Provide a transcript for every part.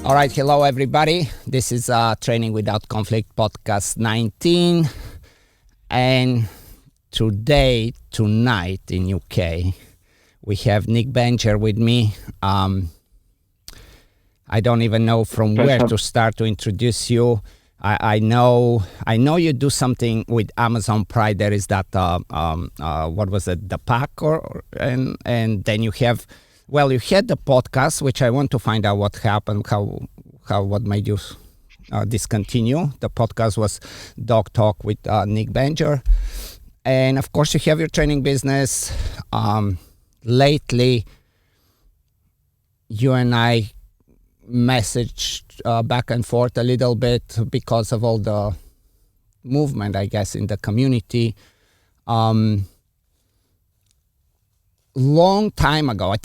All right, hello everybody. This is Training Without Conflict podcast 19, and tonight in UK, we have Nick Benger with me. I don't even know from where to start to introduce you. I know you do something with Amazon Prime. There is that what was it, the pack, and then you have. Well, you had the podcast, which I want to find out what happened, what made you discontinue. The podcast was Dog Talk with Nick Benger. And of course, you have your training business. Lately, you and I messaged back and forth a little bit because of all the movement, I guess, in the community. Long time ago,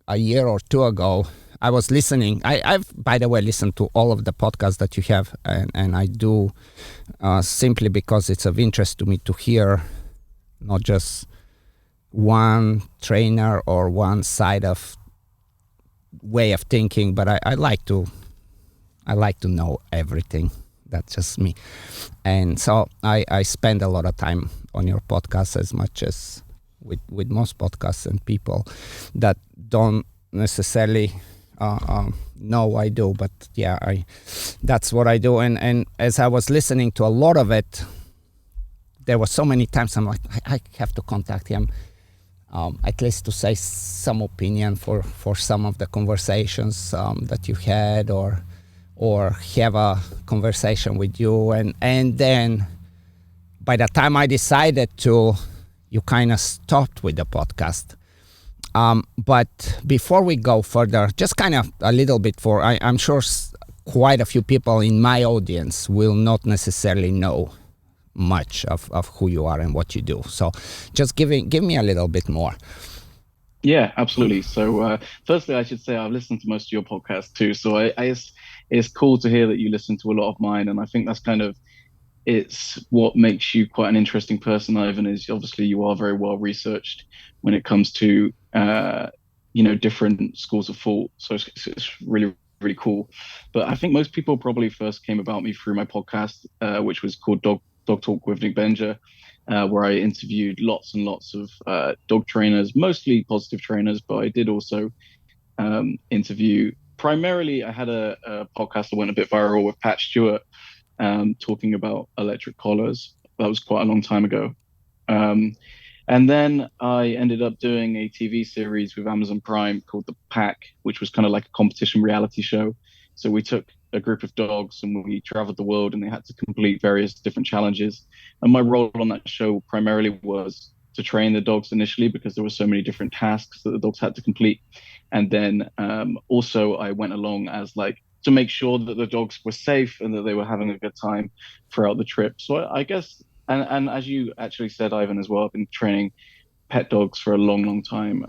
a year or two ago, I was listening. I've, by the way, listened to all of the podcasts that you have, and I do simply because it's of interest to me to hear not just one trainer or one side of way of thinking, but I like to know everything. That's just me. And so I spend a lot of time on your podcast, as much as with most podcasts and people that don't necessarily know I do, but yeah, that's what I do. And as I was listening to a lot of it, there were so many times I'm like, I have to contact him, at least to say some opinion for some of the conversations that you had, or have a conversation with you. And then by the time I decided to, you kind of stopped with the podcast. But before we go further, just kind of a little bit I'm sure quite a few people in my audience will not necessarily know much of who you are and what you do. So just give me a little bit more. Yeah, absolutely. So firstly, I should say I've listened to most of your podcasts too. So it's cool to hear that you listen to a lot of mine. And I think that's it's what makes you quite an interesting person, Ivan, is obviously you are very well researched when it comes to, different schools of thought. So it's really, really cool. But I think most people probably first came about me through my podcast, which was called Dog Talk with Nick Benger, where I interviewed lots and lots of dog trainers, mostly positive trainers, but I did also interview. Primarily, I had a podcast that went a bit viral with Pat Stewart, talking about electric collars. That was quite a long time ago. And then I ended up doing a TV series with Amazon Prime called The Pack, which was kind of like a competition reality show. So we took a group of dogs and we traveled the world, and they had to complete various different challenges. And my role on that show primarily was to train the dogs initially, because there were so many different tasks that the dogs had to complete. And then also I went along as to make sure that the dogs were safe and that they were having a good time throughout the trip. So I guess, and as you actually said, Ivan, as well, I've been training pet dogs for a long, long time.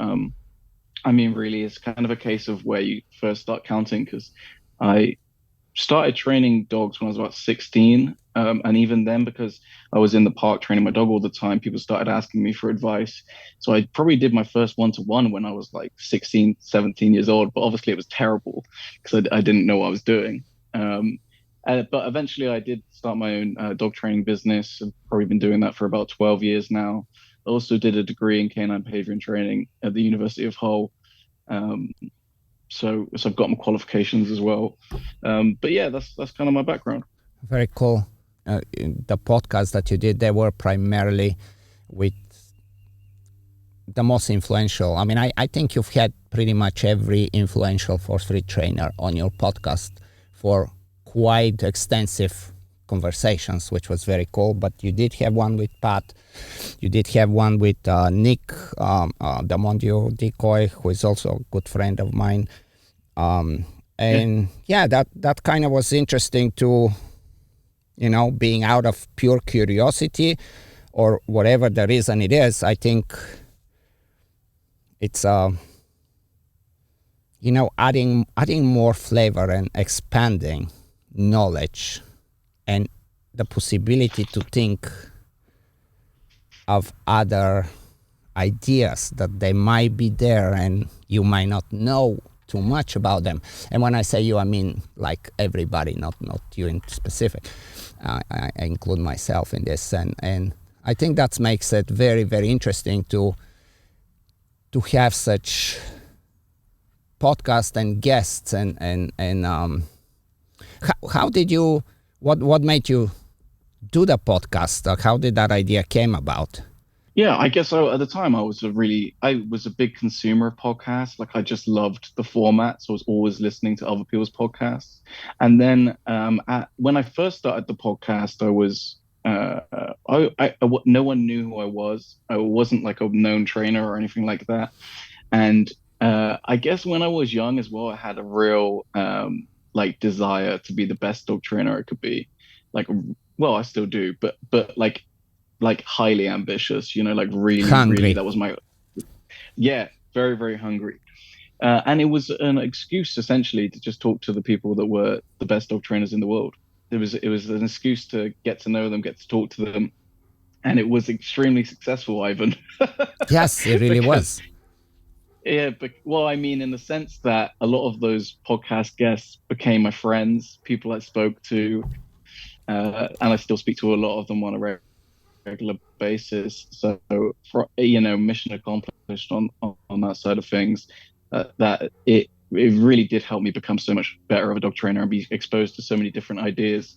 Really, it's kind of a case of where you first start counting, because I started training dogs when I was about 16. And even then, because I was in the park training my dog all the time, people started asking me for advice. So I probably did my first one-to-one when I was 16, 17 years old, but obviously it was terrible because I didn't know what I was doing. But eventually I did start my own dog training business. I've probably been doing that for about 12 years now. I also did a degree in Canine Behavior and Training at the University of Hull. So I've got my qualifications as well. But yeah, that's kind of my background. Very cool. The podcasts that you did, they were primarily with the most influential. I think you've had pretty much every influential force free trainer on your podcast for quite extensive conversations, which was very cool. But you did have one with Pat. You did have one with Nick, the Mondio Decoy, who is also a good friend of mine. That kind of was interesting to, being out of pure curiosity or whatever the reason it is. I think it's adding more flavor and expanding knowledge and the possibility to think of other ideas that they might be there and you might not know too much about them. And when I say you, I mean like everybody, not you in specific. I include myself in this, and I think that makes it very, very interesting to have such podcast and guests. And how did you, what made you do the podcast? How did that idea came about? Yeah, I guess at the time I was a big consumer of podcasts. Like I just loved the format, so I was always listening to other people's podcasts. And then when I first started the podcast, I was no one knew who I was. I wasn't like a known trainer or anything like that. And I guess when I was young as well, I had a real like desire to be the best dog trainer I could be. Like, well, I still do, but like highly ambitious, like really, really, Hungry. that was my, yeah, very, very hungry. And it was an excuse essentially to just talk to the people that were the best dog trainers in the world. It was an excuse to get to know them, get to talk to them. And it was extremely successful, Ivan. Yes, it really Because, was. yeah, but well, I mean, in the sense that a lot of those podcast guests became my friends, people I spoke to, and I still speak to a lot of them on a regular basis. So, mission accomplished on that side of things. That it really did help me become so much better of a dog trainer and be exposed to so many different ideas.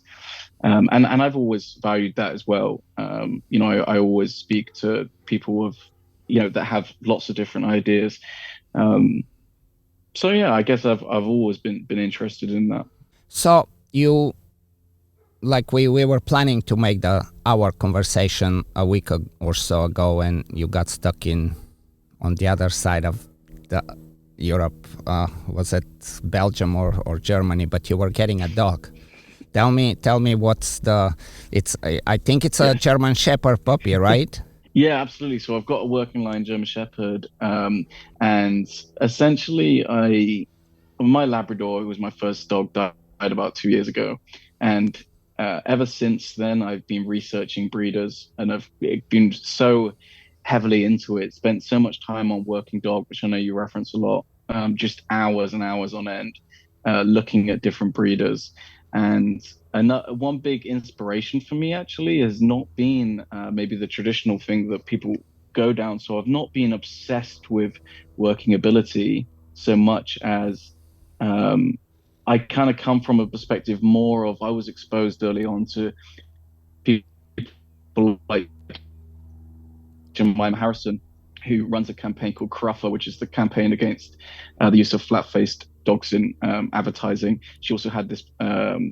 And I've always valued that as well. I always speak to people that have lots of different ideas. Um, so yeah, I guess I've always been interested in that. So you, like we were planning to make our conversation a week or so ago, and you got stuck on the other side of the Europe. Was it Belgium or Germany? But you were getting a dog. Tell me what's I think it's a Yeah. German Shepherd puppy, right? Yeah, absolutely. So I've got a working line German Shepherd, and essentially, my Labrador, who was my first dog, died about 2 years ago, and ever since then, I've been researching breeders, and I've been so heavily into it. Spent so much time on working dog, which I know you reference a lot, just hours and hours on end, looking at different breeders. And one big inspiration for me actually has not been maybe the traditional thing that people go down. So I've not been obsessed with working ability so much as I kind of come from a perspective more of I was exposed early on to people like Jemima Harrison, who runs a campaign called Cruffer, which is the campaign against the use of flat-faced dogs in advertising. She also had this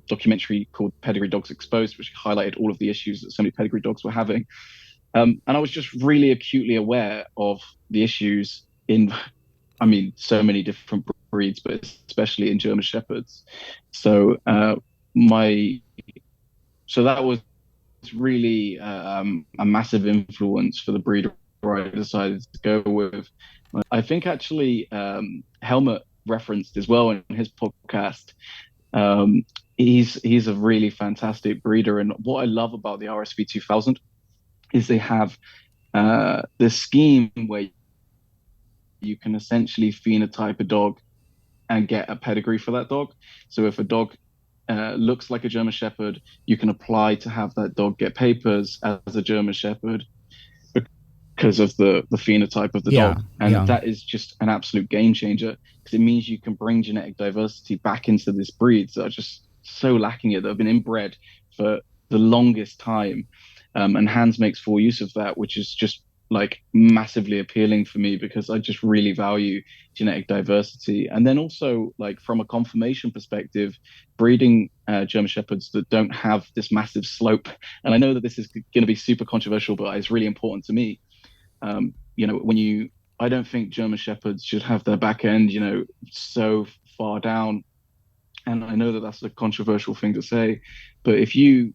documentary called Pedigree Dogs Exposed, which highlighted all of the issues that so many pedigree dogs were having. And I was just really acutely aware of the issues in, I mean, so many different breeds, but especially in German Shepherds. So my, so that was really a massive influence for the breed I decided to go with. I think actually Helmut referenced as well in his podcast. Um, he's a really fantastic breeder, and what I love about the RSV 2000 is they have this scheme where you can essentially phenotype a dog and get a pedigree for that dog. So if a dog looks like a German Shepherd, you can apply to have that dog get papers as a German Shepherd because of the phenotype of the Yeah, dog. And yeah. that is just an absolute game changer because it means you can bring genetic diversity back into this breed that are just so lacking it, that have been inbred for the longest time. And Hans makes full use of that, which is just like massively appealing for me because I just really value genetic diversity. And then also, like from a conformation perspective, breeding German Shepherds that don't have this massive slope. And I know that this is going to be super controversial, but it's really important to me. When I don't think German Shepherds should have their back end, so far down. And I know that that's a controversial thing to say, but if you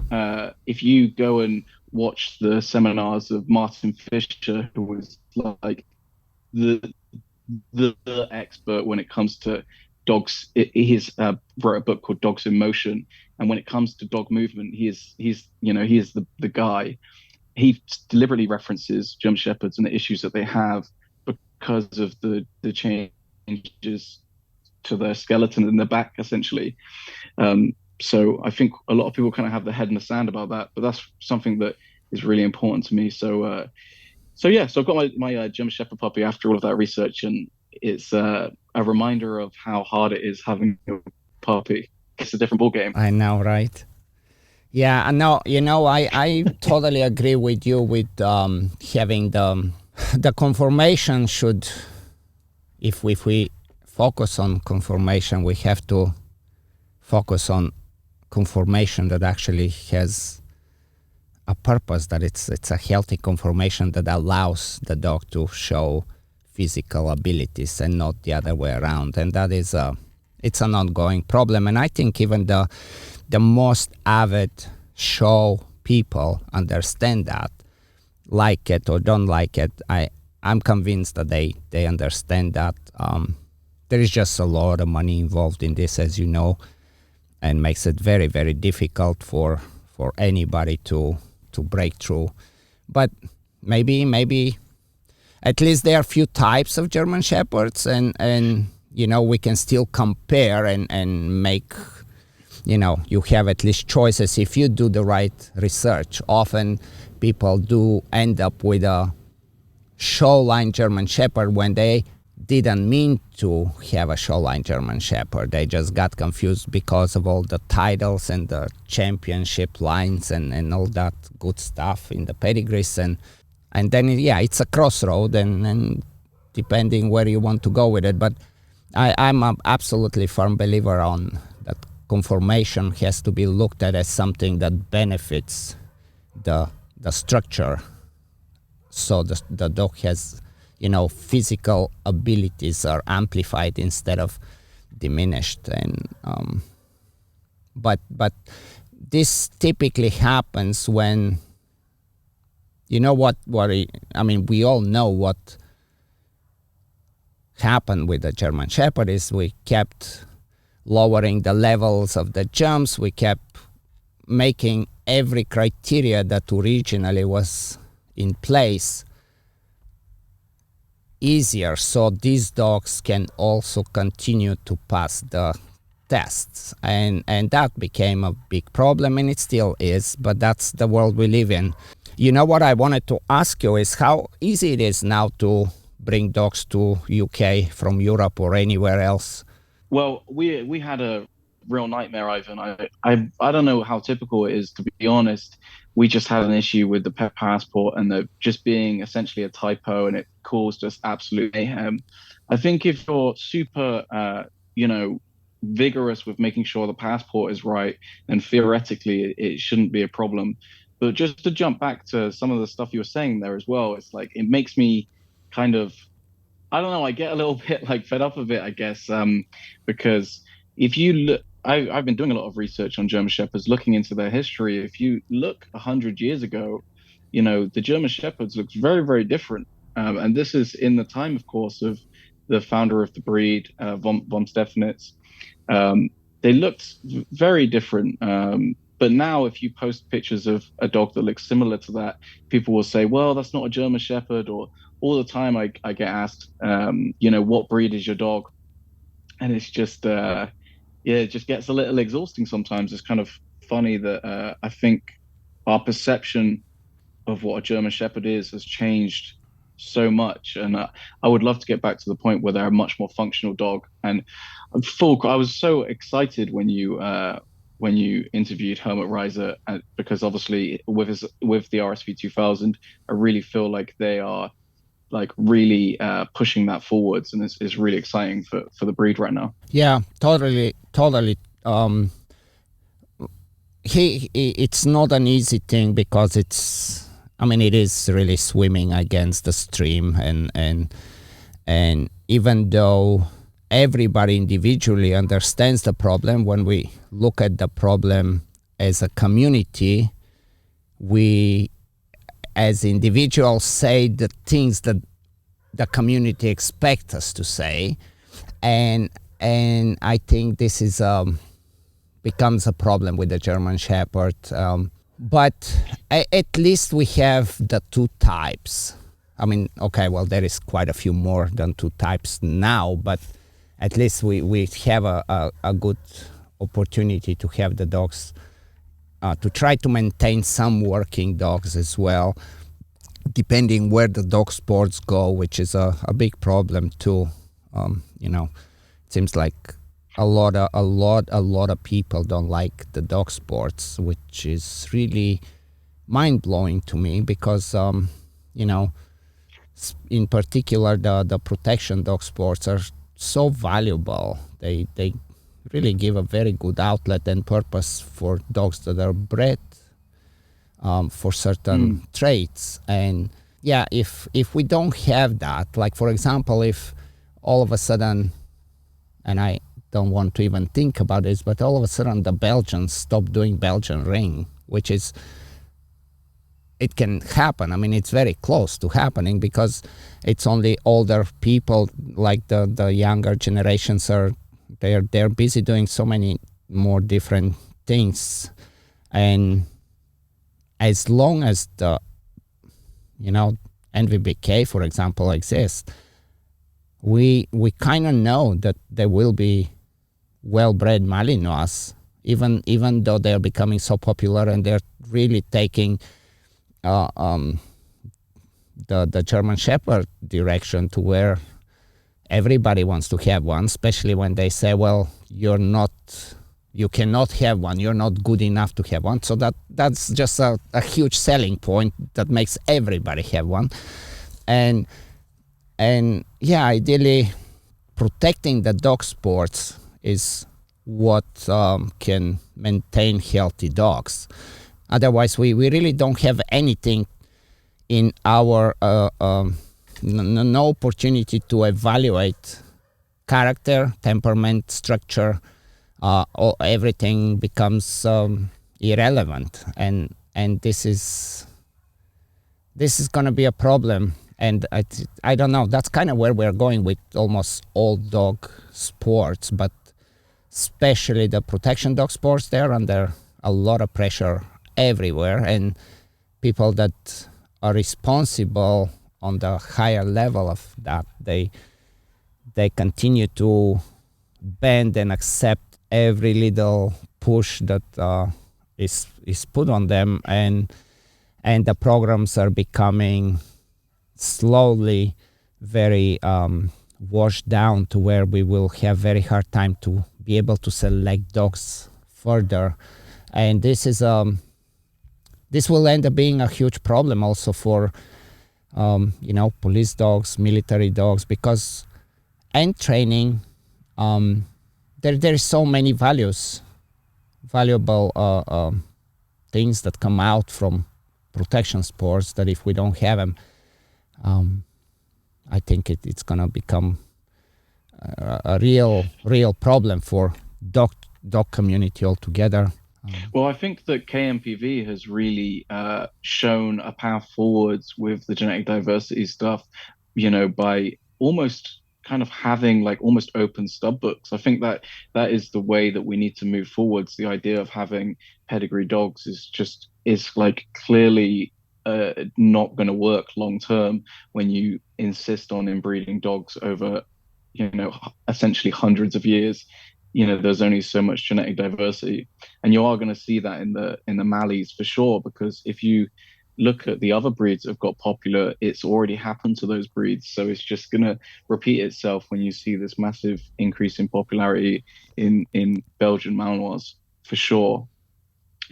go and watch the seminars of Martin Fisher, who was like the the expert when it comes to dogs, he's wrote a book called Dogs in Motion, and when it comes to dog movement, he is the guy. He deliberately references German Shepherds and the issues that they have because of the changes to their skeleton in their back, essentially. So I think a lot of people kind of have their head in the sand about that, but that's something that is really important to me. So yeah, so I've got my German Shepherd puppy after all of that research, and it's a reminder of how hard it is having a puppy. It's a different ball game. I know, right? Yeah, I know. I totally agree with you with having the conformation should, if we focus on conformation, we have to focus on conformation that actually has a purpose, that it's a healthy conformation that allows the dog to show physical abilities and not the other way around. And that is it's an ongoing problem. And I think even the most avid show people understand that, like it or don't like it. I'm convinced that they understand that. There is just a lot of money involved in this, as you know, and makes it very, very difficult for anybody to break through. But maybe at least there are a few types of German Shepherds, and we can still compare and make, you have at least choices if you do the right research. Often people do end up with a showline German Shepherd when they didn't mean to have a showline German Shepherd. They just got confused because of all the titles and the championship lines and all that good stuff in the pedigrees. And then, it's a crossroad, and depending where you want to go with it. But I'm an absolutely firm believer on that conformation has to be looked at as something that benefits the structure. So the dog has, physical abilities are amplified instead of diminished. And but this typically happens when, we all know what happened with the German Shepherd is we kept lowering the levels of the jumps. We kept making every criteria that originally was in place easier, so these dogs can also continue to pass the tests, and that became a big problem, and it still is, but that's the world we live in. What I wanted to ask you is how easy it is now to bring dogs to UK from Europe or anywhere else. Well, we had a real nightmare, Ivan. I don't know how typical it is, to be honest. We just had an issue with the pet passport and the just being essentially a typo, and it caused us absolute mayhem. I think if you're super, vigorous with making sure the passport is right, then theoretically it shouldn't be a problem. But just to jump back to some of the stuff you were saying there as well, it's like it makes me kind of, I don't know, I get a little bit like fed up of it, I guess, because if you look, I've been doing a lot of research on German Shepherds, looking into their history. If you look 100 years ago, the German Shepherds looked very, very different. And this is in the time, of course, of the founder of the breed, von Stephanitz. They looked very different. But now, if you post pictures of a dog that looks similar to that, people will say, well, that's not a German Shepherd. Or all the time I get asked, what breed is your dog? And it's just, it just gets a little exhausting sometimes. It's kind of funny that I think our perception of what a German Shepherd is has changed so much. And I would love to get back to the point where they're a much more functional dog. And I was so excited when you interviewed Hermann Reiser, because obviously with the RSV 2000, I really feel like they are like really pushing that forwards, and it's really exciting for the breed right now. Yeah, totally. It's not an easy thing because it is really swimming against the stream, and even though everybody individually understands the problem, when we look at the problem as a community, we as individuals say the things that the community expects us to say, and I think this is becomes a problem with the German Shepherd. But at least we have the two types. There is quite a few more than two types now, but at least we have a good opportunity to have the dogs, to try to maintain some working dogs as well, depending where the dog sports go, which is a big problem too. It seems like a lot of people don't like the dog sports, which is really mind blowing to me because in particular the protection dog sports are so valuable. They really give a very good outlet and purpose for dogs that are bred for certain traits. And yeah, if we don't have that, like for example, if all of a sudden, and I don't want to even think about this, but all of a sudden the Belgians stop doing Belgian ring, which is, it can happen. I mean, it's very close to happening because it's only older people, like the younger generations they're busy doing so many more different things. And as long as the NVBK, for example, exists, we kind of know that there will be well-bred Malinois, even though they're becoming so popular and they're really taking the German Shepherd direction to where everybody wants to have one, especially when they say, well, you cannot have one, you're not good enough to have one. So that's just a huge selling point that makes everybody have one. And yeah, ideally protecting the dog sports is what can maintain healthy dogs. Otherwise, we really don't have anything in our no opportunity to evaluate character, temperament, structure. Everything becomes irrelevant, and this is going to be a problem. And I don't know. That's kind of where we're going with almost all dog sports, but especially the protection dog sports. They're under a lot of pressure everywhere, and people that are responsible on the higher level of that, they continue to bend and accept every little push that is put on them, and the programs are becoming slowly very washed down to where we will have very hard time to be able to select dogs further. And this will end up being a huge problem also for police dogs, military dogs, because and training, there's so many valuable things that come out from protection sports that if we don't have them, I think it's gonna become a real problem for dog community altogether. Well, I think that KMPV has really shown a path forwards with the genetic diversity stuff, by almost kind of having like almost open stub books. I think that is the way that we need to move forwards. The idea of having pedigree dogs is like clearly not going to work long term when you insist on inbreeding dogs over, essentially hundreds of years. There's only so much genetic diversity, and you are going to see that in the Malleys for sure, because if you look at the other breeds that have got popular, it's already happened to those breeds. So it's just going to repeat itself when you see this massive increase in popularity in Belgian Malinois for sure.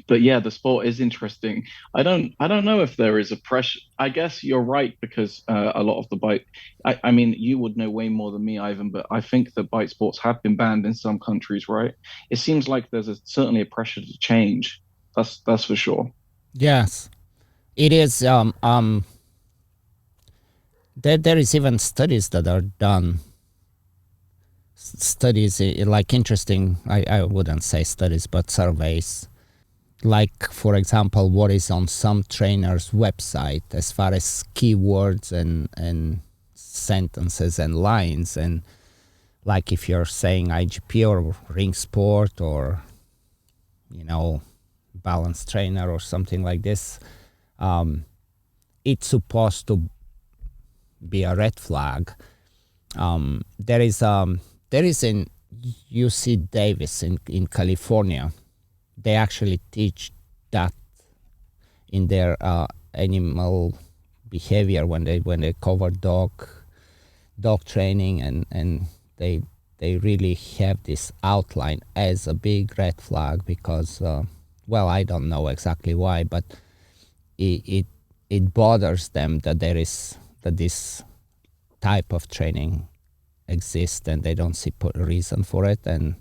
But yeah, the sport is interesting. I don't know if there is a pressure. I guess you're right, because a lot of the bite. I mean, you would know way more than me, Ivan. But I think that bite sports have been banned in some countries, right? It seems like there's certainly a pressure to change. That's for sure. Yes, it is. There is even studies that are done. Studies like interesting. I wouldn't say studies, but surveys. Like, for example, what is on some trainers' website as far as keywords and sentences and lines. And like if you're saying IGP or ring sport or, balance trainer or something like this, it's supposed to be a red flag. There is there is in UC Davis in California. They actually teach that in their animal behavior when they cover dog training, and they really have this outline as a big red flag because well, I don't know exactly why, but it bothers them that this type of training exists, and they don't see a reason for it. And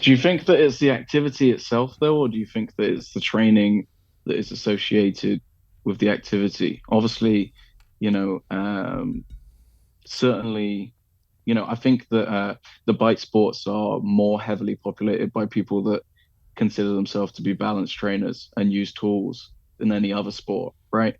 Do you think that it's the activity itself, though, or do you think that it's the training that is associated with the activity? Obviously, you know, certainly, I think that the bite sports are more heavily populated by people that consider themselves to be balance trainers and use tools than any other sport, right?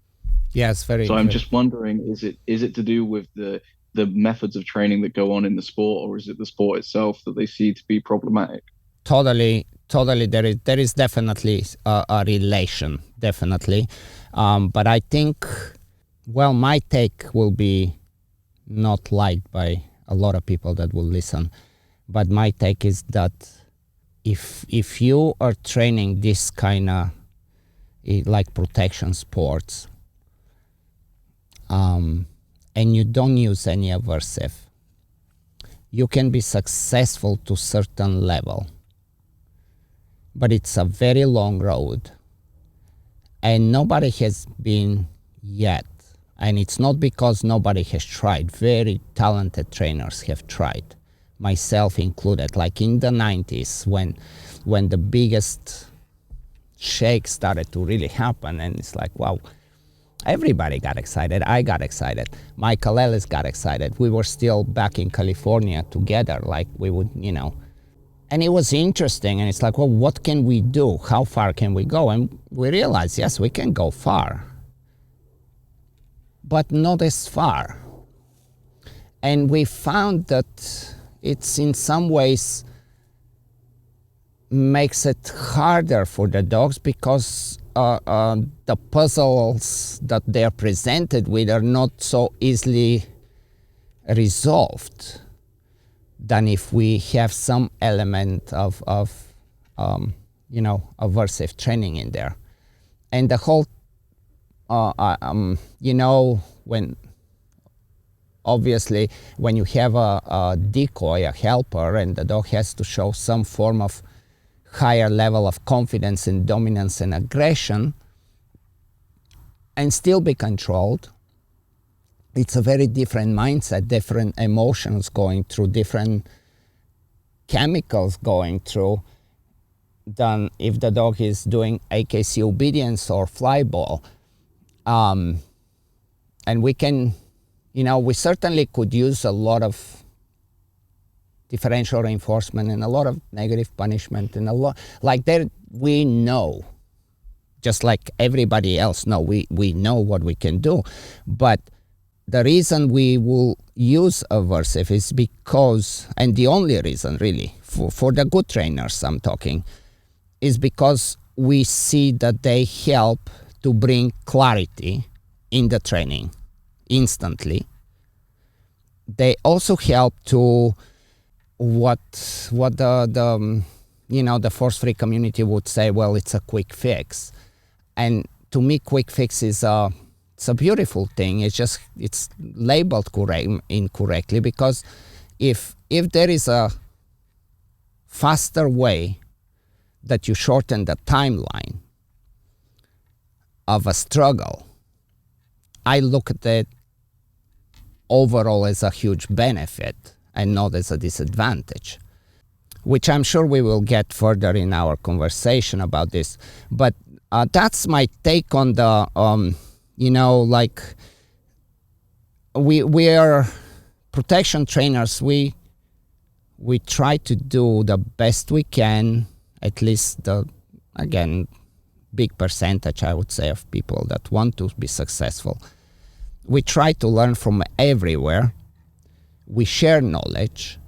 yes, So I'm just wondering, is it to do with the methods of training that go on in the sport, or is it the sport itself that they see to be problematic? totally. There is definitely a relation, definitely. But I think, well, my take will be not liked by a lot of people that will listen. But my take is that if you are training this kind of like protection sports, and you don't use any aversive, you can be successful to certain level. But it's a very long road, and nobody has been yet. And it's not because nobody has tried. Very talented trainers have tried, myself included. Like in the 90s, when the biggest shake started to really happen, and it's like, wow, everybody got excited. I got excited. Michael Ellis got excited. We were still back in California together, like we would, and it was interesting. And it's like, well, what can we do? How far can we go? And we realized, yes, we can go far, but not as far. And we found that it's in some ways makes it harder for the dogs because the puzzles that they're presented with are not so easily resolved than if we have some element of aversive training in there. And the whole when obviously when you have a decoy, a helper, and the dog has to show some form of higher level of confidence and dominance and aggression and still be controlled, it's a very different mindset, different emotions going through, different chemicals going through than if the dog is doing AKC obedience or fly ball. And we can, we certainly could use a lot of differential reinforcement and a lot of negative punishment and a lot, like there, we know, just like everybody else know, we know what we can do. But the reason we will use aversive is because, and the only reason really, for the good trainers I'm talking, is because we see that they help to bring clarity in the training instantly. They also help to what the force-free community would say, well, it's a quick fix. And to me, quick fix is it's a beautiful thing. It's labeled incorrectly, because if there is a faster way that you shorten the timeline of a struggle, I look at it overall as a huge benefit and not as a disadvantage, which I'm sure we will get further in our conversation about this. But that's my take on the, like we are protection trainers. We try to do the best we can, at least big percentage, I would say, of people that want to be successful. We try to learn from everywhere. We share knowledge,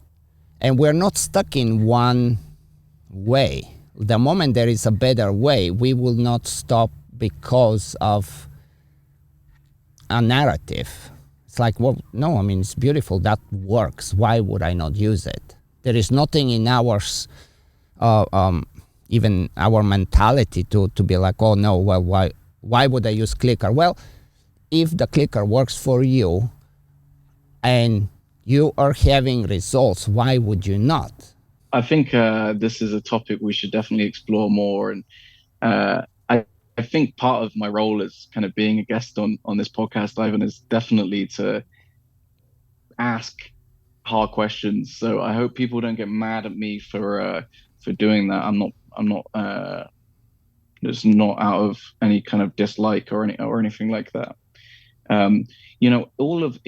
and we're not stuck in one way. The moment there is a better way, we will not stop because of a narrative. It's like, well, no, I mean, it's beautiful. That works. Why would I not use it? There is nothing in ours, even our mentality to be like, oh no, well, why would I use clicker? Well, if the clicker works for you and you are having results, why would you not? I think this is a topic we should definitely explore more. And I think part of my role as kind of being a guest on this podcast, Ivan, is definitely to ask hard questions. So I hope people don't get mad at me for doing that. I'm not it's not out of any kind of dislike or anything like that. In all of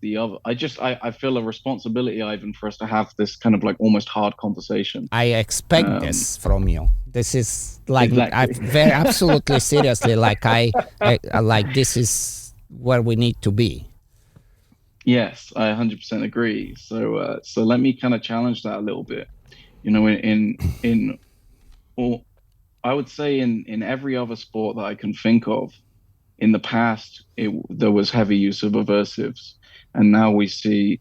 the other, I feel a responsibility, Ivan, for us to have this kind of like almost hard conversation. I expect this from you. This is like, Exactly. I very absolutely seriously, like I like, this is where we need to be. Yes, I 100% agree. So let me kind of challenge that a little bit. In all, I would say in every other sport that I can think of, in the past, there was heavy use of aversives, and now we see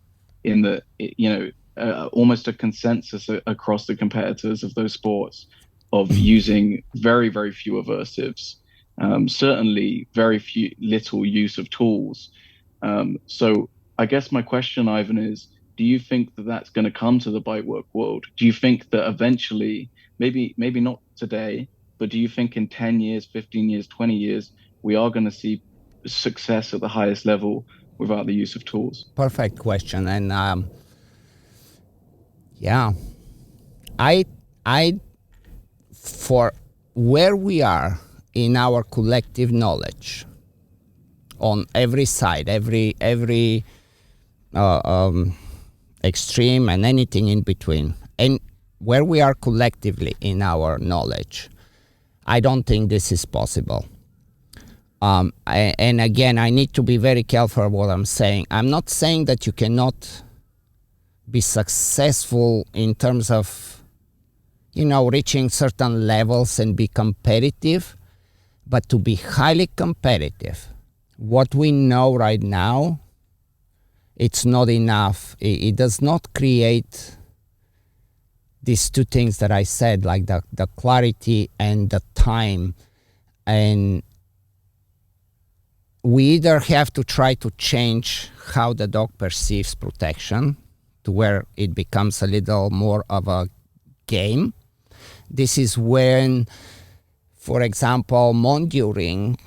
almost a consensus across the competitors of those sports of using very, very few aversives. Certainly, very little use of tools. So I guess my question, Ivan, is: do you think that that's going to come to the bite work world? Do you think that eventually, maybe not today, but do you think in 10 years, 15 years, 20 years, we are going to see success at the highest level without the use of tools? Perfect question. And yeah, I for where we are in our collective knowledge on every side, every extreme and anything in between, and where we are collectively in our knowledge, I don't think this is possible. And again, I need to be very careful what I'm saying. I'm not saying that you cannot be successful in terms of, reaching certain levels and be competitive, but to be highly competitive, what we know right now, it's not enough. It does not create these two things that I said, like the clarity and the time. And we either have to try to change how the dog perceives protection to where it becomes a little more of a game. This is when, for example, monduring,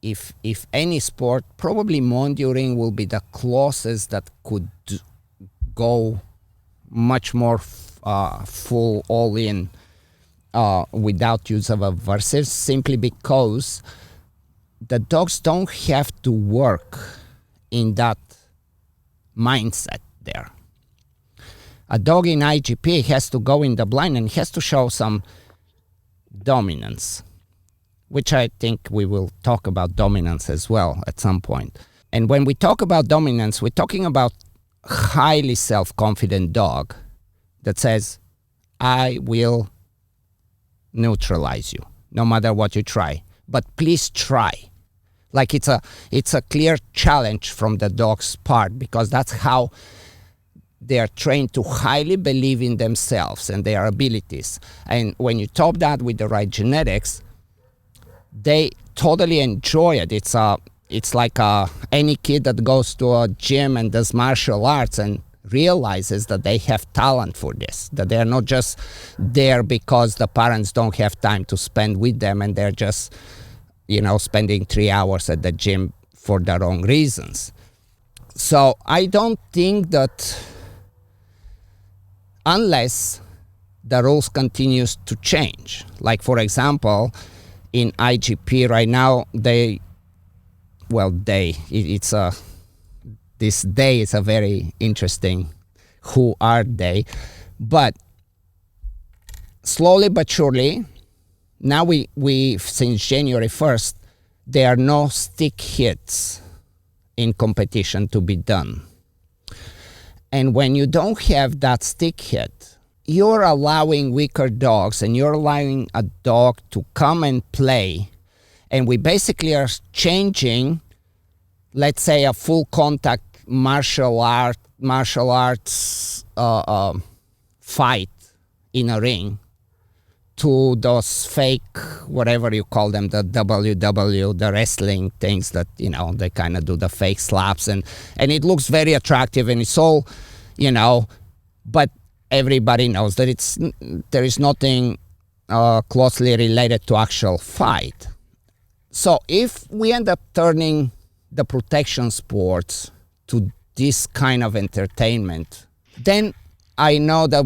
if any sport, probably monduring will be the closest that could go much more full all-in without use of aversives, simply because the dogs don't have to work in that mindset there. A dog in IGP has to go in the blind and has to show some dominance, which I think we will talk about dominance as well at some point. And when we talk about dominance, we're talking about highly self-confident dog that says, I will neutralize you no matter what you try, but please try. Like it's a clear challenge from the dog's part, because that's how they are trained to highly believe in themselves and their abilities. And when you top that with the right genetics, they totally enjoy it. It's like any kid that goes to a gym and does martial arts and realizes that they have talent for this, that they're not just there because the parents don't have time to spend with them and they're just, spending 3 hours at the gym for the wrong reasons. So I don't think that, unless the rules continues to change, like for example, in IGP right now, this day is a very interesting who are they, but slowly but surely, now we since January 1st, there are no stick hits in competition to be done. And when you don't have that stick hit, you're allowing weaker dogs and you're allowing a dog to come and play. And we basically are changing let's say, a full contact martial arts fight in a ring to those fake, whatever you call them, the WW, the wrestling things that, they kind of do the fake slaps, and it looks very attractive, and it's all, but everybody knows that there is nothing closely related to actual fight. So if we end up turning the protection sports to this kind of entertainment, then I know that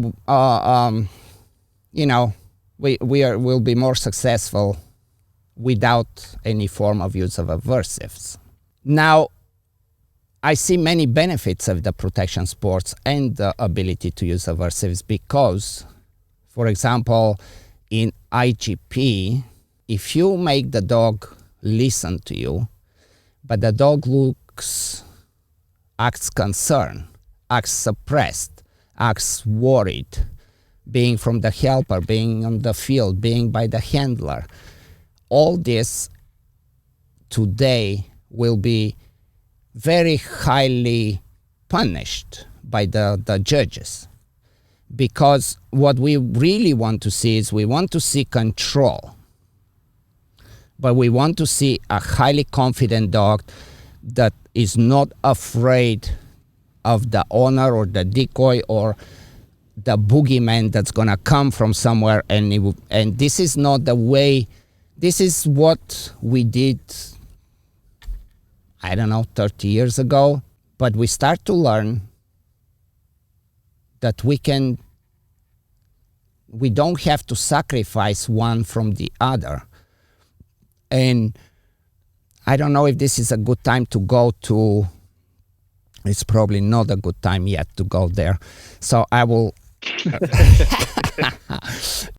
we'll be more successful without any form of use of aversives. Now, I see many benefits of the protection sports and the ability to use aversives because, for example, in IGP, if you make the dog listen to you, but the dog acts concerned, acts suppressed, acts worried, being from the helper, being on the field, being by the handler, all this today will be very highly punished by the judges. Because what we really want to see is we want to see control. But we want to see a highly confident dog that is not afraid of the owner or the decoy or the boogeyman that's going to come from somewhere. And this is not the way, this is what we did, 30 years ago. But we start to learn that we don't have to sacrifice one from the other. And I don't know if this is a good time to go to, it's probably not a good time yet to go there. So I will.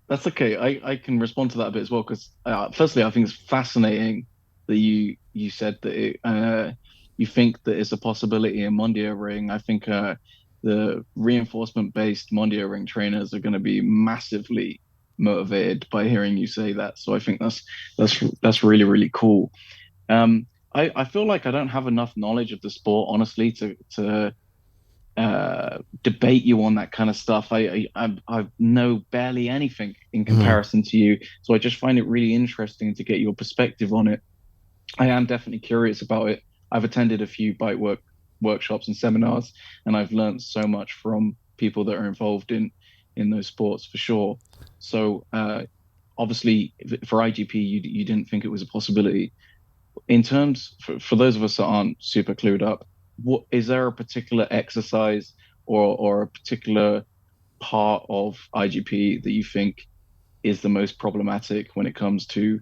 That's okay. I can respond to that a bit as well, because firstly, I think it's fascinating that you said that you think that it's a possibility in Mondio ring. I think the reinforcement-based Mondio ring trainers are going to be massively motivated by hearing you say that. So I think that's really, really cool. I feel like I don't have enough knowledge of the sport, honestly, to debate you on that kind of stuff. I know barely anything in comparison to you, so I just find it really interesting to get your perspective on it. I am definitely curious about it. I've attended a few bite workshops and seminars, and I've learned so much from people that are involved in those sports, for sure. So obviously for IGP, you didn't think it was a possibility. In terms, for those of us that aren't super clued up, what is there a particular exercise or a particular part of IGP that you think is the most problematic when it comes to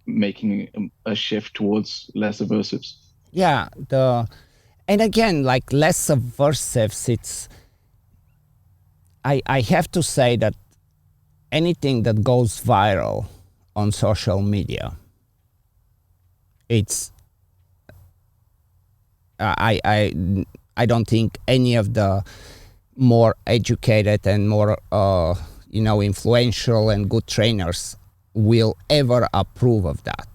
making a shift towards less aversives? Yeah, and again, like less aversives, it's I have to say that anything that goes viral on social media, it's I don't think any of the more educated and more influential and good trainers will ever approve of that.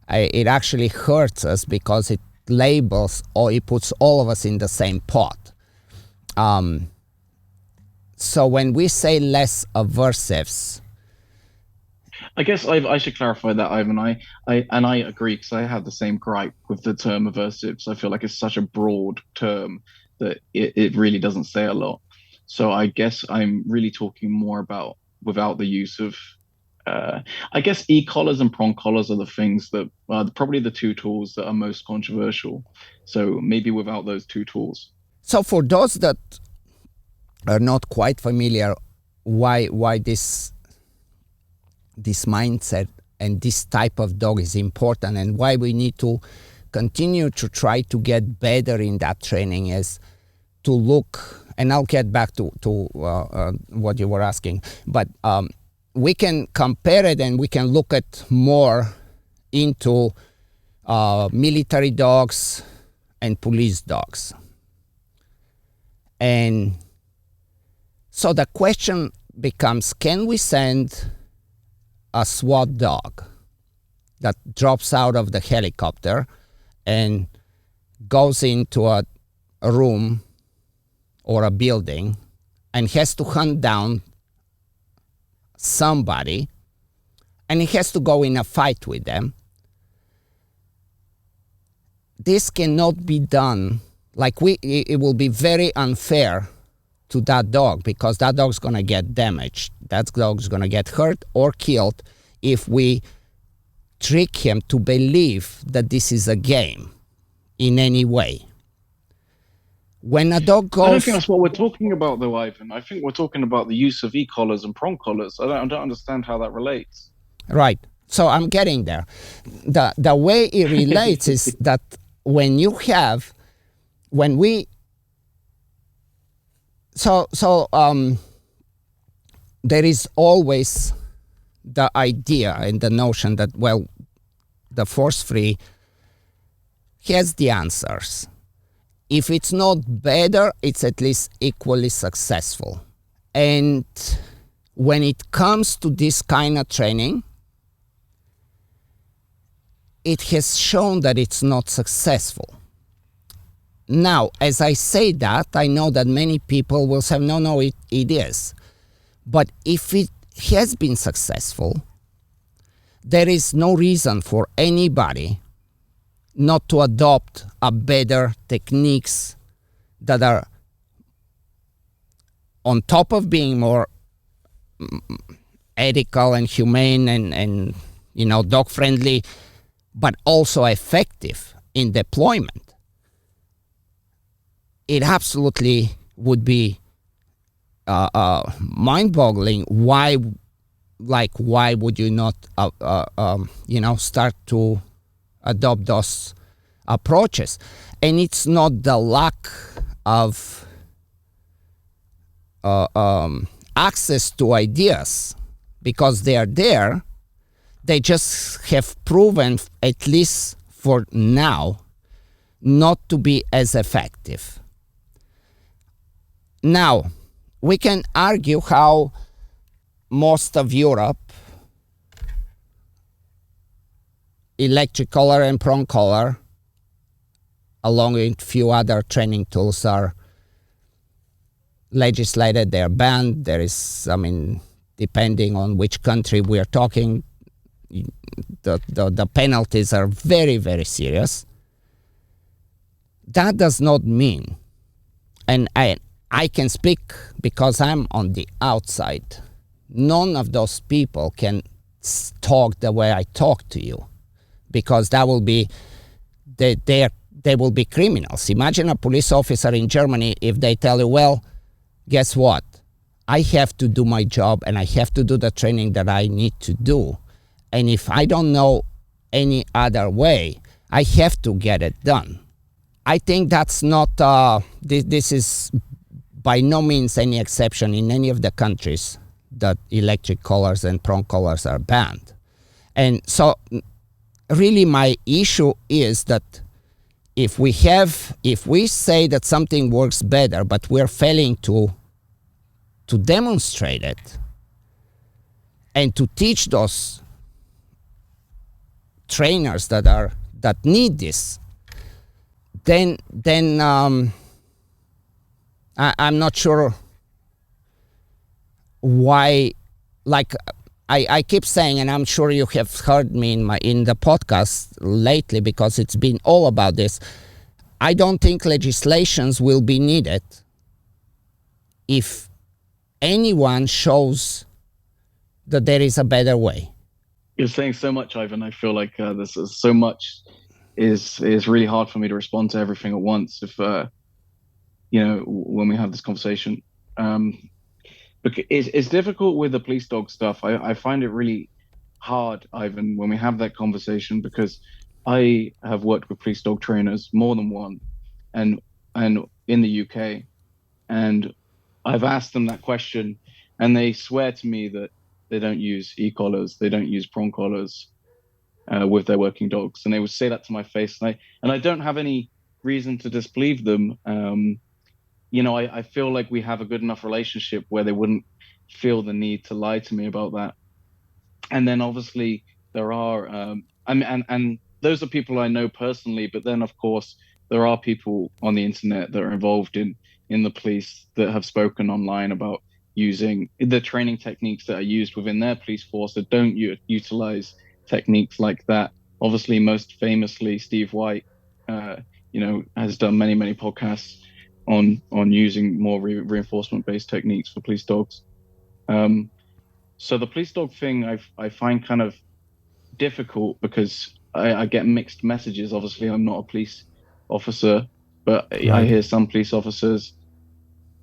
It actually hurts us because it labels or it puts all of us in the same pot. So when we say less aversives, I guess I should clarify that, Ivan. I agree, because I have the same gripe with the term aversives. I feel like it's such a broad term that it really doesn't say a lot. So I guess I'm really talking more about without the use of, I guess e-collars and prong collars are the things that are probably the two tools that are most controversial. So maybe without those two tools. So for those that are not quite familiar, why this mindset and this type of dog is important and why we need to continue to try to get better in that training is to look, and I'll get back to what you were asking, but we can compare it and we can look at more into military dogs and police dogs. And so the question becomes, can we send a SWAT dog that drops out of the helicopter and goes into a room or a building and has to hunt down somebody, and he has to go in a fight with them, this cannot be done. Like, it will be very unfair to that dog, because that dog's going to get damaged. That dog's going to get hurt or killed if we trick him to believe that this is a game in any way. When a dog goes... I don't think that's what we're talking about, though, Ivan. I think we're talking about the use of e-collars and prong collars. I don't understand how that relates. Right. So I'm getting there. The way it relates is that when you have... When we... So there is always the idea and the notion that, well, the force-free has the answers. If it's not better, it's at least equally successful. And when it comes to this kind of training, it has shown that it's not successful. Now, as I say that, I know that many people will say, no, it is. But if it has been successful, there is no reason for anybody not to adopt a better techniques that are on top of being more ethical and humane and dog friendly, but also effective in deployment. It absolutely would be mind-boggling. Why would you not start to adopt those approaches? And it's not the lack of access to ideas, because they are there. They just have proven, at least for now, not to be as effective. Now, we can argue how most of Europe, electric collar and prong collar, along with a few other training tools, are legislated, they're banned. There is, depending on which country we are talking, the penalties are very, very serious. That does not mean, and I can speak because I'm on the outside, none of those people can talk the way I talk to you, because that will be, they will be criminals. Imagine a police officer in Germany if they tell you, well, guess what? I have to do my job and I have to do the training that I need to do. And if I don't know any other way, I have to get it done. I think that's not, this is by no means any exception in any of the countries that electric collars and prong collars are banned. And so really my issue is that if we say that something works better, but we're failing to demonstrate it and to teach those trainers that need this, then I'm not sure why. Like I keep saying, and I'm sure you have heard me in the podcast lately, because it's been all about this. I don't think legislations will be needed if anyone shows that there is a better way. You're saying so much, Ivan. I feel like this is so much is really hard for me to respond to everything at once. If when we have this conversation, because it's difficult with the police dog stuff. I find it really hard, Ivan, when we have that conversation, because I have worked with police dog trainers, more than one, and in the UK, and I've asked them that question, and they swear to me that they don't use e-collars, they don't use prong collars with their working dogs, and they would say that to my face, and I don't have any reason to disbelieve them. I feel like we have a good enough relationship where they wouldn't feel the need to lie to me about that. And then obviously there are, and those are people I know personally, but then of course there are people on the internet that are involved in the police that have spoken online about using the training techniques that are used within their police force that don't utilize techniques like that. Obviously, most famously, Steve White, uh, has done many podcasts on using more reinforcement based techniques for police dogs. Um, so the police dog thing I find kind of difficult because I get mixed messages. Obviously, I'm not a police officer, but I Right. hear some police officers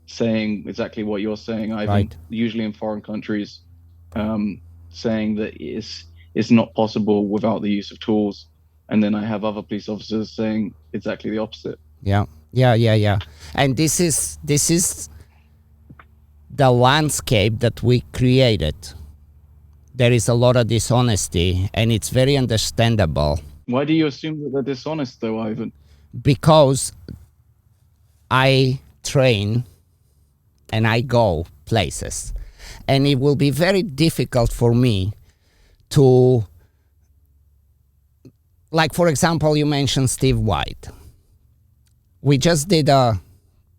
saying exactly what you're saying, Ivan, Right. usually in foreign countries, saying that it's not possible without the use of tools. And then I have other police officers saying exactly the opposite. Yeah. Yeah. And this is the landscape that we created. There is a lot of dishonesty, and it's very understandable Why do you assume that they're dishonest, though, Ivan? because I train and I go places, and it will be very difficult for me to, like, for example, you mentioned Steve White. We just did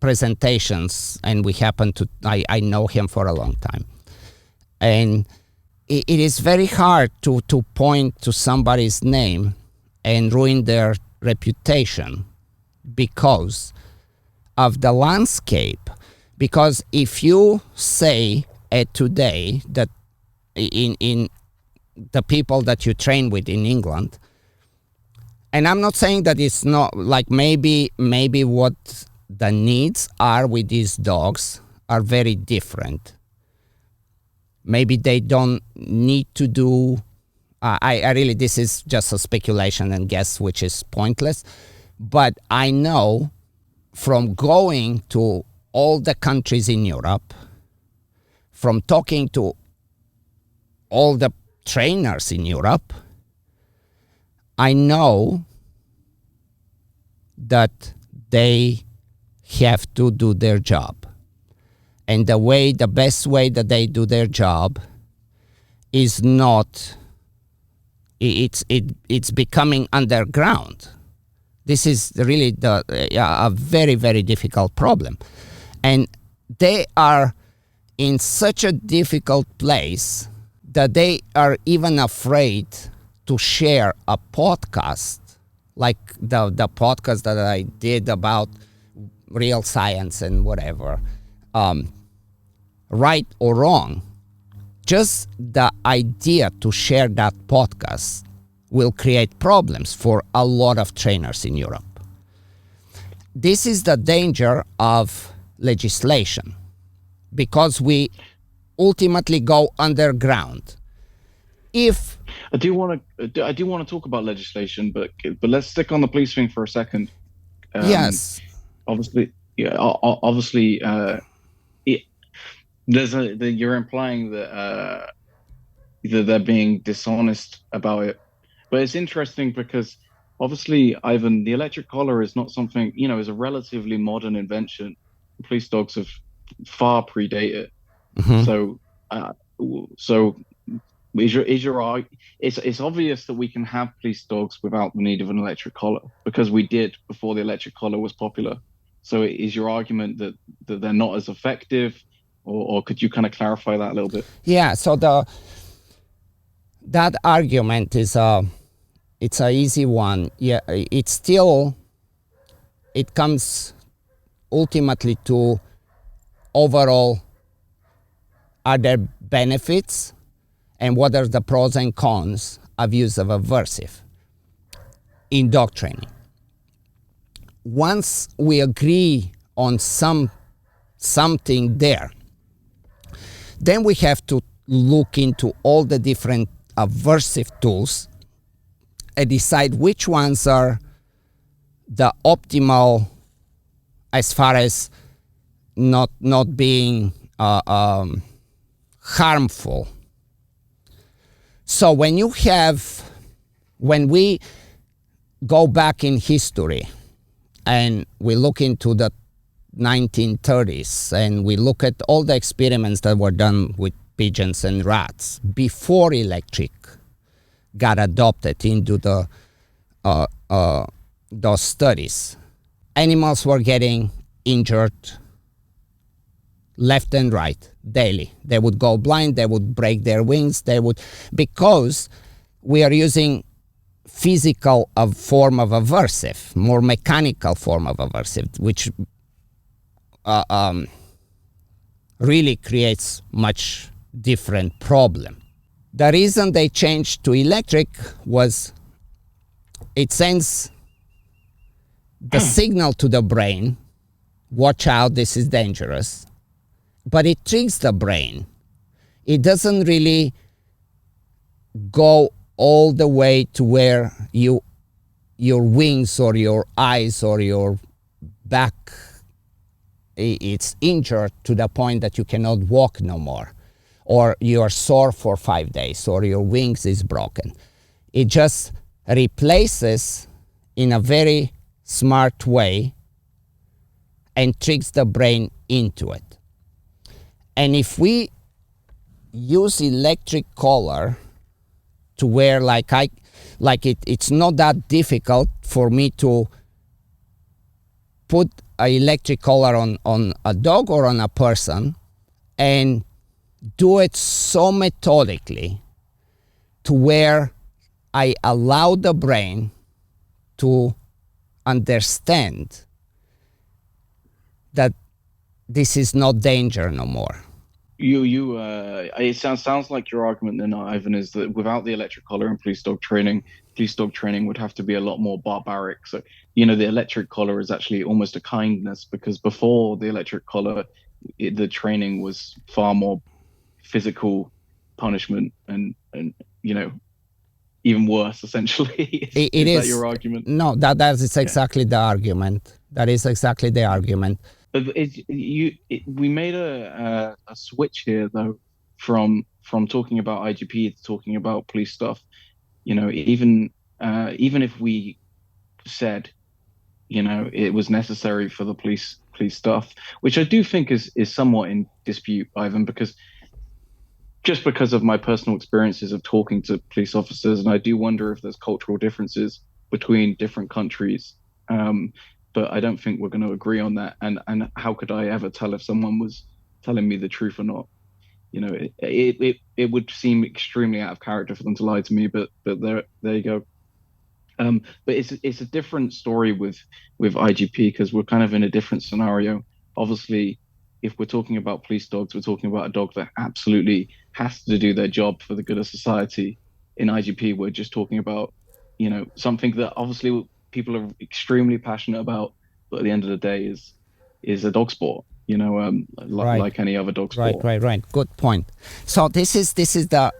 presentations, and we happen to, I know him for a long time. And it is very hard to point to somebody's name and ruin their reputation because of the landscape. Because if you say today that in the people that you train with in England, and I'm not saying that it's not, like, maybe what the needs are with these dogs are very different. Maybe they don't need to do, I really, this is just a speculation and guess, which is pointless. But I know from going to all the countries in Europe, from talking to all the trainers in Europe, I know that they have to do their job. And the best way that they do their job is not, it's becoming underground. This is really a very, very difficult problem. And they are in such a difficult place that they are even afraid to share a podcast, like the podcast that I did about real science and whatever, right or wrong. Just the idea to share that podcast will create problems for a lot of trainers in Europe. This is the danger of legislation, because we ultimately go underground. If I do want to talk about legislation, but let's stick on the police thing for a second. yes, Obviously, yeah, obviously, you're implying that they're being dishonest about it, but it's interesting because obviously, Ivan, the electric collar is not something, is a relatively modern invention. Police dogs have far predate it. So, uh, so it's obvious that we can have police dogs without the need of an electric collar because we did before the electric collar was popular. So is your argument that they're not as effective, or could you kind of clarify that a little bit? yeah. So that argument is it's a easy one. Yeah, it comes ultimately to overall, are there benefits and what are the pros and cons of use of aversive in dog training. Once we agree on something there, then we have to look into all the different aversive tools and decide which ones are the optimal as far as not being harmful. So when we go back in history and we look into the 1930s and we look at all the experiments that were done with pigeons and rats before electric got adopted into those studies, animals were getting injured left and right daily. They would go blind, they would break their wings, because we are using physical form of aversive, more mechanical form of aversive, which really creates much different problem. The reason they changed to electric was it sends the signal to the brain, watch out, this is dangerous, but it tricks the brain. It doesn't really go all the way to where your wings or your eyes or your back it's injured to the point that you cannot walk no more, or you are sore for 5 days, or your wings is broken. It just replaces in a very smart way and tricks the brain into it. And if we use electric collar to where it's not that difficult for me to put an electric collar on a dog or on a person and do it so methodically to where I allow the brain to understand that this is not danger no more. It sounds like your argument then, Ivan, is that without the electric collar and police dog training would have to be a lot more barbaric. So, the electric collar is actually almost a kindness, because before the electric collar, the training was far more physical punishment and even worse, essentially. Is that your argument? No, that is exactly the argument. That is exactly the argument. We made a switch here though from talking about IGP to talking about police stuff. Even if we said it was necessary for the police stuff, which I do think is somewhat in dispute, Ivan, because of my personal experiences of talking to police officers, and I do wonder if there's cultural differences between different countries. But I don't think we're going to agree on that. And how could I ever tell if someone was telling me the truth or not? It would seem extremely out of character for them to lie to me. But there you go. But it's a different story with IGP, because we're kind of in a different scenario. Obviously, if we're talking about police dogs, we're talking about a dog that absolutely has to do their job for the good of society. In IGP, we're just talking about something that obviously people are extremely passionate about, but at the end of the day is a dog sport, right. Like any other dog sport. Right. Good point. So this is the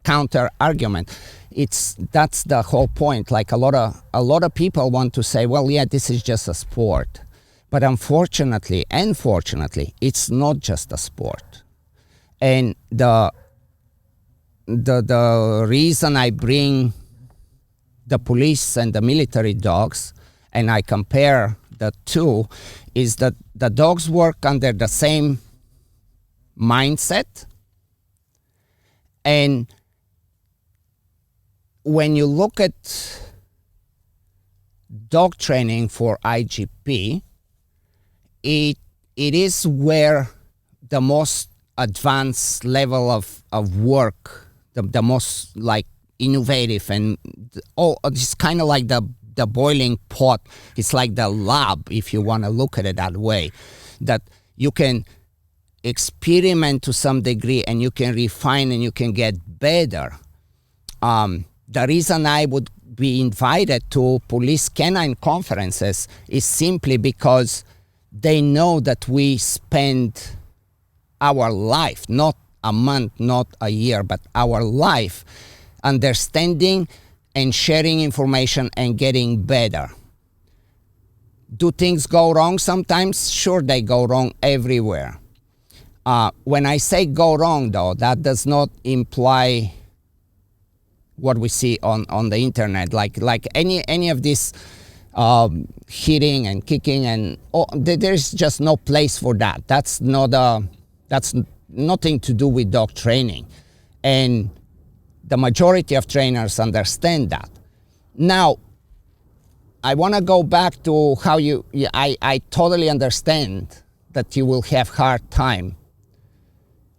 counter argument. That's the whole point. Like a lot of people want to say, well, yeah, this is just a sport, but unfortunately, it's not just a sport. And the reason I bring the police and the military dogs, and I compare the two, is that the dogs work under the same mindset. And when you look at dog training for IGP, it is where the most advanced level of work, the most like innovative, and it's kind of like the boiling pot. It's like the lab, if you want to look at it that way, that you can experiment to some degree and you can refine and you can get better. The reason I would be invited to police canine conferences is simply because they know that we spend our life, not a month, not a year, but our life, understanding and sharing information and getting better. Do things go wrong sometimes? Sure, they go wrong everywhere. When I say go wrong, though, that does not imply what we see on the internet, like any of this hitting and kicking, and there's just no place for that. That's nothing to do with dog training, and the majority of trainers understand that. Now, I want to go back to how I totally understand that you will have hard time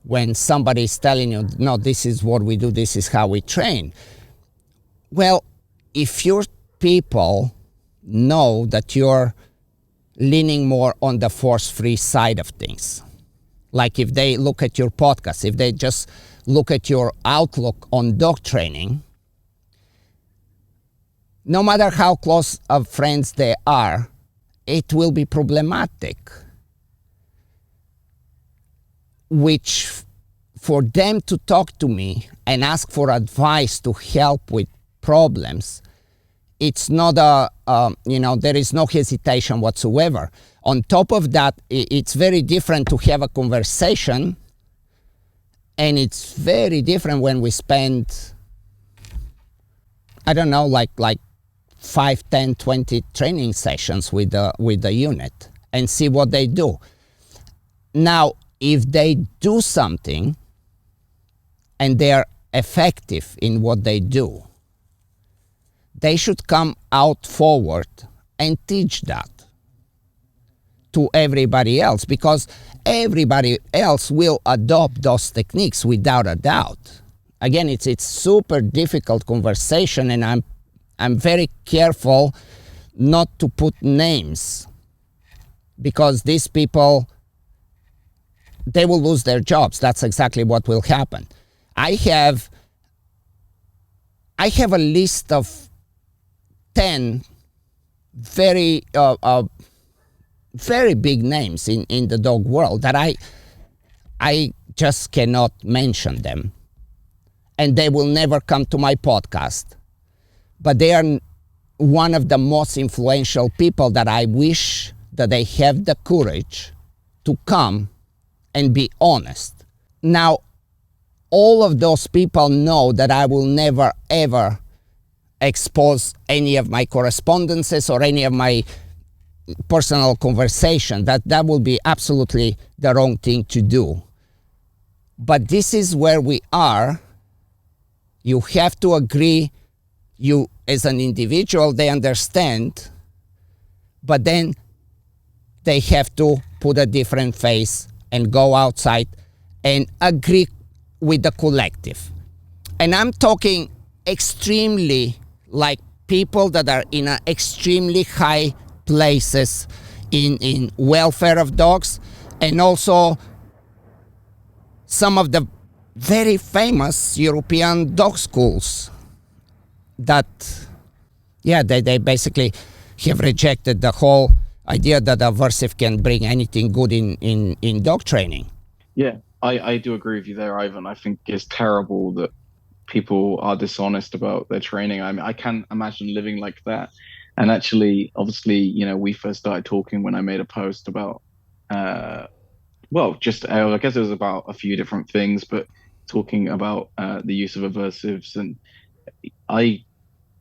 when somebody is telling you, no, this is what we do, this is how we train. Well, if your people know that you're leaning more on the force-free side of things, like if they look at your podcast, if they just look at your outlook on dog training, no matter how close of friends they are, it will be problematic. Which, for them to talk to me and ask for advice to help with problems, it's not there is no hesitation whatsoever. On top of that, it's very different to have a conversation, and it's very different when we spend, I don't know, like 5, 10, 20 training sessions with the unit and see what they do. Now, if they do something and they are effective in what they do, they should come out forward and teach that to everybody else, because everybody else will adopt those techniques without a doubt. Again, it's super difficult conversation, and I'm very careful not to put names, because these people, they will lose their jobs. That's exactly what will happen. I have a list of 10 very very big names in the dog world that I just cannot mention them, and they will never come to my podcast, but they are one of the most influential people that I wish that they have the courage to come and be honest. Now, all of those people know that I will never ever expose any of my correspondences or any of my personal conversation. That will be absolutely the wrong thing to do. But this is where we are. You have to agree. You, as an individual, they understand, but then they have to put a different face and go outside and agree with the collective. And I'm talking extremely, like people that are in a extremely high places in welfare of dogs, and also some of the very famous European dog schools that, they basically have rejected the whole idea that aversive can bring anything good in dog training. Yeah, I do agree with you there, Ivan. I think it's terrible that people are dishonest about their training. I mean, I can't imagine living like that. And actually, obviously, we first started talking when I made a post about, I guess it was about a few different things, but talking about the use of aversives. And I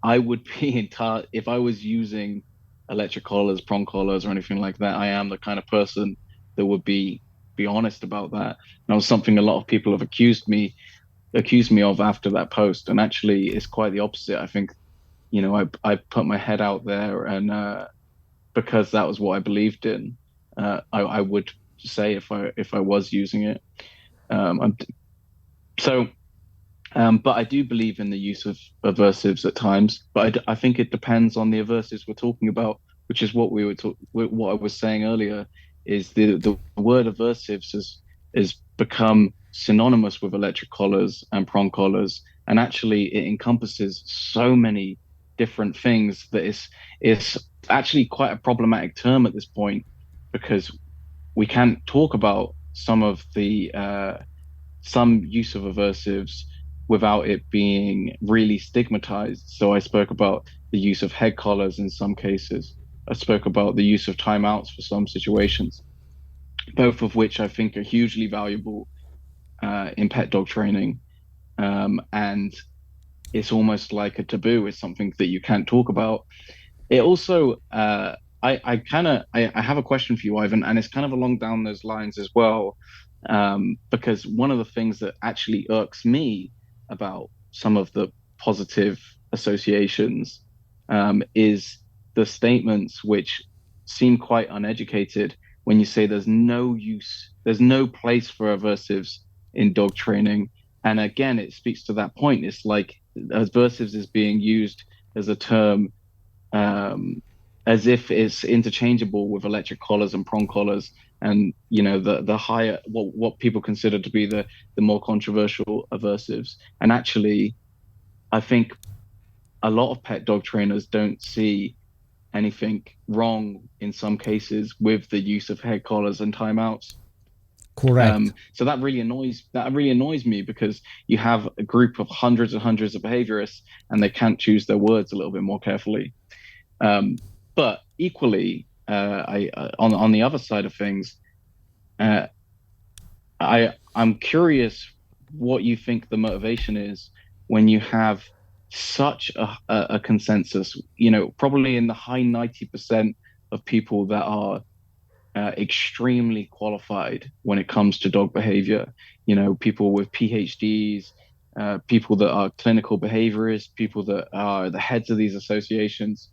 I would be entire if I was using electric collars, prong collars, or anything like that. I am the kind of person that would be honest about that. And that was something a lot of people have accused me of after that post. And actually, it's quite the opposite. I think, I put my head out there, and because that was what I believed in, I would say if I was using it. I'm, so but I do believe in the use of aversives at times. But I think it depends on the aversives we're talking about, which is what I was saying earlier. Is the word aversives has become synonymous with electric collars and prong collars, and actually it encompasses so many different things that it's actually quite a problematic term at this point, because we can't talk about some use of aversives without it being really stigmatized. So I spoke about the use of head collars in some cases. I spoke about the use of timeouts for some situations, both of which I think are hugely valuable in pet dog training. And it's almost like a taboo. It's something that you can't talk about. It also, I have a question for you, Ivan, and it's kind of along down those lines as well, because one of the things that actually irks me about some of the positive associations is the statements which seem quite uneducated when you say there's no place for aversives in dog training. And again, it speaks to that point. It's like aversives is being used as a term, um, as if it's interchangeable with electric collars and prong collars, and the higher what people consider to be the more controversial aversives. And actually, I think a lot of pet dog trainers don't see anything wrong in some cases with the use of head collars and timeouts. Correct. So that really annoys me, because you have a group of hundreds and hundreds of behaviorists, and they can't choose their words a little bit more carefully. But equally, I on the other side of things, uh, I'm curious what you think the motivation is when you have such a consensus. Probably in the high 90% of people that are extremely qualified when it comes to dog behavior. People with PhDs, people that are clinical behaviorists, people that are the heads of these associations.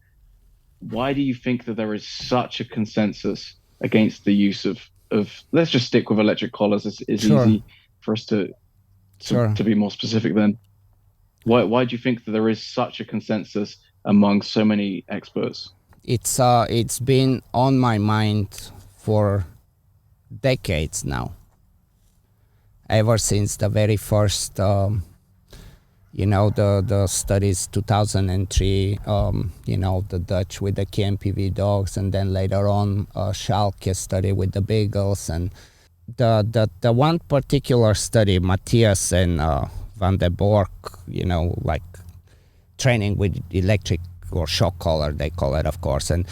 Why do you think that there is such a consensus against the use of let's just stick with electric collars? It's Sure. easy for us to, to Sure. to be more specific then. Why do you think that there is such a consensus among so many experts? It's been on my mind for decades now. Ever since the very first, the studies 2003, the Dutch with the KMPV dogs, and then later on Schalke study with the Beagles, and the one particular study, Matthias and Van der Bork, like training with electric or shock collar, they call it, of course, and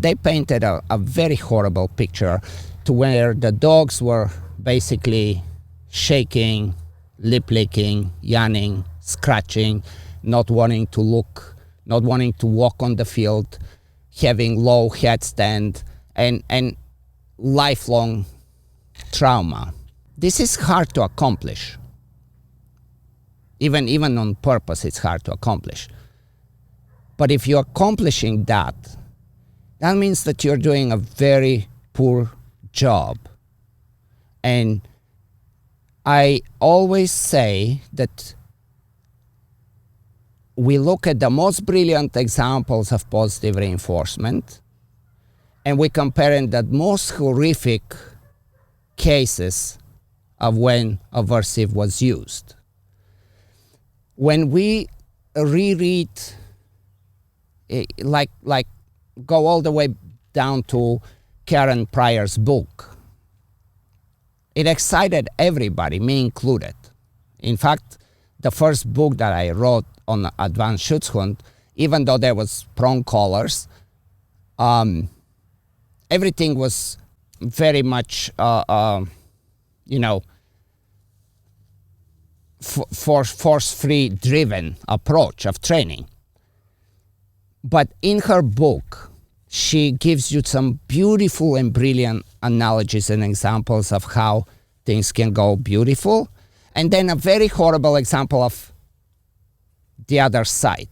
they painted a very horrible picture to where the dogs were basically shaking, lip licking, yawning, scratching, not wanting to look, not wanting to walk on the field, having low headstand, and lifelong trauma. This is hard to accomplish. Even on purpose, it's hard to accomplish. But if you're accomplishing that, that means that you're doing a very poor job. And I always say that we look at the most brilliant examples of positive reinforcement, and we compare in the most horrific cases of when aversive was used. When we reread, like go all the way down to Karen Pryor's book, it excited everybody, me included. In fact, the first book that I wrote on advanced Schutzhund, even though there was prong collars, everything was very much, force-free driven approach of training. But in her book, she gives you some beautiful and brilliant analogies and examples of how things can go beautiful, and then a very horrible example of the other side.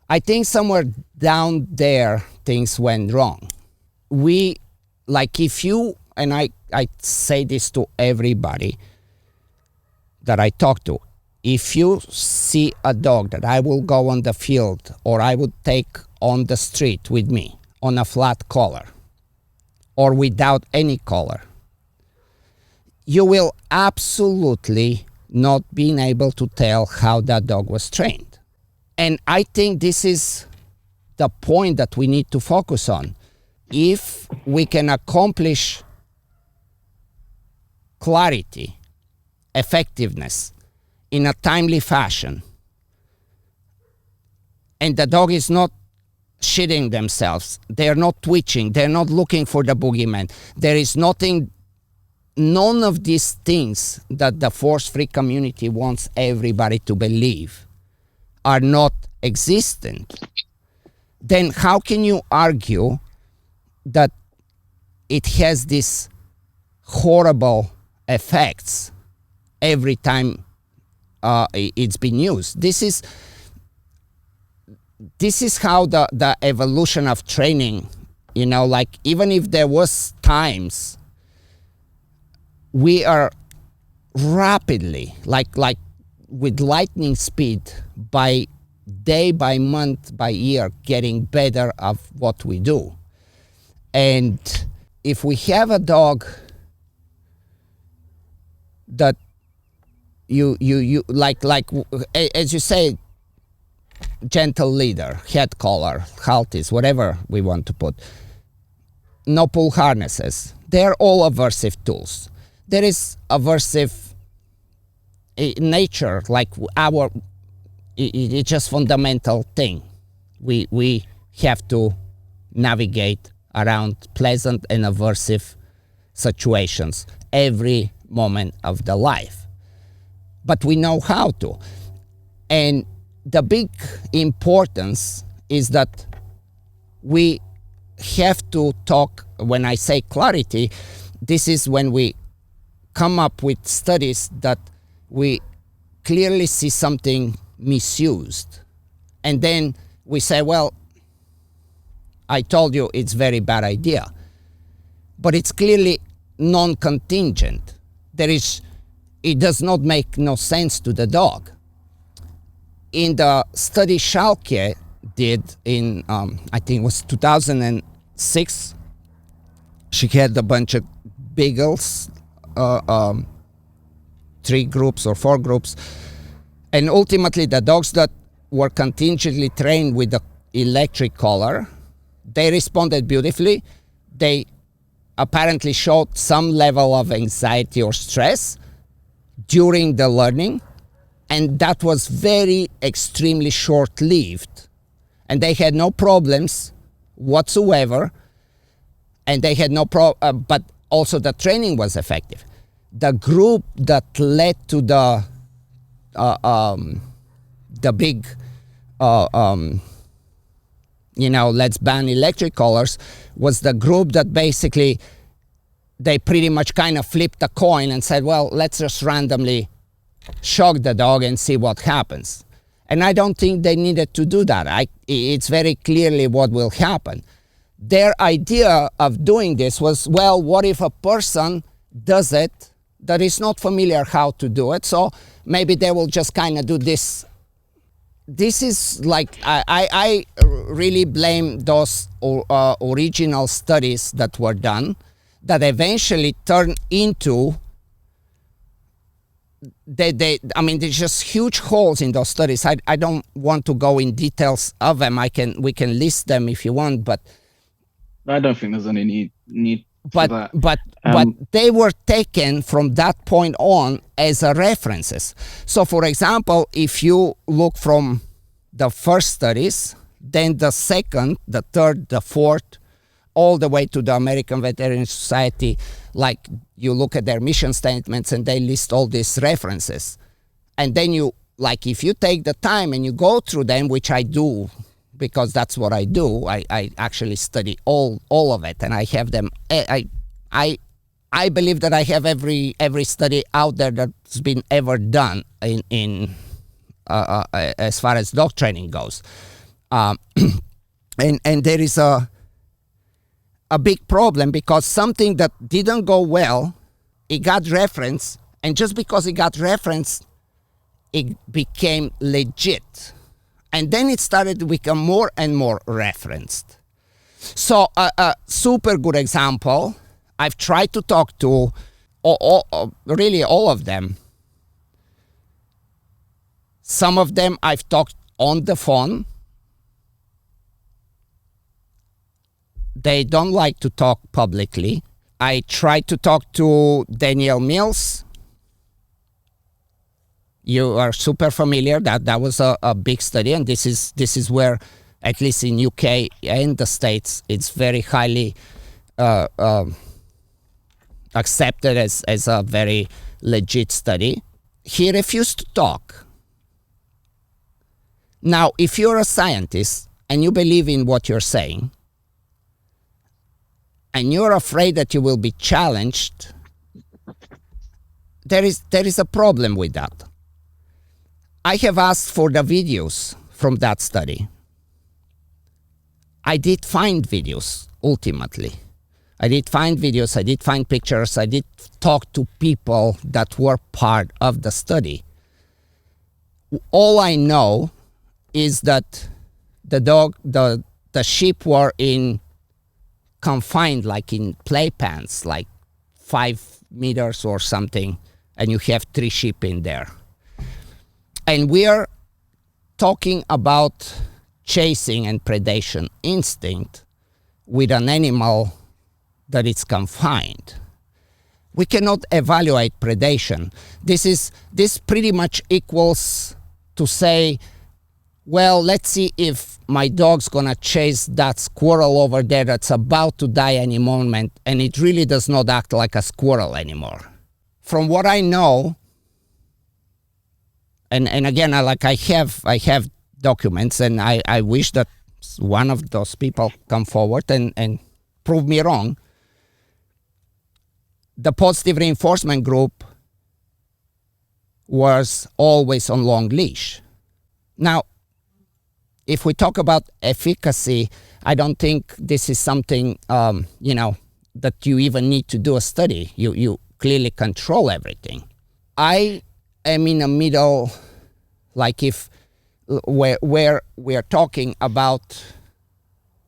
I think somewhere down there things went wrong. If you, and I say this to everybody that I talk to, if you see a dog that I will go on the field or I would take on the street with me on a flat collar or without any collar, you will absolutely not be able to tell how that dog was trained. And I think this is the point that we need to focus on. If we can accomplish clarity, effectiveness in a timely fashion, and the dog is not shitting themselves, they're not twitching, they're not looking for the boogeyman, there is none of these things that the force-free community wants everybody to believe are not existent, then how can you argue that it has these horrible effects every time it's been used? this is how the evolution of training, like even if there was times, we are rapidly, like with lightning speed, by day, by month, by year, getting better of what we do. And if we have a dog that you like as you say, gentle leader, head collar, halties, whatever we want to put, no pull harnesses, they're all aversive tools. There is aversive nature, like it's just fundamental thing. We have to navigate around pleasant and aversive situations every moment of the life, but we know how to. And the big importance is that we have to talk. When I say clarity, this is when we come up with studies that we clearly see something misused, and then we say, well, I told you it's very bad idea, but it's clearly non-contingent. It does not make no sense to the dog. In the study Schalke did in I think it was 2006, she had a bunch of beagles, 3 groups or 4 groups, and ultimately the dogs that were contingently trained with the electric collar, they responded beautifully. They apparently showed some level of anxiety or stress during the learning, and that was very extremely short-lived, and they had no problems whatsoever, and they had no but also the training was effective. The group that led to the big let's ban electric collars was the group that basically they pretty much kind of flipped a coin and said, well, let's just randomly shock the dog and see what happens. And I don't think they needed to do that. It's very clearly what will happen. Their idea of doing this was, well, what if a person does it that is not familiar how to do it? So maybe they will just kind of do this. This is like, I really blame those original studies that were done that eventually turned into, there's just huge holes in those studies. I don't want to go in details of them. We can list them if you want, but I don't think there's any need for that. But they were taken from that point on as references. So, for example, if you look from the first studies, then the second, the third, the fourth, all the way to the American Veterinary Society, like you look at their mission statements and they list all these references. And then if you take the time and you go through them, which I do, because that's what I do, I actually study all of it, and I have them. I believe that I have every study out there that's been ever done in as far as dog training goes, and there is a big problem because something that didn't go well, it got referenced, and just because it got referenced, it became legit. And then it started to become more and more referenced. So a super good example, I've tried to talk to really all of them. Some of them I've talked on the phone. They don't like to talk publicly. I tried to talk to Danielle Mills. You are super familiar that was a big study, and this is where, at least in UK and the States, it's very highly accepted as a very legit study. He refused to talk. Now, if you're a scientist and you believe in what you're saying, and you're afraid that you will be challenged, there is a problem with that. I have asked for the videos from that study. I did find videos ultimately. I did find videos, I did find pictures, I did talk to people that were part of the study. All I know is that the sheep were in confined, like in playpens, like 5 meters or something, and you have 3 sheep in there. And we are talking about chasing and predation instinct with an animal that is confined. We cannot evaluate predation. This pretty much equals to say, well, let's see if my dog's gonna chase that squirrel over there that's about to die any moment, and it really does not act like a squirrel anymore. From what I know, and again, I have documents, and I wish that one of those people come forward and prove me wrong. The positive reinforcement group was always on long leash. Now, if we talk about efficacy, I don't think this is something that you even need to do a study. You clearly control everything. I am in the middle, like if where we are talking about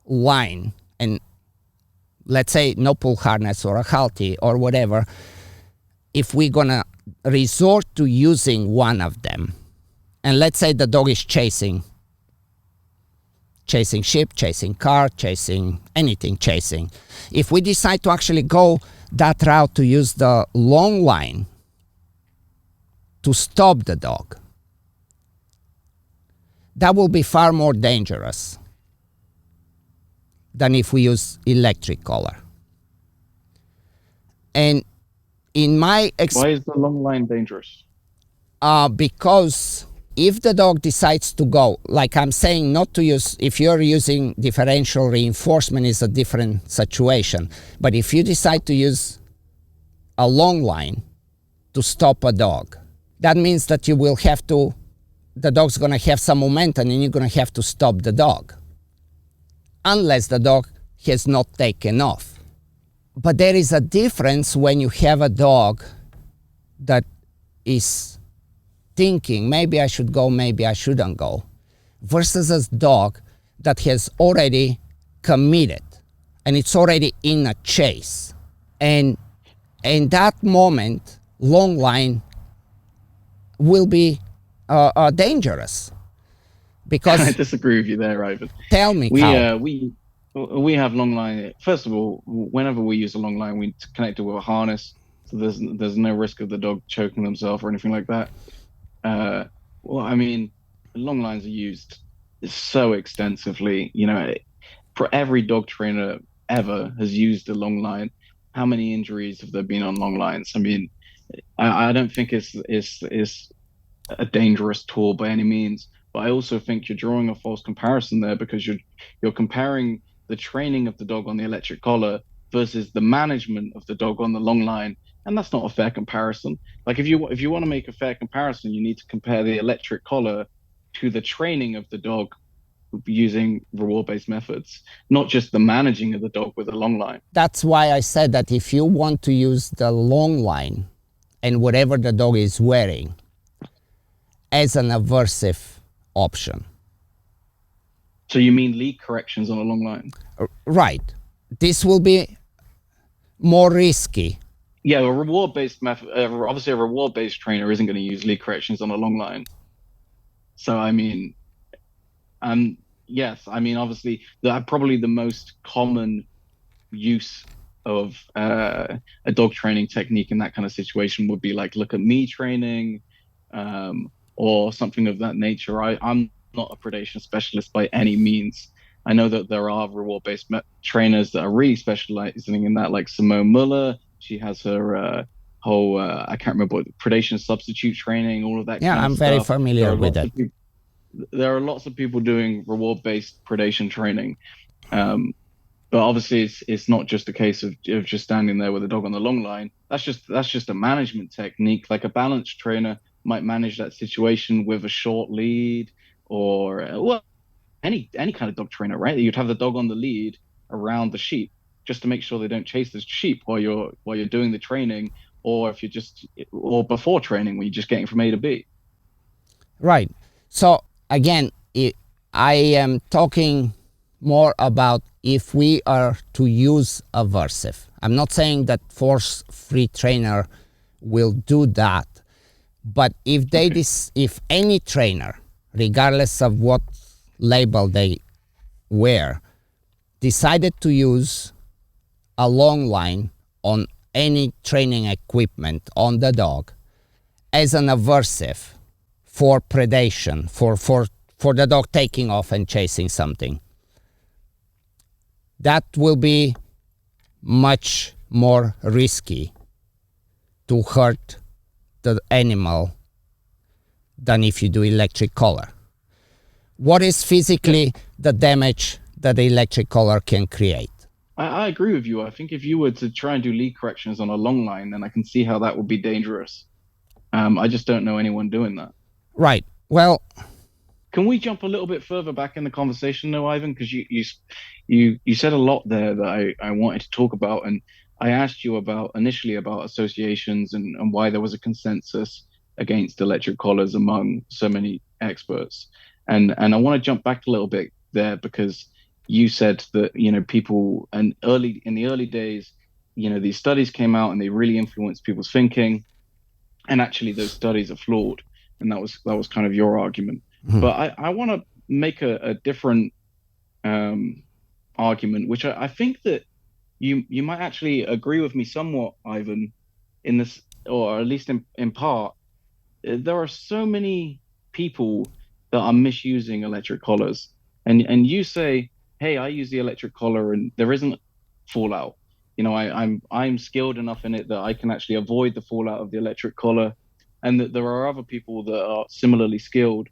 line and let's say no pull harness or a halty or whatever. If we're gonna resort to using one of them, and let's say the dog is chasing sheep, chasing car, chasing anything, chasing. If we decide to actually go that route to use the long line to stop the dog, that will be far more dangerous than if we use electric collar. And in my why is the long line dangerous? Because if the dog decides to go, like I'm saying, not to use, if you're using differential reinforcement is a different situation. But if you decide to use a long line to stop a dog, that means that you will have to, the dog's going to have some momentum and you're going to have to stop the dog. Unless the dog has not taken off. But there is a difference when you have a dog that is thinking, maybe I should go, maybe I shouldn't go, versus a dog that has already committed and it's already in a chase. And in that moment, long line will be dangerous. Because I disagree with you there, Ivan. Tell me, how? We have long line. First of all, whenever we use a long line, we connect it with a harness, so there's no risk of the dog choking themselves or anything like that. Well, I mean, long lines are used so extensively. You know, for every dog trainer ever has used a long line. How many injuries have there been on long lines? I mean, I don't think it's a dangerous tool by any means. But I also think you're drawing a false comparison there because you're comparing the training of the dog on the electric collar versus the management of the dog on the long line, and that's not a fair comparison. Like if you want to make a fair comparison, you need to compare the electric collar to the training of the dog using reward-based methods, not just the managing of the dog with a long line. That's why I said that if you want to use the long line and whatever the dog is wearing as an aversive option. So you mean lead corrections on a long line? Right. This will be more risky. Yeah, a reward-based method. Obviously, a reward-based trainer isn't going to use lead corrections on a long line. So I mean, yes, I mean obviously probably the most common use of a dog training technique in that kind of situation would be like look at me training, or something of that nature. I'm not a predation specialist by any means. I know that there are reward-based trainers that are really specializing in that, like Simone Muller. She has her whole, I can't remember what, predation substitute training, all of that kind of I'm stuff. very familiar with it. There are lots of people doing reward-based predation training. But obviously it's not just a case of just standing there with a dog on the long line. That's just a management technique. Like a balance trainer might manage that situation with a short lead or any kind of dog trainer, right? You'd have the dog on the lead around the sheep just to make sure they don't chase the sheep while you're doing the training, or if you're just or before training when you're just getting from A to B. Right. So again, I am talking more about if we are to use aversive. I'm not saying that force-free trainer will do that, but if they if any trainer, regardless of what label they wear, decided to use a long line on any training equipment on the dog as an aversive for predation, for the dog taking off and chasing something, that will be much more risky to hurt the animal than if you do electric collar. What is physically the damage that the electric collar can create? I agree with you. I think if you were to try and do lead corrections on a long line, then I can see how that would be dangerous. I just don't know anyone doing that. Right. Well, can we jump a little bit further back in the conversation, though, Ivan? Because you said a lot there that I wanted to talk about, and I asked you about initially about associations and why there was a consensus against electric collars among so many experts, and I want to jump back a little bit there because you said that people and in the early days, these studies came out and they really influenced people's thinking, and actually those studies are flawed, and that was kind of your argument. But I want to make a different argument, which I think that you might actually agree with me somewhat, Ivan, in this, or at least in part. There are so many people that are misusing electric collars, and you say, hey, I use the electric collar and there isn't fallout. I'm skilled enough in it that I can actually avoid the fallout of the electric collar, and that there are other people that are similarly skilled.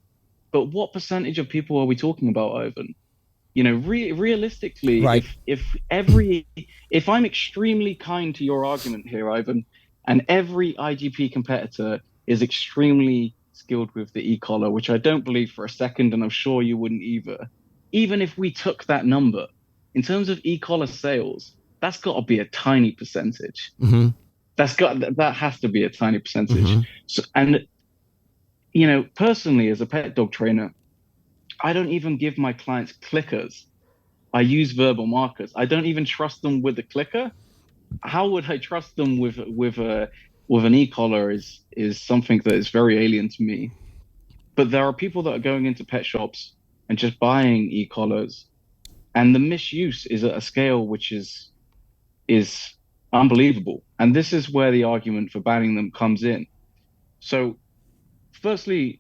But what percentage of people are we talking about, Ivan? Realistically, right. if I'm extremely kind to your argument here, Ivan, and every IGP competitor is extremely skilled with the e-collar, which I don't believe for a second, and I'm sure you wouldn't either. Even if we took that number, in terms of e-collar sales, that's got to be a tiny percentage. Mm-hmm. That has to be a tiny percentage. Mm-hmm. So, and personally, as a pet dog trainer, I don't even give my clients clickers. I use verbal markers. I don't even trust them with the clicker. How would I trust them with an e-collar is something that is very alien to me. But there are people that are going into pet shops and just buying e-collars, and the misuse is at a scale which is unbelievable. And this is where the argument for banning them comes in. So, firstly,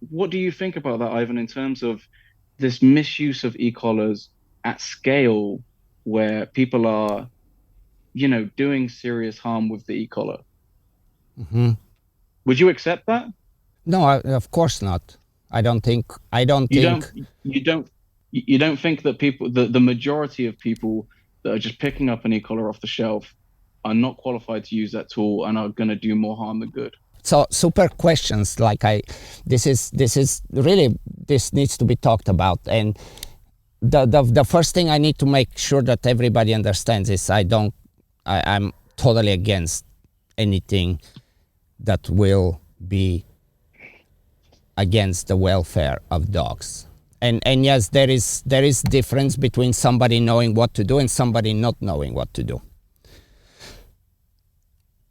what do you think about that, Ivan, in terms of this misuse of e-collars at scale where people are, doing serious harm with the e-collar? Mm-hmm. Would you accept that? No, of course not. I don't think. You don't think that the majority of people that are just picking up an e-collar off the shelf are not qualified to use that tool and are going to do more harm than good? So super questions this needs to be talked about, and the first thing I need to make sure that everybody understands is I'm totally against anything that will be against the welfare of dogs. And yes, there is difference between somebody knowing what to do and somebody not knowing what to do.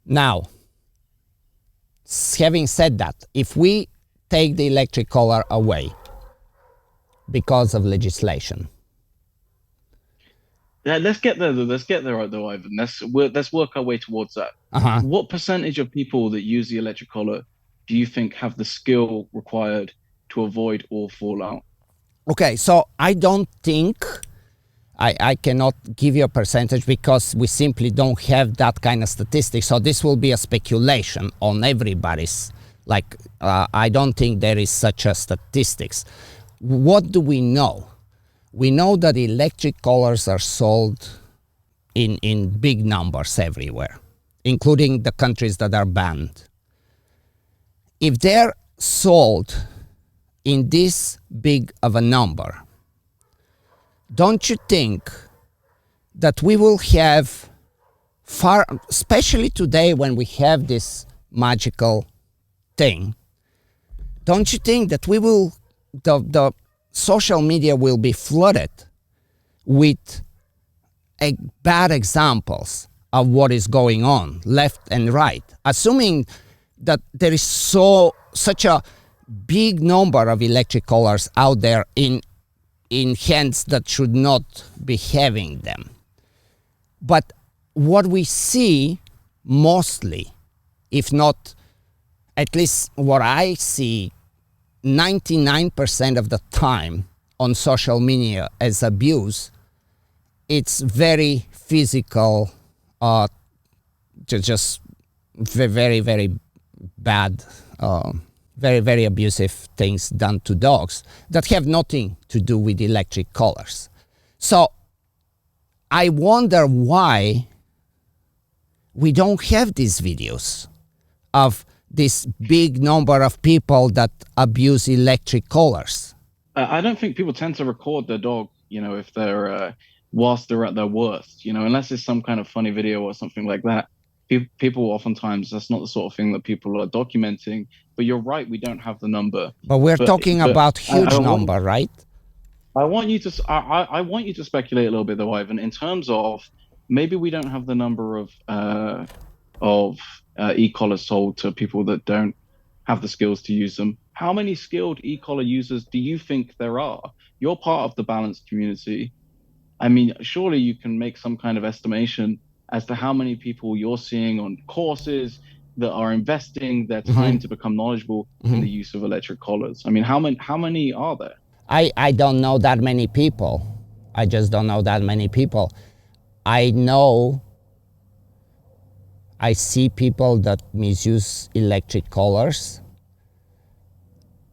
Now, having said that, if we take the electric collar away because of legislation. Yeah, let's get there though, Ivan. Let's work our way towards that. Uh-huh. What percentage of people that use the electric collar do you think have the skill required to avoid all fallout? Okay, so I don't think I cannot give you a percentage because we simply don't have that kind of statistics. So this will be a speculation on everybody's. I don't think there is such a statistics. What do we know? We know that electric collars are sold in big numbers everywhere, including the countries that are banned. If they're sold in this big of a number, don't you think that we will have especially today when we have this magical thing, don't you think that the social media will be flooded with bad examples of what is going on left and right, assuming that there is such a big number of electric collars out there in hands that should not be having them. But what we see mostly, if not at least what I see 99% of the time on social media as abuse, it's very physical, just very, very bad, very, very abusive things done to dogs that have nothing to do with electric collars. So I wonder why we don't have these videos of this big number of people that abuse electric collars. I don't think people tend to record their dog, if they're whilst they're at their worst, unless it's some kind of funny video or something like that. People oftentimes, that's not the sort of thing that people are documenting. But you're right, we don't have the number. But we're talking about huge number, right? I want you to speculate a little bit though, Ivan, in terms of maybe we don't have the number of e-collars sold to people that don't have the skills to use them. How many skilled e-collar users do you think there are? You're part of the balanced community. I mean, surely you can make some kind of estimation as to how many people you're seeing on courses that are investing their time to become knowledgeable in the use of electric collars. I mean, how many are there? I don't know that many people. I just don't know that many people. I see people that misuse electric collars.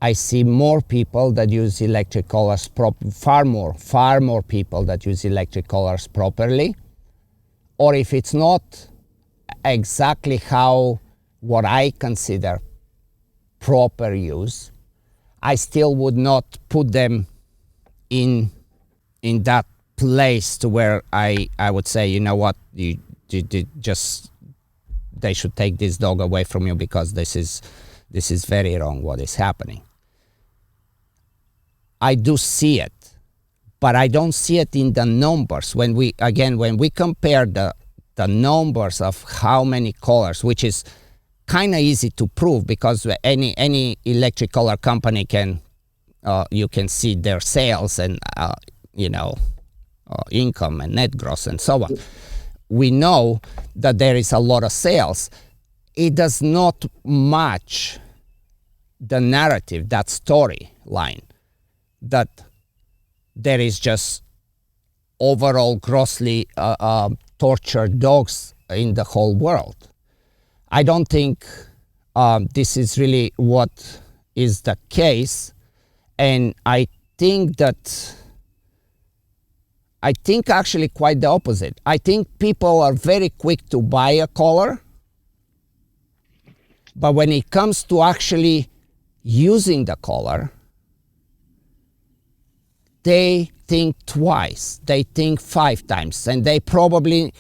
I see more people that use electric collars, far more people that use electric collars properly. Or if it's not exactly what I consider proper use, I still would not put them in that place to where I would say, you know what, you they should take this dog away from you because this is very wrong what is happening. I do see it, but I don't see it in the numbers. When we compare the numbers of how many collars, which is kind of easy to prove because any electric collar company you can see their sales and income and net gross and so on. We know that there is a lot of sales. It does not match the narrative, that storyline, that there is just overall grossly tortured dogs in the whole world. I don't think this is really what is the case, and I think actually quite the opposite. I think people are very quick to buy a collar, but when it comes to actually using the collar, they think twice, they think 5 times, and they probably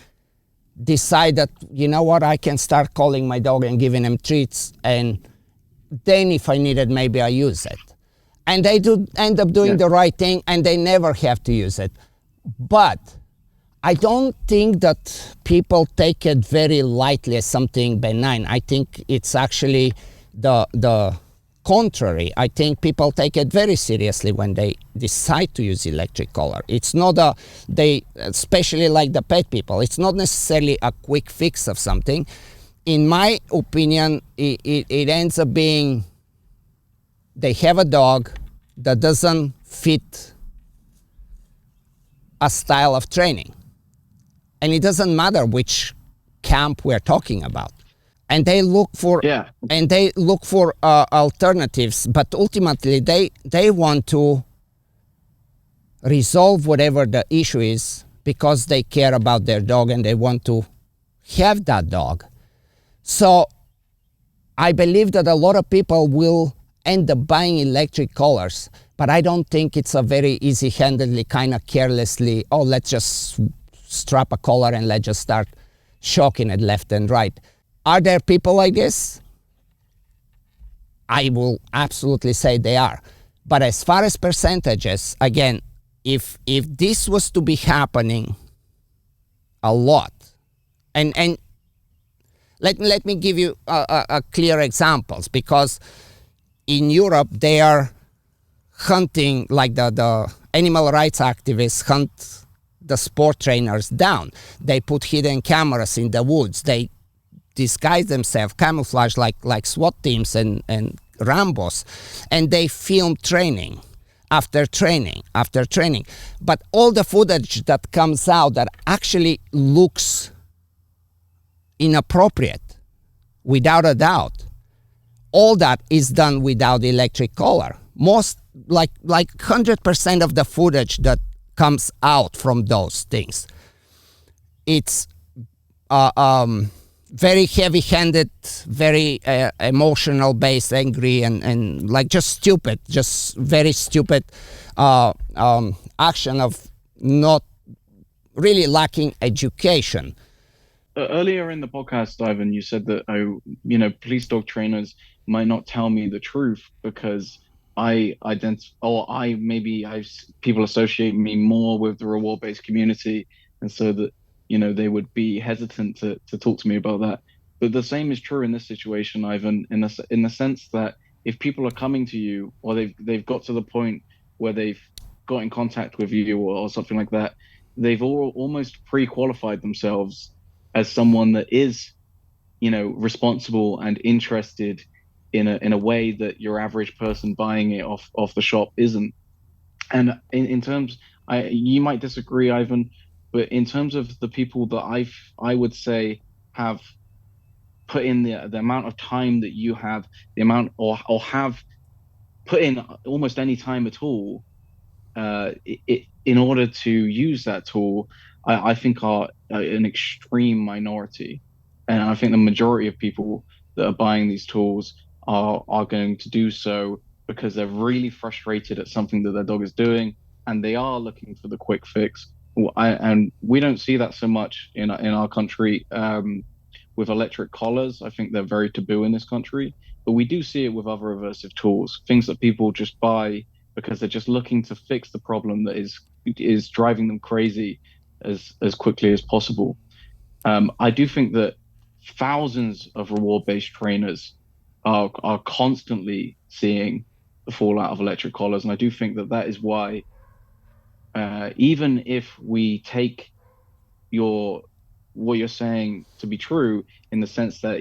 decide that, you know what, I can start calling my dog and giving him treats, and then if I need it, maybe I use it. And they do end up doing the right thing, and they never have to use it. But I don't think that people take it very lightly as something benign. I think it's actually the contrary. I think people take it very seriously when they decide to use electric collar. It's not especially like the pet people, it's not necessarily a quick fix of something. In my opinion, it ends up being they have a dog that doesn't fit a style of training. And it doesn't matter which camp we're talking about. And they look for alternatives, but ultimately they want to resolve whatever the issue is because they care about their dog and they want to have that dog. So I believe that a lot of people will end up buying electric collars, but I don't think it's a very easy-handedly, kind of carelessly, oh, let's just strap a collar and let's just start shocking it left and right. Are there people like this? I will absolutely say they are. But as far as percentages, again, if this was to be happening a lot, and let me give you a clear examples, because in Europe they are hunting, like the animal rights activists hunt the sport trainers down. They put hidden cameras in the woods. They disguise themselves, camouflage like SWAT teams and Rambos, and they film training after training after training. But all the footage that comes out that actually looks inappropriate, without a doubt, all that is done without electric collar. Most, like 100% of the footage that comes out from those things, it's very heavy-handed, very emotional based, angry, and like just stupid, just very stupid action of not really lacking education. Earlier in the podcast, Ivan, you said that police dog trainers might not tell me the truth because people associate me more with the reward-based community, and so that they would be hesitant to talk to me about that. But the same is true in this situation, Ivan, in the sense that if people are coming to you, or they've got to the point where they've got in contact with you or something like that, they've almost pre-qualified themselves as someone that is, responsible and interested in a way that your average person buying it off the shop isn't. And in terms, you might disagree, Ivan, but in terms of the people that I would say have put in the amount of time that you have, the amount or have put in almost any time at all, in order to use that tool, I think are an extreme minority. And I think the majority of people that are buying these tools are going to do so because they're really frustrated at something that their dog is doing, and they are looking for the quick fix. And we don't see that so much in our country with electric collars. I think they're very taboo in this country, but we do see it with other aversive tools, things that people just buy because they're just looking to fix the problem that is driving them crazy as quickly as possible. I do think that thousands of reward-based trainers are constantly seeing the fallout of electric collars, and I do think that is why, even if we take what you're saying to be true, in the sense that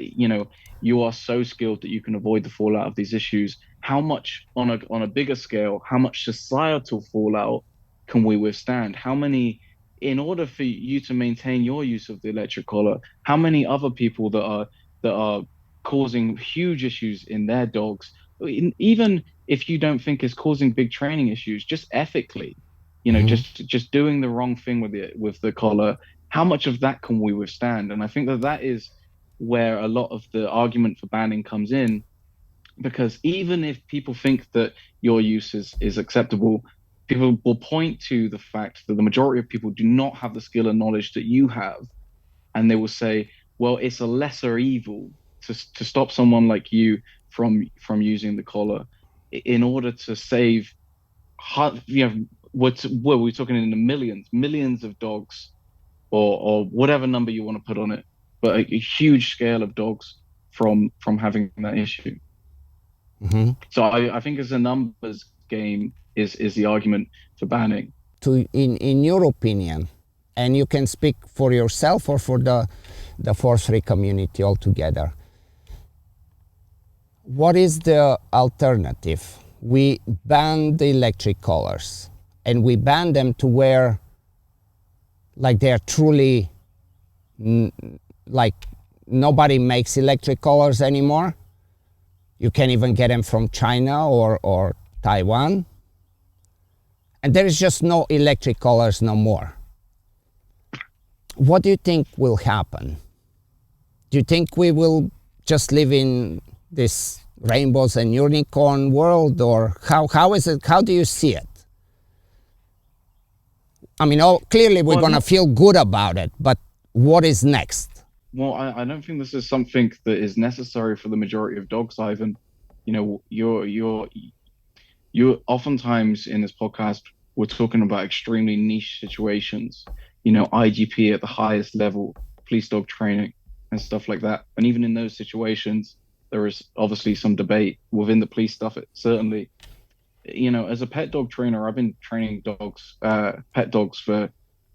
you are so skilled that you can avoid the fallout of these issues, how much on a bigger scale, how much societal fallout can we withstand? How many, in order for you to maintain your use of the electric collar, how many other people that are causing huge issues in their dogs, even if you don't think it's causing big training issues, just ethically, just doing the wrong thing with the collar, how much of that can we withstand? And I think that is where a lot of the argument for banning comes in, because even if people think that your use is acceptable, people will point to the fact that the majority of people do not have the skill and knowledge that you have, and they will say, well, it's a lesser evil to stop someone like you from using the collar in order to save, we're talking in the millions of dogs, or whatever number you want to put on it, but a huge scale of dogs from having that issue. Mm-hmm. So I think as a numbers game is the argument for banning. In your opinion, and you can speak for yourself or for the force-free community altogether, what is the alternative? We ban the electric collars, and we ban them to where, like, they're truly, like, nobody makes electric collars anymore. You can't even get them from China or Taiwan. And there is just no electric collars no more. What do you think will happen? Do you think we will just live in this rainbows and unicorn world, or how is it? How do you see it? I mean, clearly we're going to feel good about it, but what is next? Well, I don't think this is something that is necessary for the majority of dogs, Ivan. You know, you're oftentimes in this podcast, we're talking about extremely niche situations, you know, IGP at the highest level, police dog training and stuff like that. And even in those situations, there is obviously some debate within the police stuff. Certainly, you know, as a pet dog trainer, I've been training dogs, pet dogs for,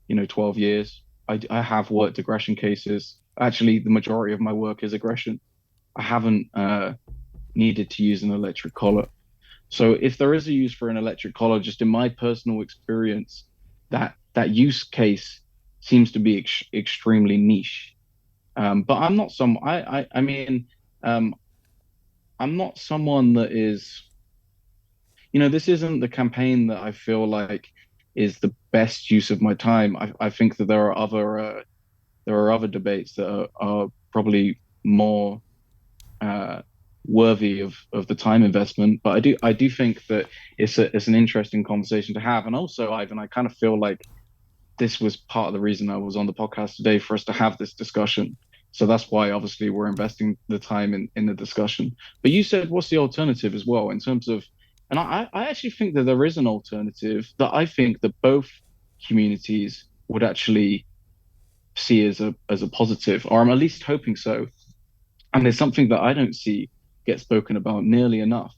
12 years. I have worked aggression cases. Actually, the majority of my work is aggression. I haven't needed to use an electric collar. So if there is a use for an electric collar, just in my personal experience, that use case seems to be extremely niche. But I'm not I'm not someone that is, this isn't the campaign that I feel like is the best use of my time. I think that there are other debates that are probably more worthy of the time investment. But I do think that it's an interesting conversation to have. And also, Ivan, I kind of feel like this was part of the reason I was on the podcast today, for us to have this discussion. So that's why obviously we're investing the time in the discussion. But you said, what's the alternative as well in terms of, and I actually think that there is an alternative that I think that both communities would actually see as a positive, or I'm at least hoping so. And it's something that I don't see get spoken about nearly enough.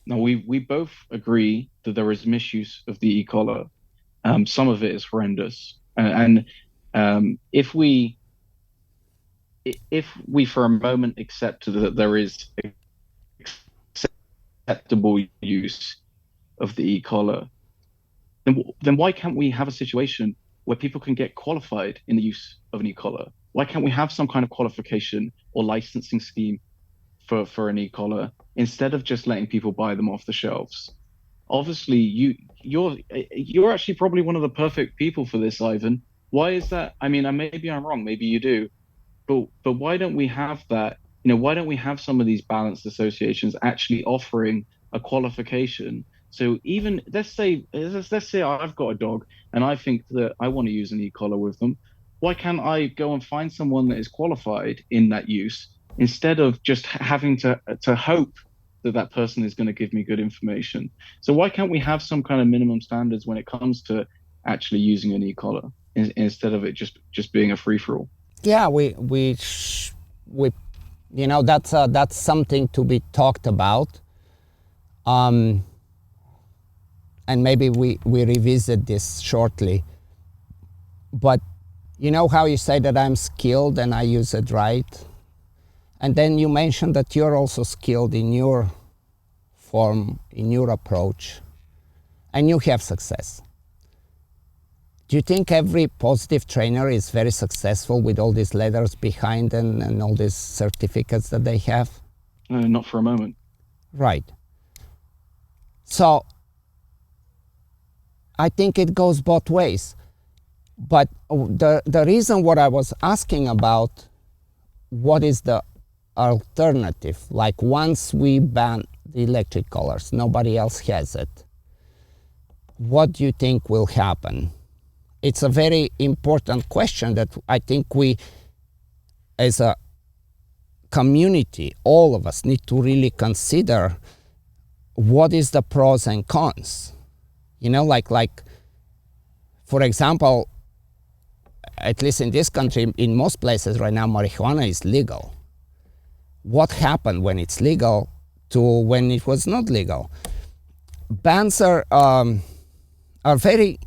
Now, we both agree that there is misuse of the e-collar. Some of it is horrendous. If we for a moment accept that there is acceptable use of the e-collar, then why can't we have a situation where people can get qualified in the use of an e-collar? Why can't we have some kind of qualification or licensing scheme for an e-collar, instead of just letting people buy them off the shelves? Obviously, you're actually probably one of the perfect people for this, Ivan. Why is that? I mean, maybe I'm wrong, maybe you do, but why don't we have that? Why don't we have some of these balanced associations actually offering a qualification? So even let's say I've got a dog and I think that I want to use an e-collar with them. Why can't I go and find someone that is qualified in that use, instead of just having to hope that person is going to give me good information? So why can't we have some kind of minimum standards when it comes to actually using an e-collar, instead of it just being a free for all? Yeah, that's something to be talked about, and maybe we revisit this shortly. But you know how you say that I'm skilled and I use it right, and then you mentioned that you're also skilled in your form, in your approach, and you have success. Do you think every positive trainer is very successful with all these letters behind and all these certificates that they have? Not for a moment. Right. So I think it goes both ways. But the reason what I was asking about, what is the alternative? Like, once we ban the electric collars, nobody else has it, what do you think will happen? It's a very important question that I think we, as a community, all of us need to really consider. What is the pros and cons? Like for example, at least in this country, in most places right now, marijuana is legal. What happened when it's legal to when it was not legal? Bans are very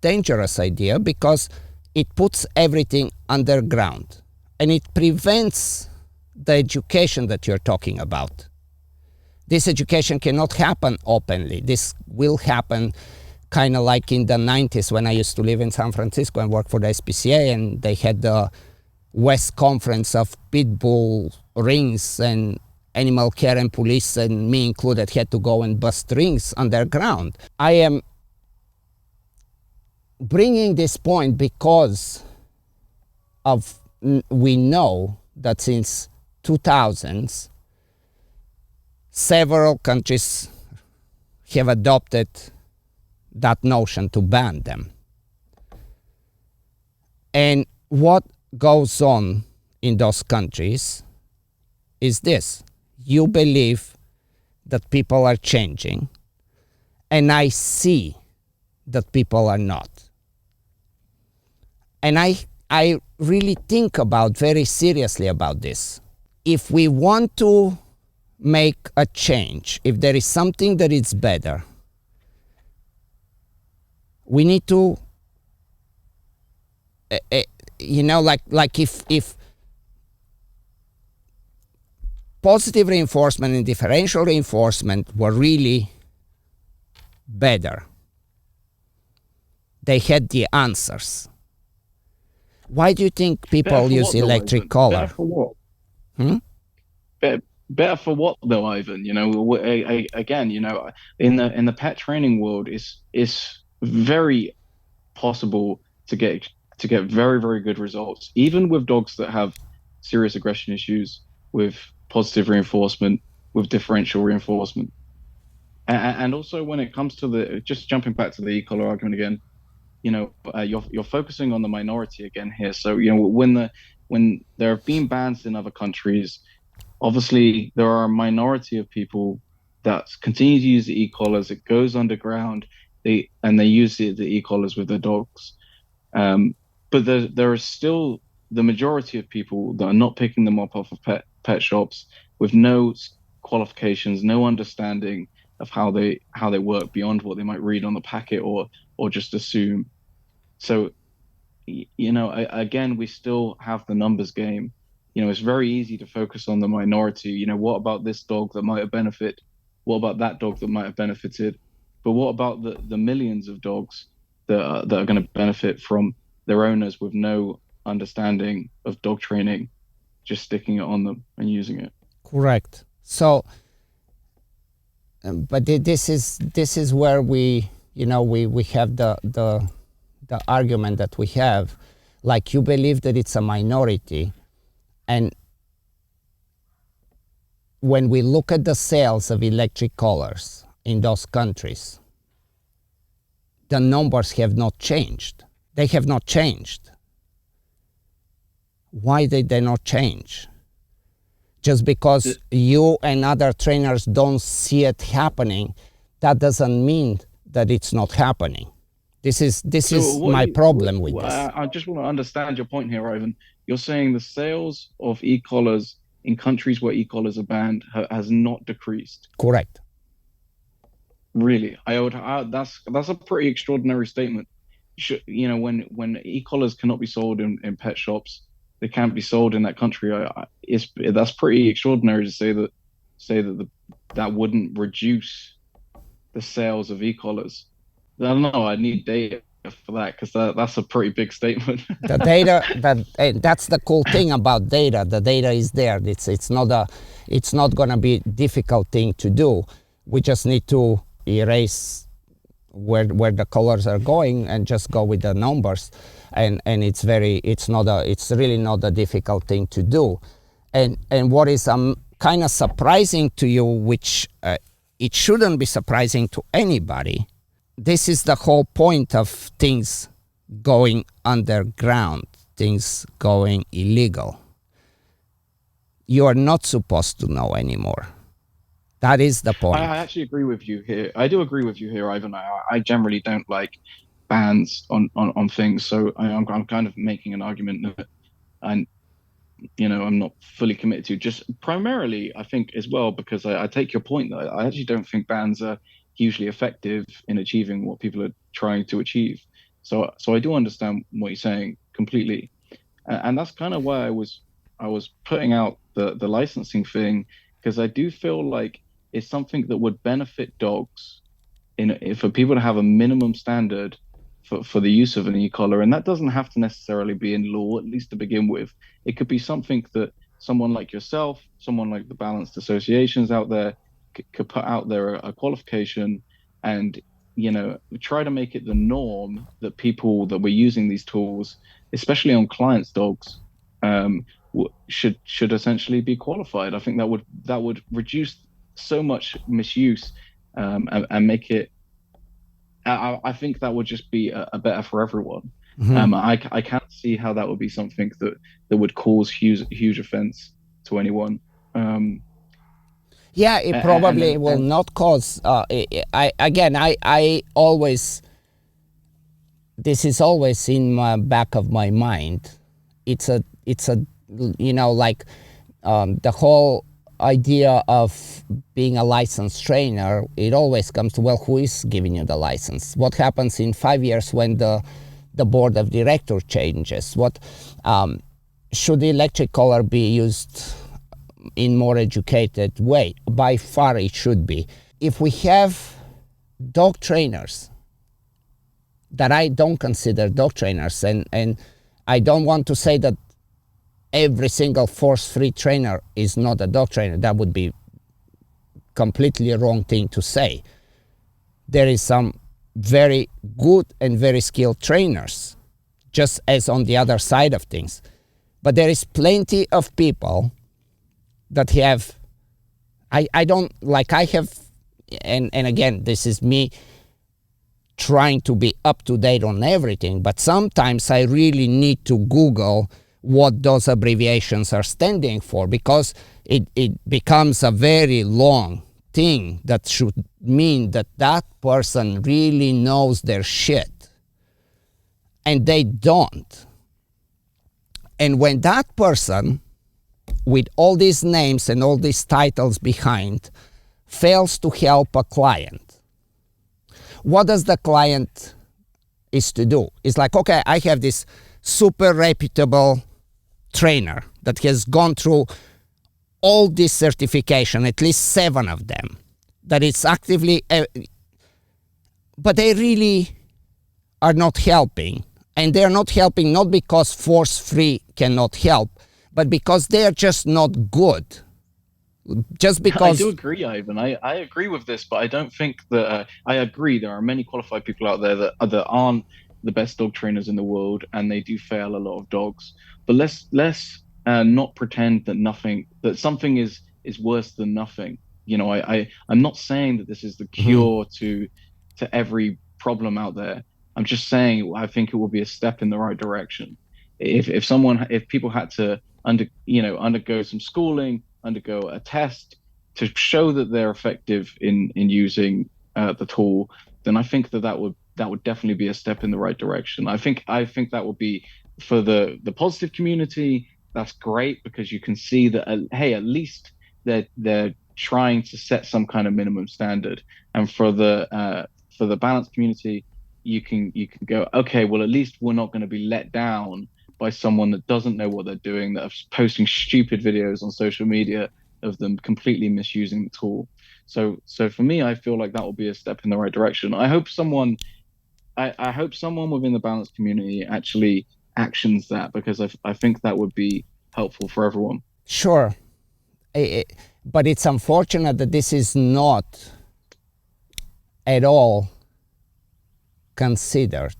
dangerous idea, because it puts everything underground and it prevents the education that you're talking about. This education cannot happen openly. This will happen kind of like in the 90s, when I used to live in San Francisco and work for the SPCA, and they had the West Conference of pit bull rings, and animal care and police, and me included, had to go and bust rings underground. I am bringing this point because we know that since 2000s, several countries have adopted that notion to ban them. And what goes on in those countries is this. You believe that people are changing, and I see that people are not. And I really think very seriously about this. If we want to make a change, if there is something that is better, we need to, like if positive reinforcement and differential reinforcement were really better, they had the answers. Why do you think people use electric collar? Better for what? Hmm? Better for what though, Ivan? Again, in the pet training world, it's very possible to get very, very good results, even with dogs that have serious aggression issues, with positive reinforcement, with differential reinforcement. And also when it comes to just jumping back to the e-collar argument again, you're focusing on the minority again here. So, when there have been bans in other countries, obviously there are a minority of people that continue to use the e-collars. It goes underground. They use the e-collars with their dogs. But there are still the majority of people that are not picking them up off of pet shops with no qualifications, no understanding of how they work beyond what they might read on the packet or just assume. So, again, we still have the numbers game. It's very easy to focus on the minority. What about this dog that might have benefited? What about that dog that might have benefited? But what about the millions of dogs that are going to benefit from their owners with no understanding of dog training, just sticking it on them and using it? Correct. So, but this is where we have the argument that we have, like you believe that it's a minority, and when we look at the sales of electric collars in those countries, the numbers have not changed. They have not changed. Why did they not change? Just because you and other trainers don't see it happening, that doesn't mean that it's not happening. This is my problem with this. I just want to understand your point here, Ivan. You're saying the sales of e-collars in countries where e-collars are banned has not decreased. Correct. Really, that's a pretty extraordinary statement. When e-collars cannot be sold in pet shops, they can't be sold in that country. That's pretty extraordinary to say that wouldn't reduce the sales of e-collars. I don't know. I need data for that because that's a pretty big statement. The data that's the cool thing about data. The data is there. It's not going to be a difficult thing to do. We just need to erase where the colors are going and just go with the numbers, and it's really not a difficult thing to do. And what is kind of surprising to you, which it shouldn't be surprising to anybody, this is the whole point of things going underground, things going illegal. You are not supposed to know anymore. That is the point. I actually agree with you here. I do agree with you here, Ivan. I generally don't like bans on things. So I'm kind of making an argument that I'm not fully committed to. Just primarily, I think as well, because I take your point that I actually don't think bans are hugely effective in achieving what people are trying to achieve. So I do understand what you're saying completely, and that's kind of why I was putting out the licensing thing, because I do feel like it's something that would benefit dogs for people to have a minimum standard for the use of an e-collar. And that doesn't have to necessarily be in law, at least to begin with. It could be something that someone like yourself, someone like the balanced associations out there could put out there a qualification and, try to make it the norm that people that were using these tools, especially on clients' dogs, should essentially be qualified. I think that would reduce so much misuse, and make it. I think that would just be a better for everyone. Mhm. I can't see how that would be something that would cause huge offense to anyone. Um, Yeah, it probably will and not cause. I always, this is always in my back of my mind. It's a like the whole idea of being a licensed trainer. It always comes to, well, who is giving you the license? What happens in 5 years when the board of directors changes? What should the electric collar be used in more educated way? By far it should be. If we have dog trainers that I don't consider dog trainers, and I don't want to say that every single force-free trainer is not a dog trainer. That would be completely wrong thing to say. There is some very good and very skilled trainers, just as on the other side of things. But there is plenty of people that have, I don't, like I have, and again, this is me trying to be up to date on everything, but sometimes I really need to Google what those abbreviations are standing for, because it becomes a very long thing that should mean that that person really knows their shit, and they don't. And when that person, with all these names and all these titles behind, fails to help a client, what does the client is to do? It's like, okay, I have this super reputable trainer that has gone through all this certification, at least 7 of them, that is actively, but they really are not helping. And they're not helping not because force free cannot help, but because they're just not good. Just I do because. agree, Ivan. I agree with this, but I don't think that I agree. There are many qualified people out there that aren't the best dog trainers in the world, and they do fail a lot of dogs. But let's not pretend that nothing that something is worse than nothing. I'm not saying that this is the Mhm. cure to every problem out there. I'm just saying I think it will be a step in the right direction. If people had to undergo some schooling, undergo a test to show that they're effective in using the tool, then I think that would definitely be a step in the right direction. I think that would be for the positive community. That's great because you can see that hey, at least they're trying to set some kind of minimum standard. And for the balanced community, you can go, okay, well, at least we're not going to be let down by someone that doesn't know what they're doing, that are posting stupid videos on social media of them completely misusing the tool. So for me, I feel like that will be a step in the right direction. I hope someone within the balance community actually actions that, because I think that would be helpful for everyone. Sure. But it's unfortunate that this is not at all considered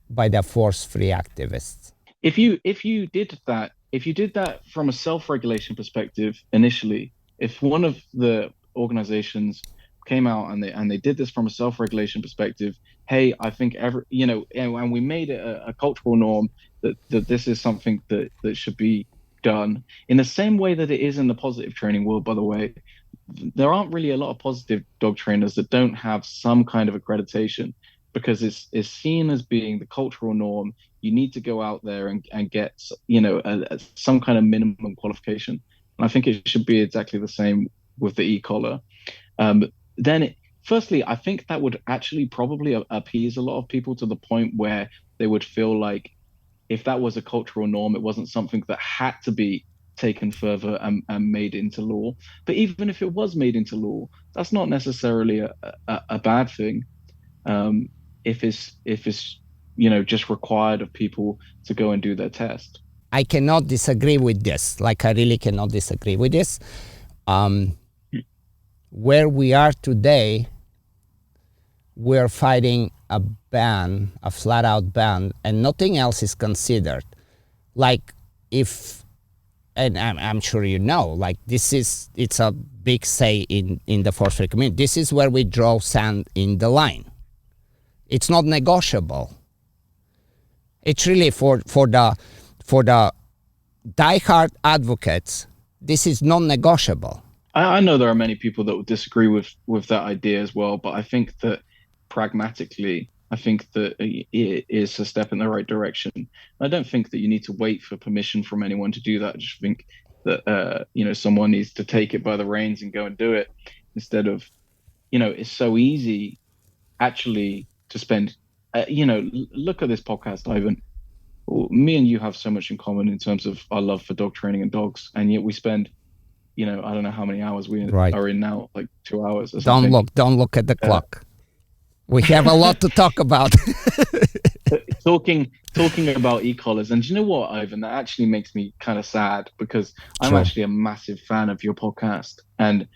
by the force-free activists. If you did that from a self-regulation perspective initially, if one of the organizations came out and they did this from a self-regulation perspective, hey, I think and we made it a cultural norm that this is something that should be done in the same way that it is in the positive training world. By the way, there aren't really a lot of positive dog trainers that don't have some kind of accreditation, because it's seen as being the cultural norm. You need to go out there and get some kind of minimum qualification. And I think it should be exactly the same with the e-collar. Um, Firstly, I think that would actually probably appease a lot of people to the point where they would feel like if that was a cultural norm, it wasn't something that had to be taken further and made into law. But even if it was made into law, that's not necessarily a bad thing. Um, if it's just required of people to go and do their test. I cannot disagree with this. Like, I really cannot disagree with this. Um, where we are today, we're fighting a ban, a flat out ban, and nothing else is considered. Like, if and I'm sure you know, like it's a big say in the force free community. This is where we draw sand in the line. It's not negotiable. It's really for the diehard advocates. This is non-negotiable. I know there are many people that would disagree with that idea as well, but I think that pragmatically, I think that it is a step in the right direction. I don't think that you need to wait for permission from anyone to do that. I just think that someone needs to take it by the reins and go and do it instead of, it's so easy actually to spend. Look at this podcast, Ivan. Me and you have so much in common in terms of our love for dog training and dogs, and yet we spend, I don't know how many hours we are in now, like 2 hours or something. Don't look at the clock. We have a lot to talk about. talking about e-collars, and you know what, Ivan, that actually makes me kind of sad, because I'm actually a massive fan of your podcast, and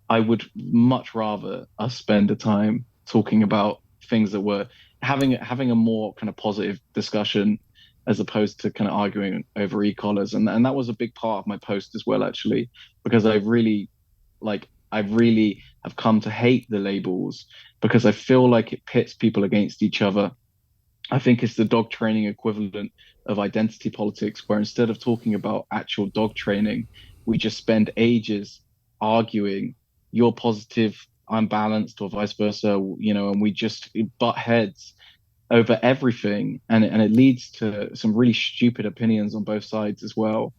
I would much rather us spend the time talking about things that were having a more kind of positive discussion, as opposed to kind of arguing over e-collars. And that was a big part of my post as well, actually, because I really have come to hate the labels, because I feel like it pits people against each other. I think it's the dog training equivalent of identity politics, where instead of talking about actual dog training, we just spend ages arguing, you're positive, I'm balanced, or vice versa, and we just butt heads over everything, and it leads to some really stupid opinions on both sides as well,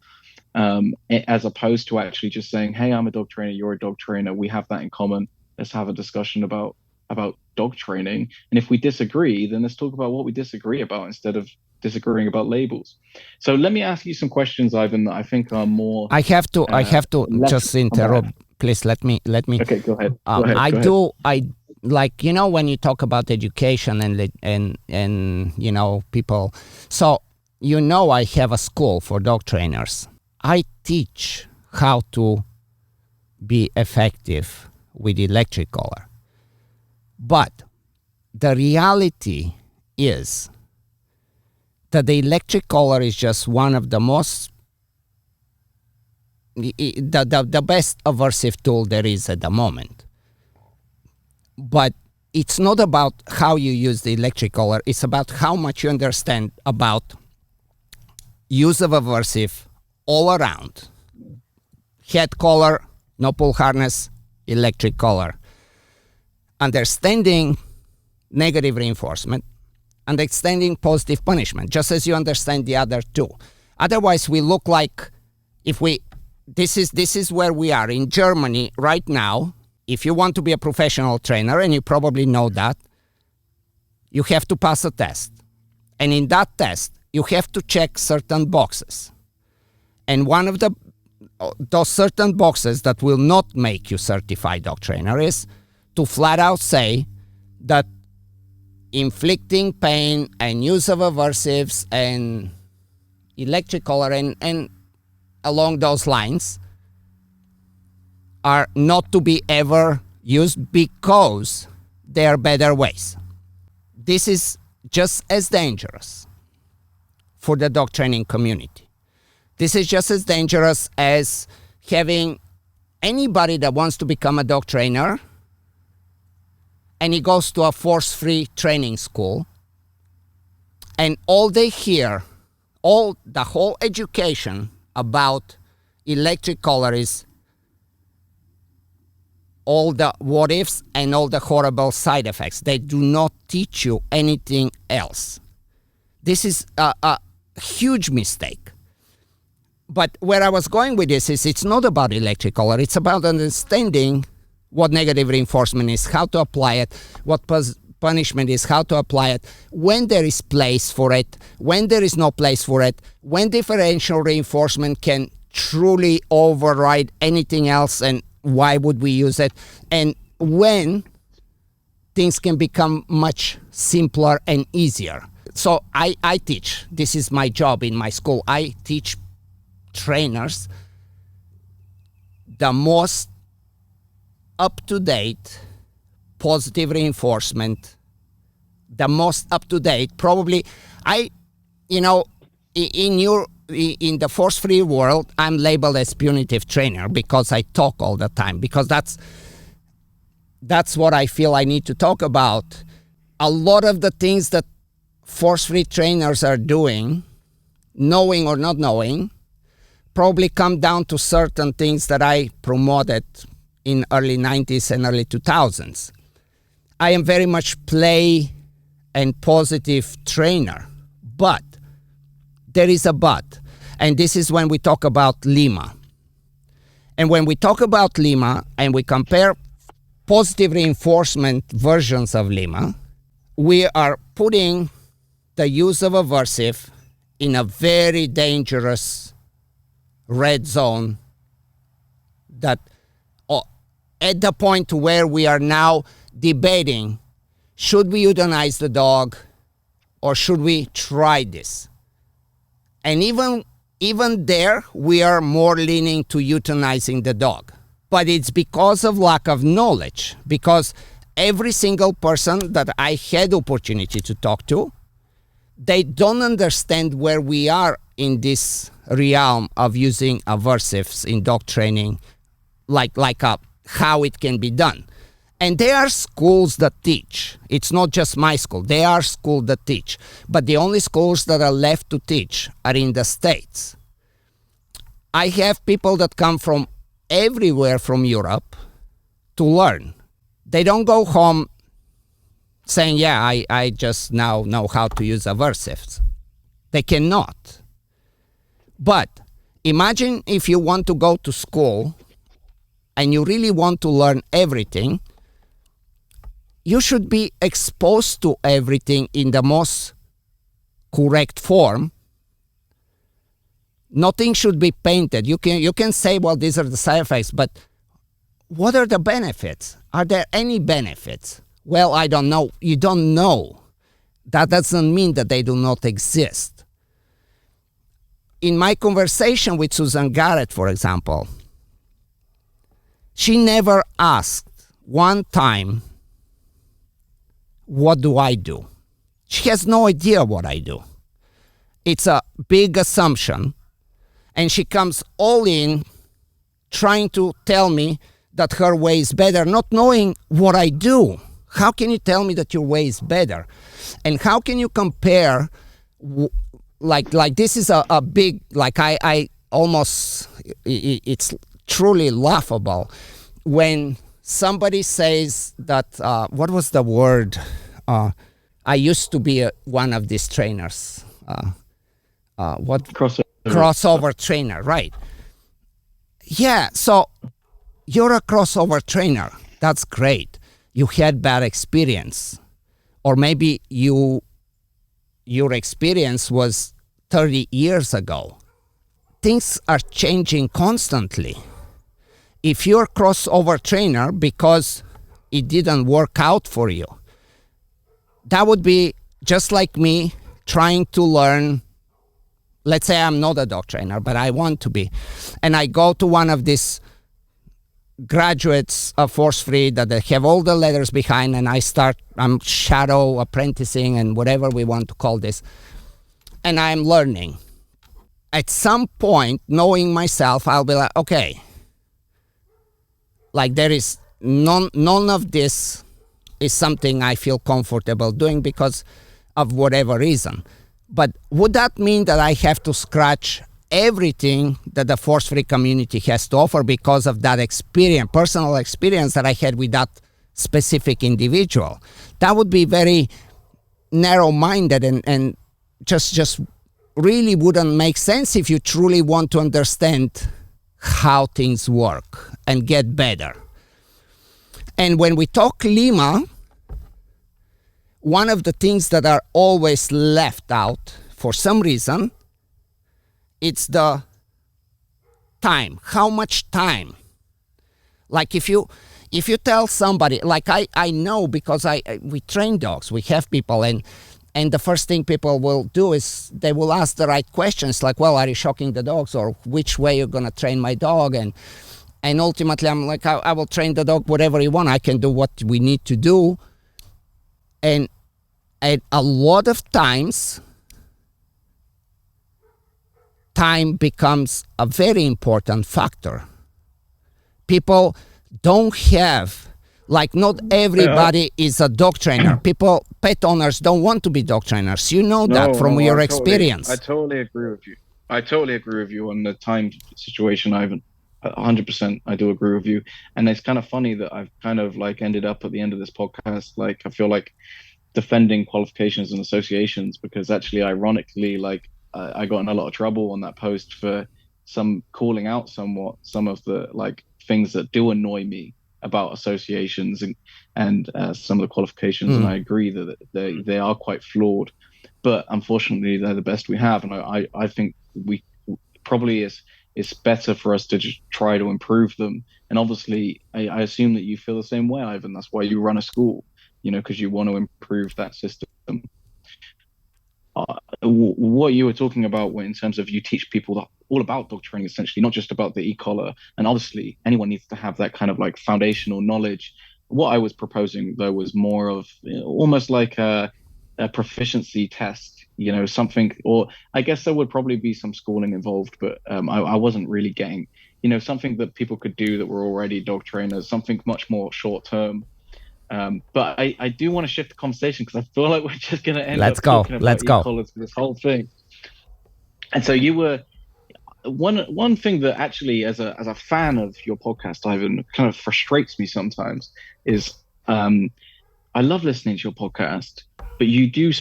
as opposed to actually just saying, hey, I'm a dog trainer, you're a dog trainer, we have that in common, let's have a discussion about dog training, and if we disagree, then let's talk about what we disagree about instead of disagreeing about labels. So let me ask you some questions, Ivan, that I think are more. I have to just interrupt. Please let me. Okay, go ahead. I like, when you talk about education and people. So I have a school for dog trainers. I teach how to be effective with electric collar. But the reality is that the electric collar is just one of the most the best aversive tool there is at the moment. But it's not about how you use the electric collar, it's about how much you understand about use of aversive all around. Head collar, no pull harness, electric collar. Understanding negative reinforcement, understanding positive punishment, just as you understand the other two. Otherwise, we look like this is where we are in Germany right now. If you want to be a professional trainer, and you probably know that, you have to pass a test. And in that test, you have to check certain boxes. And one of those certain boxes that will not make you certified dog trainer is to flat out say that inflicting pain and use of aversives and electric collar and along those lines are not to be ever used because there are better ways. This is just as dangerous for the dog training community. This is just as dangerous as having anybody that wants to become a dog trainer and he goes to a force-free training school, and all they hear, the whole education about electric collar is all the what ifs and all the horrible side effects. They do not teach you anything else. This is a huge mistake. But where I was going with this is it's not about electric collar. It's about understanding what negative reinforcement is, how to apply it, what punishment is, how to apply it, when there is place for it, when there is no place for it, when differential reinforcement can truly override anything else and why would we use it, and when things can become much simpler and easier. So I teach, this is my job in my school, I teach trainers the most up-to-date positive reinforcement, the most up-to-date, probably, in your in the force-free world, I'm labeled as punitive trainer because I talk all the time, because that's what I feel I need to talk about. A lot of the things that force-free trainers are doing, knowing or not knowing, probably come down to certain things that I promoted in early 90s and early 2000s. I am very much play and positive trainer, but there is a but, and this is when we talk about Lima. And when we talk about Lima and we compare positive reinforcement versions of Lima, we are putting the use of aversive in a very dangerous red zone that at the point where we are now debating, should we euthanize the dog or should we try this? And even there, we are more leaning to euthanizing the dog. But it's because of lack of knowledge, because every single person that I had opportunity to talk to, they don't understand where we are in this realm of using aversives in dog training, how it can be done. And there are schools that teach. It's not just my school. There are schools that teach. But the only schools that are left to teach are in the States. I have people that come from everywhere from Europe to learn. They don't go home saying, yeah, I just now know how to use aversives. They cannot. But imagine if you want to go to school and you really want to learn everything, you should be exposed to everything in the most correct form. Nothing should be painted. You can say, well, these are the side effects, but what are the benefits? Are there any benefits? Well, I don't know. You don't know. That doesn't mean that they do not exist. In my conversation with Susan Garrett, for example, she never asked one time, what do I do? She has no idea what I do. It's a big assumption. And she comes all in trying to tell me that her way is better, not knowing what I do. How can you tell me that your way is better? And how can you compare, like this is a big, I almost, it's truly laughable when somebody says that, what was the word? I used to be one of these trainers. What? Crossover trainer, right. Yeah, so you're a crossover trainer. That's great. You had bad experience. Or maybe your experience was 30 years ago. Things are changing constantly. If you're a crossover trainer because it didn't work out for you, that would be just like me trying to learn. Let's say I'm not a dog trainer, but I want to be. And I go to one of these graduates of Force Free that they have all the letters behind, and I'm shadow apprenticing and whatever we want to call this. And I'm learning. At some point, knowing myself, I'll be like, okay, like there is none of this is something I feel comfortable doing because of whatever reason. But would that mean that I have to scratch everything that the force-free community has to offer because of that experience, personal experience that I had with that specific individual? That would be very narrow-minded and just really wouldn't make sense if you truly want to understand how things work and get better. And when we talk Lima, one of the things that are always left out for some reason, it's the time. How much time? Like if you tell somebody, like I know because we train dogs, we have people, and the first thing people will do is they will ask the right questions, like, well, are you shocking the dogs, or which way you're gonna train my dog? And ultimately I'm like, I will train the dog whatever you want. I can do what we need to do. And a lot of times time becomes a very important factor. People don't have, like, not everybody is a dog trainer. People, pet owners don't want to be dog trainers. You know that from your experience. I totally agree with you. I totally agree with you on the time situation, Ivan. 100%, I do agree with you. And it's kind of funny that I've kind of like ended up at the end of this podcast, like I feel like defending qualifications and associations, because actually, ironically, like I got in a lot of trouble on that post for some calling out somewhat some of the like things that do annoy me about associations and some of the qualifications. And I agree that they are quite flawed, but unfortunately, they're the best we have. And I think we probably it's better for us to just try to improve them. And obviously, I assume that you feel the same way, Ivan. That's why you run a school, because you want to improve that system. What you were talking about in terms of you teach people all about dog training, essentially, not just about the e-collar. And obviously, anyone needs to have that kind of like foundational knowledge. What I was proposing, though, was more of almost like a proficiency test, something, or I guess there would probably be some schooling involved, but I wasn't really getting, something that people could do that were already dog trainers, something much more short term. But I do want to shift the conversation because I feel like we're just going to end up talking about e-collars for this whole thing. And so you were one thing that actually, as a fan of your podcast, Ivan, kind of frustrates me sometimes is I love listening to your podcast, but you do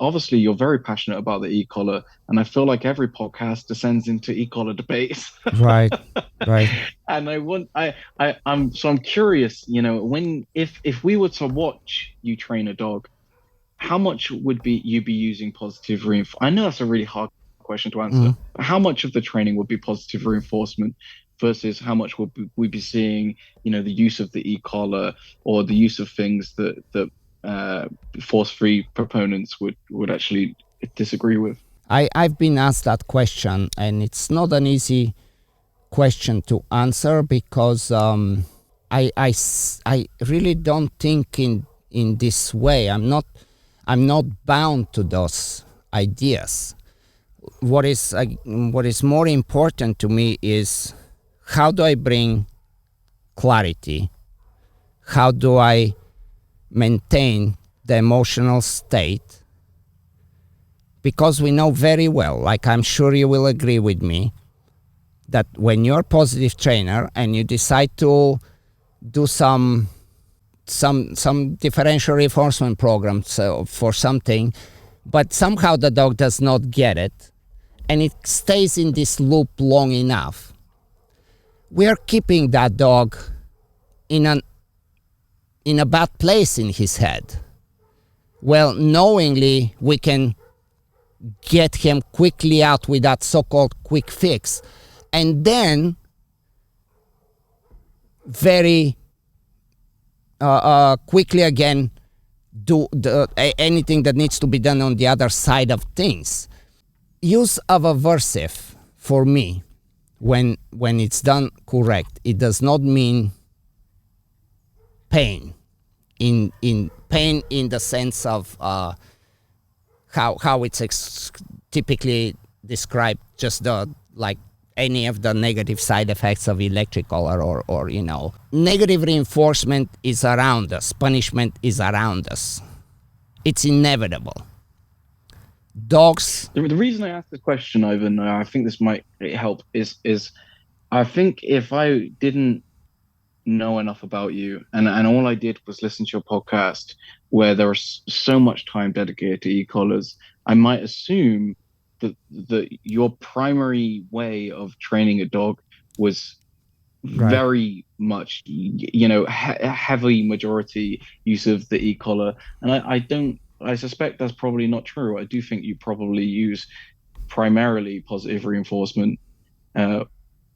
obviously you're very passionate about the e-collar, and I feel like every podcast descends into e-collar debates. Right. And I'm curious, if we were to watch you train a dog, how much would you be using positive reinforcement? I know that's a really hard question to answer, but how much of the training would be positive reinforcement versus how much would we be seeing, the use of the e-collar or the use of things that force-free proponents would actually disagree with? I've been asked that question, and it's not an easy question to answer because I really don't think in this way. I'm not bound to those ideas. What is more important to me is how do I bring clarity? How do I maintain the emotional state? Because we know very well, like I'm sure you will agree with me, that when you're a positive trainer and you decide to do some differential reinforcement programs for something, but somehow the dog does not get it, and it stays in this loop long enough, we are keeping that dog in a bad place in his head. Well, knowingly, we can get him quickly out with that so-called quick fix, and then very quickly again do anything that needs to be done on the other side of things. Use of aversive, for me, when it's done correct, it does not mean pain. In pain in the sense of how it's typically described, just like any of the negative side effects of electrical or negative reinforcement is around us, punishment is around us. It's inevitable. Dogs. The reason I asked this question, Ivan, I think this might help, is I think if I didn't know enough about you and all I did was listen to your podcast where there was so much time dedicated to e-collars, I might assume that your primary way of training a dog was very much, heavy majority use of the e-collar. And I suspect that's probably not true. I do think you probably use primarily positive reinforcement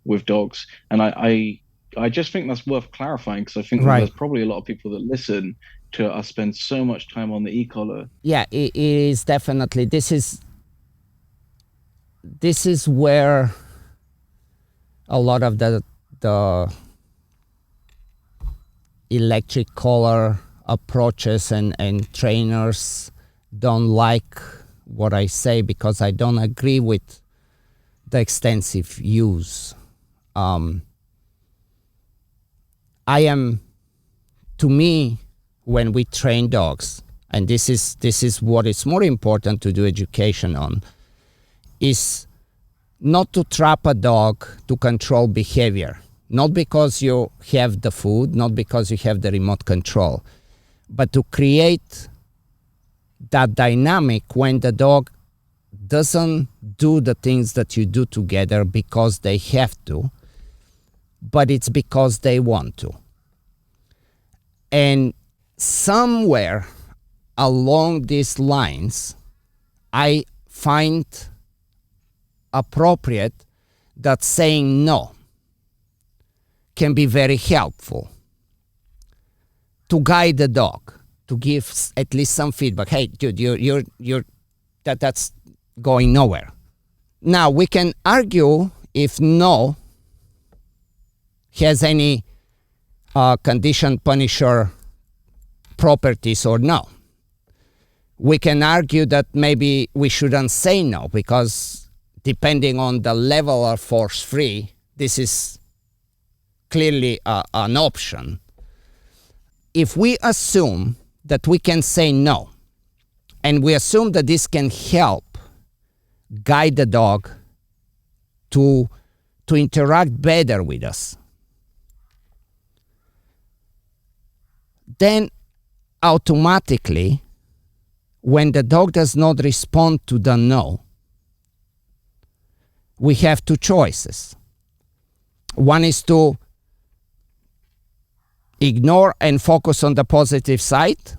with dogs. And I just think that's worth clarifying, because I think that there's probably a lot of people that listen to us spend so much time on the e-collar. Yeah, it is definitely. This is where a lot of the electric collar approaches and trainers don't like what I say, because I don't agree with the extensive use. To me, when we train dogs, and this is what is more important to do education on, is not to trap a dog to control behavior. Not because you have the food, not because you have the remote control, but to create that dynamic when the dog doesn't do the things that you do together because they have to, but it's because they want to. And somewhere along these lines, I find appropriate that saying no can be very helpful to guide the dog, to give at least some feedback. Hey, dude, that's going nowhere. Now, we can argue if no has any conditioned punisher properties or no. We can argue that maybe we shouldn't say no because depending on the level of force-free, this is clearly an option. If we assume that we can say no, and we assume that this can help guide the dog to interact better with us, then automatically, when the dog does not respond to the no, we have two choices. One is to ignore and focus on the positive side,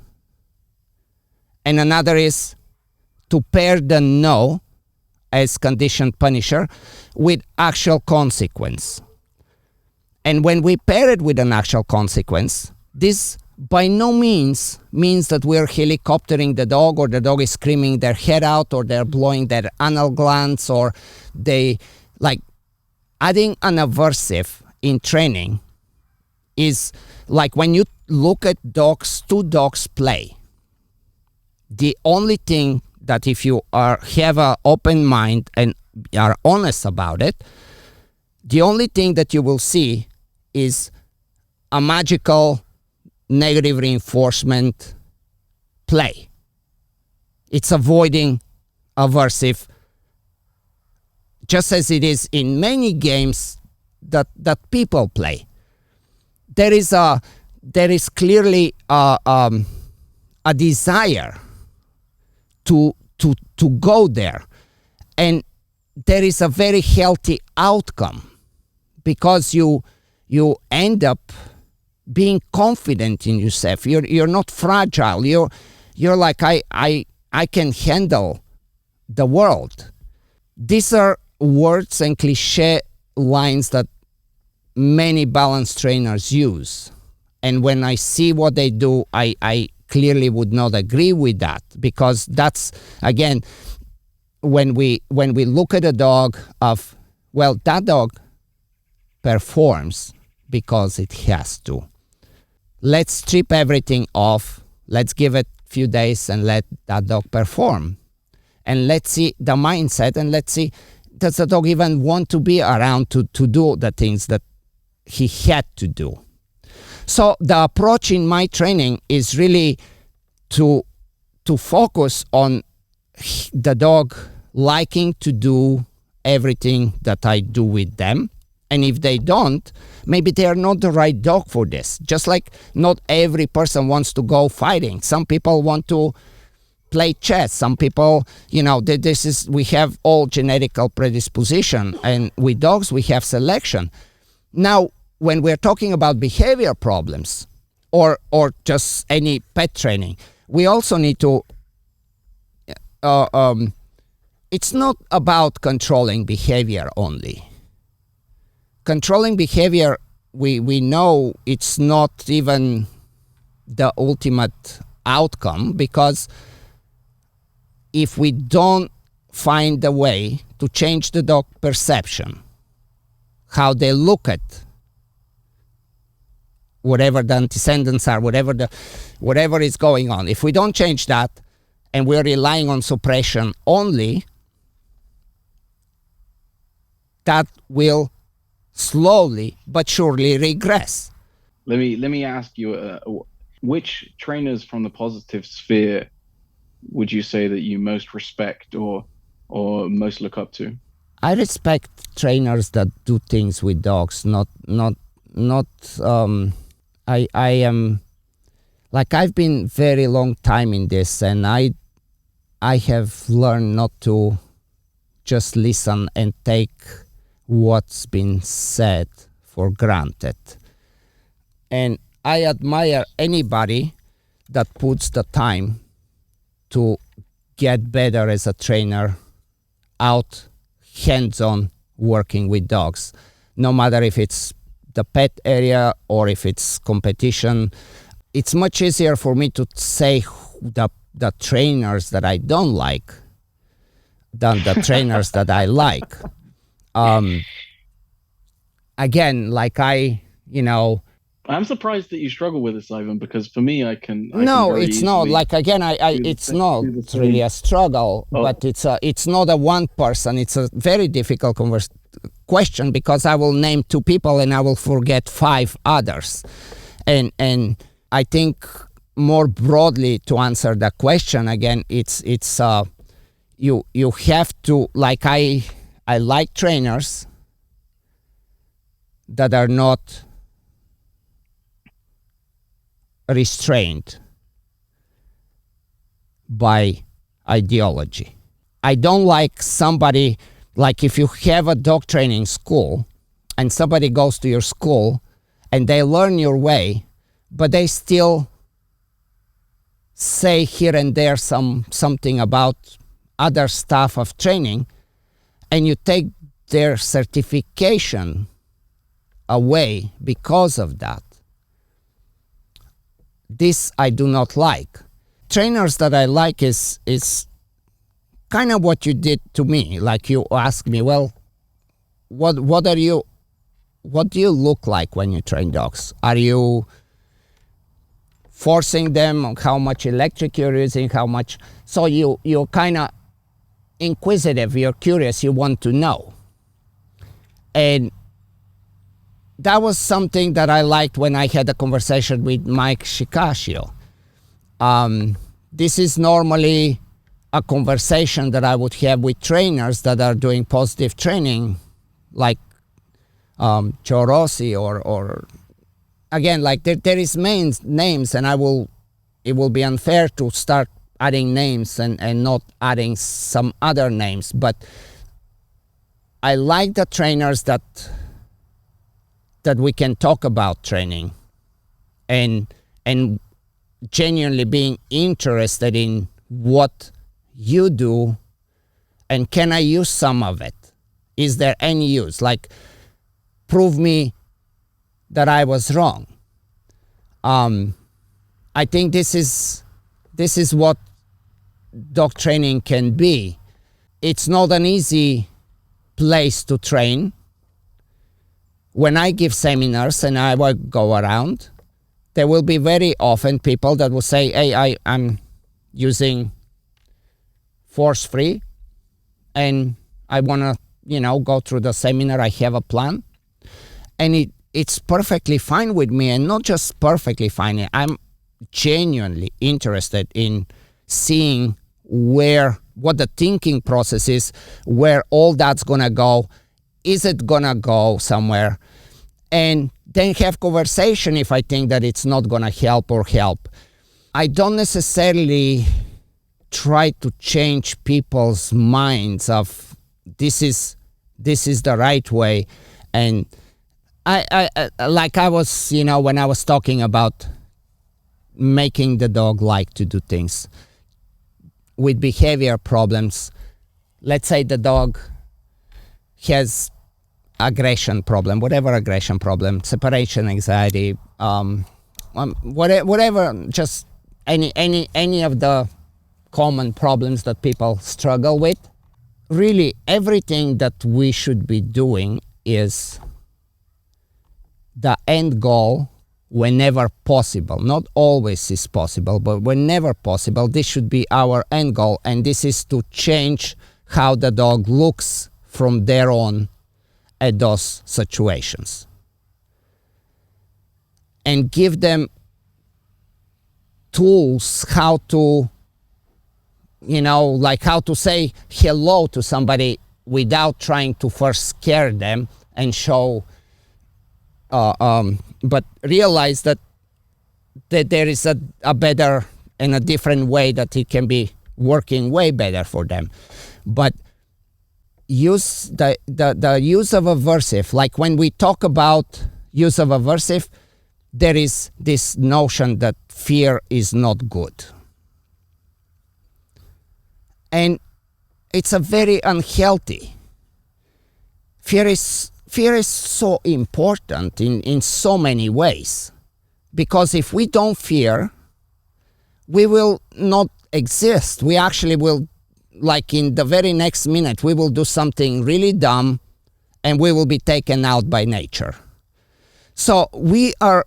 and another is to pair the no as conditioned punisher with actual consequence. And when we pair it with an actual consequence, this by no means that we're helicoptering the dog, or the dog is screaming their head out, or they're blowing their anal glands, or they, like, adding an aversive in training is like when you look at two dogs play. The only thing that, if you have an open mind and are honest about it, the only thing that you will see is a magical negative reinforcement play. It's avoiding aversive, just as it is in many games that people play. There is clearly a desire to go there, and there is a very healthy outcome because you end up being confident in yourself. You're not fragile. You're like, I can handle the world. These are words and cliche lines that many balance trainers use. And when I see what they do, I clearly would not agree with that, because that's, again, when we look at a dog of, well, that dog performs because it has to. Let's strip everything off. Let's give it a few days and let that dog perform. And let's see the mindset, and let's see, does the dog even want to be around to do the things that he had to do? So the approach in my training is really to focus on the dog liking to do everything that I do with them. And if they don't, maybe they are not the right dog for this. Just like not every person wants to go fighting. Some people want to play chess. Some people, we have all genetical predisposition, and with dogs we have selection. Now, when we're talking about behavior problems or just any pet training, we also need to, it's not about controlling behavior only. Controlling behavior, we know it's not even the ultimate outcome, because if we don't find a way to change the dog perception, how they look at whatever the antecedents are, whatever is going on, if we don't change that and we're relying on suppression only, that will slowly but surely regress. Let me ask you, which trainers from the positive sphere would you say that you most respect or most look up to? I respect trainers that do things with dogs, not I am, like, I've been very long time in this, and I have learned not to just listen and take what's been said for granted. And I admire anybody that puts the time to get better as a trainer out hands-on working with dogs, no matter if it's the pet area or if it's competition. It's much easier for me to say the trainers that I don't like than the trainers that I like. Again, like I'm surprised that you struggle with this, Ivan, because for me, I can no, very it's not. easily Like, again, it's not do the same. really a struggle, Oh. but it's not a one person. It's a very difficult question, because I will name 2 people and I will forget 5 others. And I think more broadly, to answer the question again, it's you have to, like, I like trainers that are not restrained by ideology. I don't like somebody, like, if you have a dog training school and somebody goes to your school and they learn your way, but they still say here and there something about other stuff of training, and you take their certification away because of that. This I do not like. Trainers that I like is kind of what you did to me. Like, you ask me, well, what do you look like when you train dogs? Are you forcing them on how much electric you're using, how much? So you're kind of inquisitive, you're curious, you want to know. And that was something that I liked when I had a conversation with Mike Shikashio. This is normally a conversation that I would have with trainers that are doing positive training, like Joe Rossi or again, like there is names, and it will be unfair to start adding names and not adding some other names. But I like the trainers that we can talk about training and genuinely being interested in what you do, and can I use some of it? Is there any use? Like, prove me that I was wrong. I think this is what dog training can be. It's not an easy place to train. When I give seminars and I will go around, there will be very often people that will say, hey, I'm using force-free and I want to, go through the seminar. I have a plan. And it's perfectly fine with me, and not just perfectly fine. I'm genuinely interested in seeing what the thinking process is, where all that's going to go. Is it going to go somewhere? And then have conversation if I think that it's not going to help or help. I don't necessarily try to change people's minds of this is the right way. And I like I was, when I was talking about making the dog like to do things with behavior problems. Let's say the dog has aggression problem, whatever aggression problem, separation anxiety, whatever, just any of the common problems that people struggle with. Really, everything that we should be doing is the end goal whenever possible. Not always is possible, but whenever possible, this should be our end goal, and this is to change how the dog looks from there on at those situations and give them tools how to, like how to say hello to somebody without trying to first scare them and show, but realize that there is a better and a different way that it can be working way better for them. But use the use of aversive, like when we talk about use of aversive, there is this notion that fear is not good. And it's a very unhealthy. Fear is so important in so many ways. Because if we don't fear, we will not exist. We actually will, like in the very next minute, we will do something really dumb and we will be taken out by nature. So we are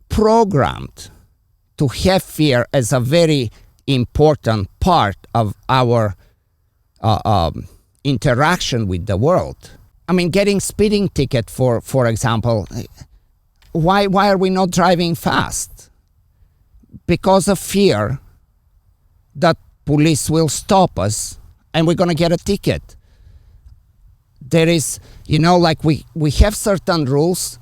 programmed to have fear as a very important part of our interaction with the world. I mean, getting speeding ticket, for example, why are we not driving fast? Because of fear that police will stop us and we're going to get a ticket. There is, like we have certain rules,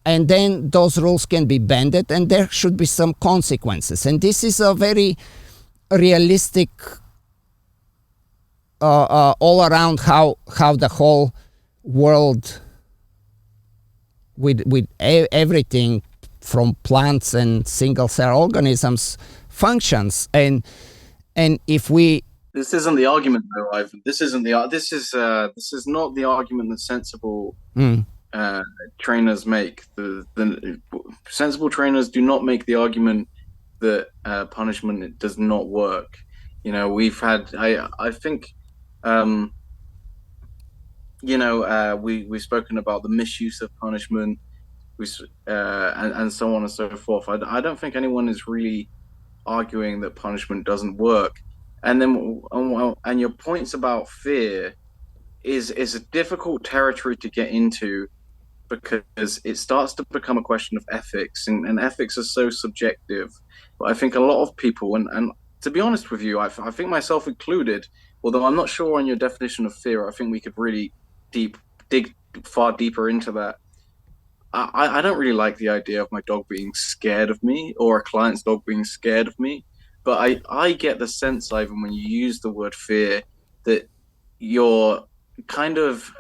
and then those rules can be bended and there should be some consequences. And this is a very realistic all around how the whole world with everything from plants and single cell organisms functions. And if we, this isn't the argument though, Ivan. This is not the argument that sensible trainers make. The sensible trainers do not make the argument that punishment does not work. We've had, I think, we've spoken about the misuse of punishment, and so on and so forth. I don't think anyone is really arguing that punishment doesn't work. And then, and your points about fear is a difficult territory to get into, because it starts to become a question of ethics, and ethics are so subjective. But I think a lot of people, and to be honest with you, I think myself included, although I'm not sure on your definition of fear, I think we could really dig far deeper into that. I don't really like the idea of my dog being scared of me, or a client's dog being scared of me. But I get the sense, Ivan, when you use the word fear, that you're kind of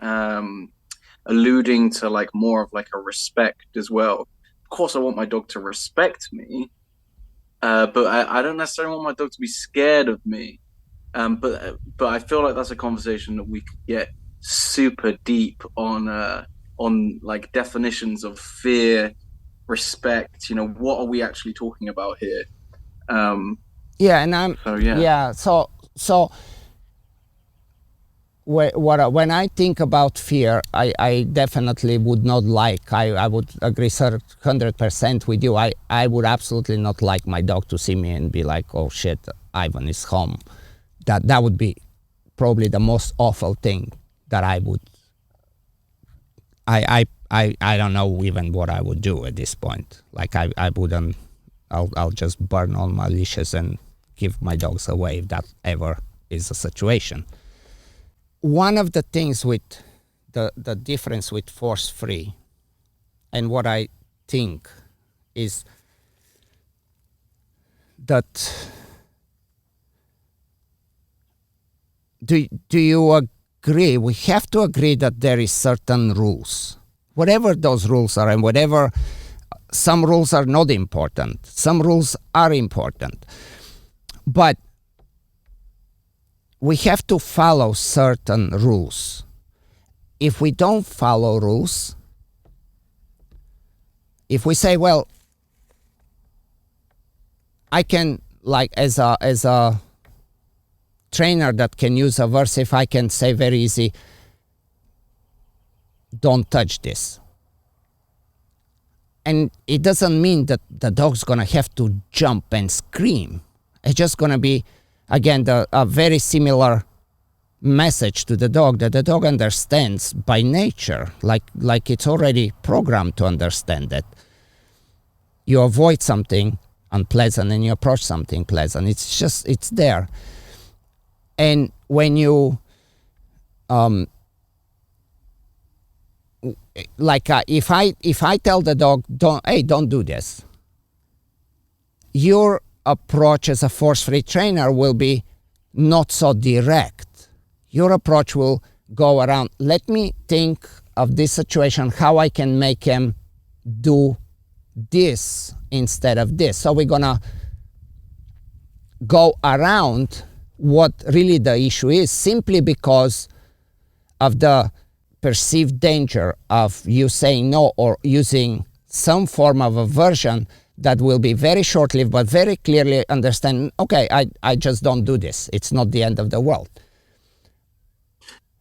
alluding to like more of like a respect as well. Of course, I want my dog to respect me, but I don't necessarily want my dog to be scared of me. But I feel like that's a conversation that we could get super deep on like definitions of fear, respect. What are we actually talking about here? So when I think about fear, I definitely would not like, I would agree 100% with you. I would absolutely not like my dog to see me and be like, oh shit, Ivan is home. That would be probably the most awful thing that I would, I don't know even what I would do at this point. Like I wouldn't, I'll just burn all my leashes and give my dogs away if that ever is a situation. One of the things with the difference with force-free and what I think is that do you agree? We have to agree that there is certain rules, whatever those rules are, and whatever, some rules are not important, some rules are important, but we have to follow certain rules. If we don't follow rules, if we say, well, I can, like as a trainer that can use aversive, I can say very easy, don't touch this. And it doesn't mean that the dog's gonna have to jump and scream. It's just gonna be, again, a very similar message to the dog that the dog understands by nature, like it's already programmed to understand that you avoid something unpleasant and you approach something pleasant. It's there. And when you if I tell the dog, don't do this, your approach as a force-free trainer will be not so direct. Your approach will go around, let me think of this situation, how I can make him do this instead of this. So we're gonna go around what really the issue is, simply because of the perceived danger of you saying no or using some form of aversion that will be very short-lived, but very clearly understand, okay, I just don't do this. It's not the end of the world.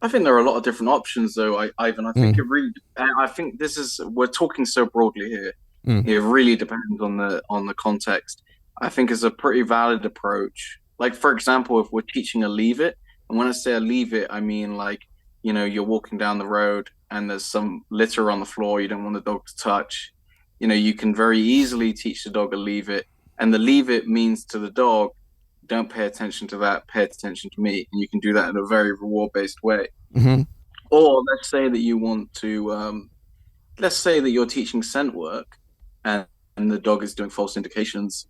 I think there are a lot of different options, though, Ivan. I think we're talking so broadly here. It really depends on the context. I think it's a pretty valid approach. Like, for example, if we're teaching a leave it, and when I say a leave it, I mean, like, you're walking down the road and there's some litter on the floor you don't want the dog to touch. You can very easily teach the dog a leave it, and the leave it means to the dog, don't pay attention to that, pay attention to me. And you can do that in a very reward-based way. Mm-hmm. Or let's say that you want to, let's say that you're teaching scent work and the dog is doing false indications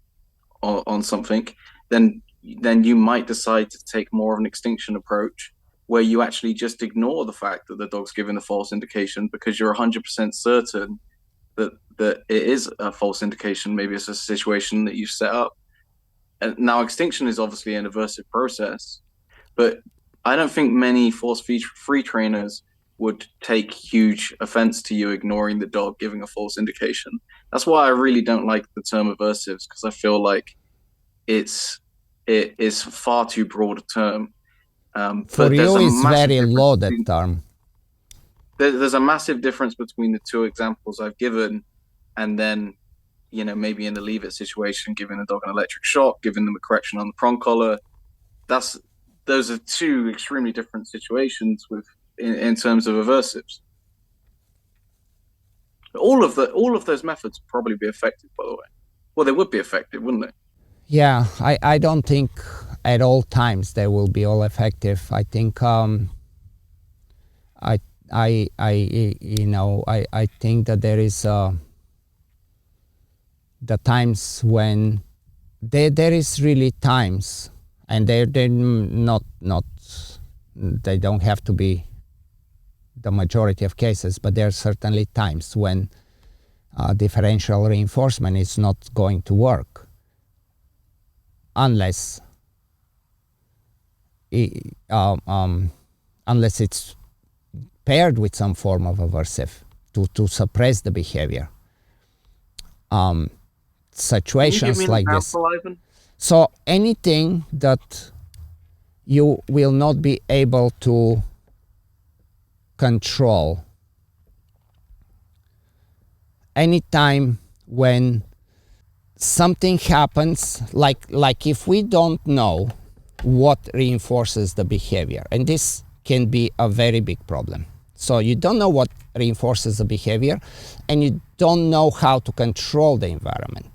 on something, then you might decide to take more of an extinction approach, where you actually just ignore the fact that the dog's giving the false indication because you're 100% certain that it is a false indication. Maybe it's a situation that you've set up. And now, extinction is obviously an aversive process, but I don't think many force-free trainers would take huge offense to you ignoring the dog giving a false indication. That's why I really don't like the term aversives, because I feel like it is far too broad a term. For you, it's very loaded term. There's a massive difference between the two examples I've given, and then maybe in the leave it situation, giving the dog an electric shock, giving them a correction on the prong collar. Those are two extremely different situations in terms of aversives. All of those methods would probably be effective, by the way. Well, they would be effective, wouldn't they? Yeah, I don't think at all times they will be all effective. I think I think that there is the times when there is really times, and they're not they don't have to be the majority of cases, but there are certainly times when differential reinforcement is not going to work unless it's paired with some form of aversive to suppress the behavior. Situations like this. Ivan? So anything that you will not be able to control, anytime when something happens, like if we don't know what reinforces the behavior, and this can be a very big problem. So you don't know what reinforces the behavior, and you don't know how to control the environment.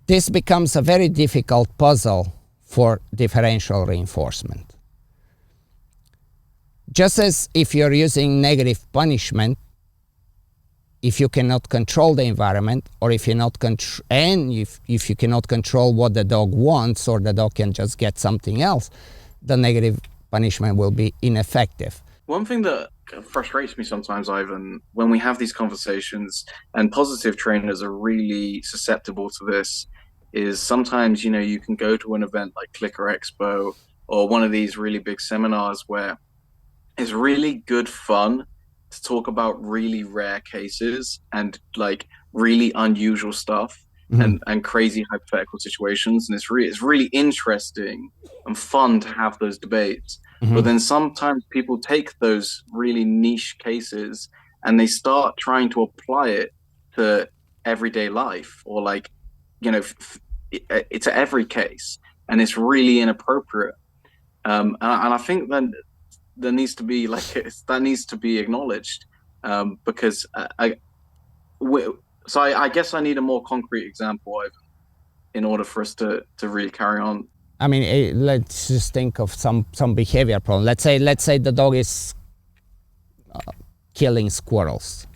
This becomes a very difficult puzzle for differential reinforcement. Just as if you're using negative punishment, if you cannot control the environment, or if you cannot control what the dog wants, or the dog can just get something else, the negative punishment will be ineffective. One thing that frustrates me sometimes, Ivan, when we have these conversations, and positive trainers are really susceptible to this, is sometimes, you can go to an event like Clicker Expo or one of these really big seminars where it's really good fun to talk about really rare cases and like really unusual stuff. Mm-hmm. and crazy hypothetical situations, and it's really interesting and fun to have those debates. Mm-hmm. But then sometimes people take those really niche cases and they start trying to apply it to everyday life, or to every case, and it's really inappropriate. And I think that there needs to be that needs to be acknowledged, because I guess I need a more concrete example in order for us to really carry on. I mean, let's just think of some behavior problem. Let's say the dog is killing squirrels.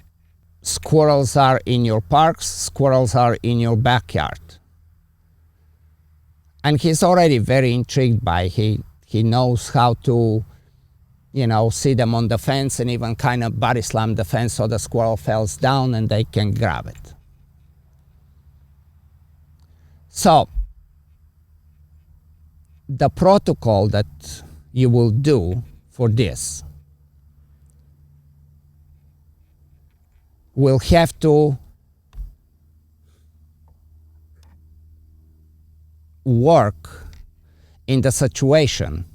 Squirrels are in your parks, squirrels are in your backyard. And he's already very intrigued by he knows how to, see them on the fence and even kind of body slam the fence so the squirrel falls down and they can grab it. So the protocol that you will do for this will have to work in the situation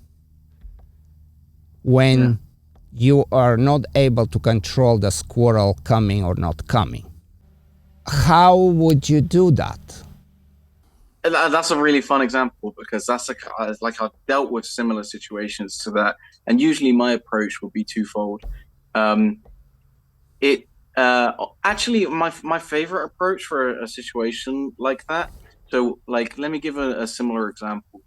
when you are not able to control the squirrel coming or not coming. How would you do that? That's a really fun example, because like I've dealt with similar situations to that, and usually my approach will be twofold. Actually, my favorite approach for a situation like that. So, like, let me give a similar example.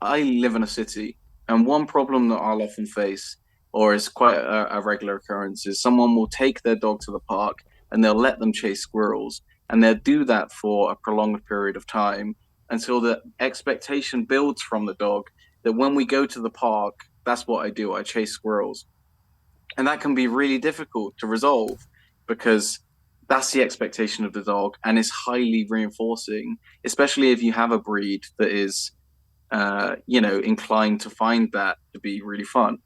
I live in a city, and one problem that I'll often face, or is quite a regular occurrence, is someone will take their dog to the park and they'll let them chase squirrels, and they'll do that for a prolonged period of time until the expectation builds from the dog that when we go to the park, that's what I do. I chase squirrels. And that can be really difficult to resolve, because that's the expectation of the dog and is highly reinforcing, especially if you have a breed that is inclined to find that to be really fun.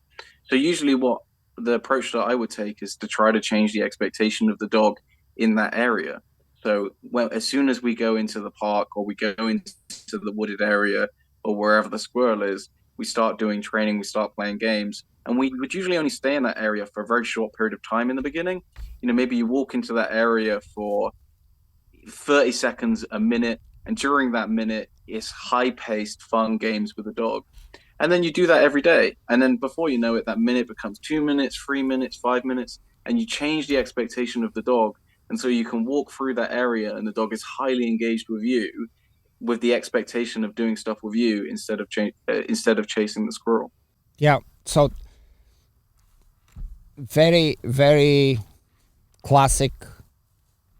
So usually what the approach that I would take is to try to change the expectation of the dog in that area. So as soon as we go into the park, or we go into the wooded area, or wherever the squirrel is, we start doing training, we start playing games, and we would usually only stay in that area for a very short period of time in the beginning. Maybe you walk into that area for 30 seconds, a minute, and during that minute, it's high-paced, fun games with the dog. And then you do that every day. And then before you know it, that minute becomes 2 minutes, 3 minutes, 5 minutes, and you change the expectation of the dog. And so you can walk through that area and the dog is highly engaged with you, with the expectation of doing stuff with you instead of chasing the squirrel. Yeah. So very, very classic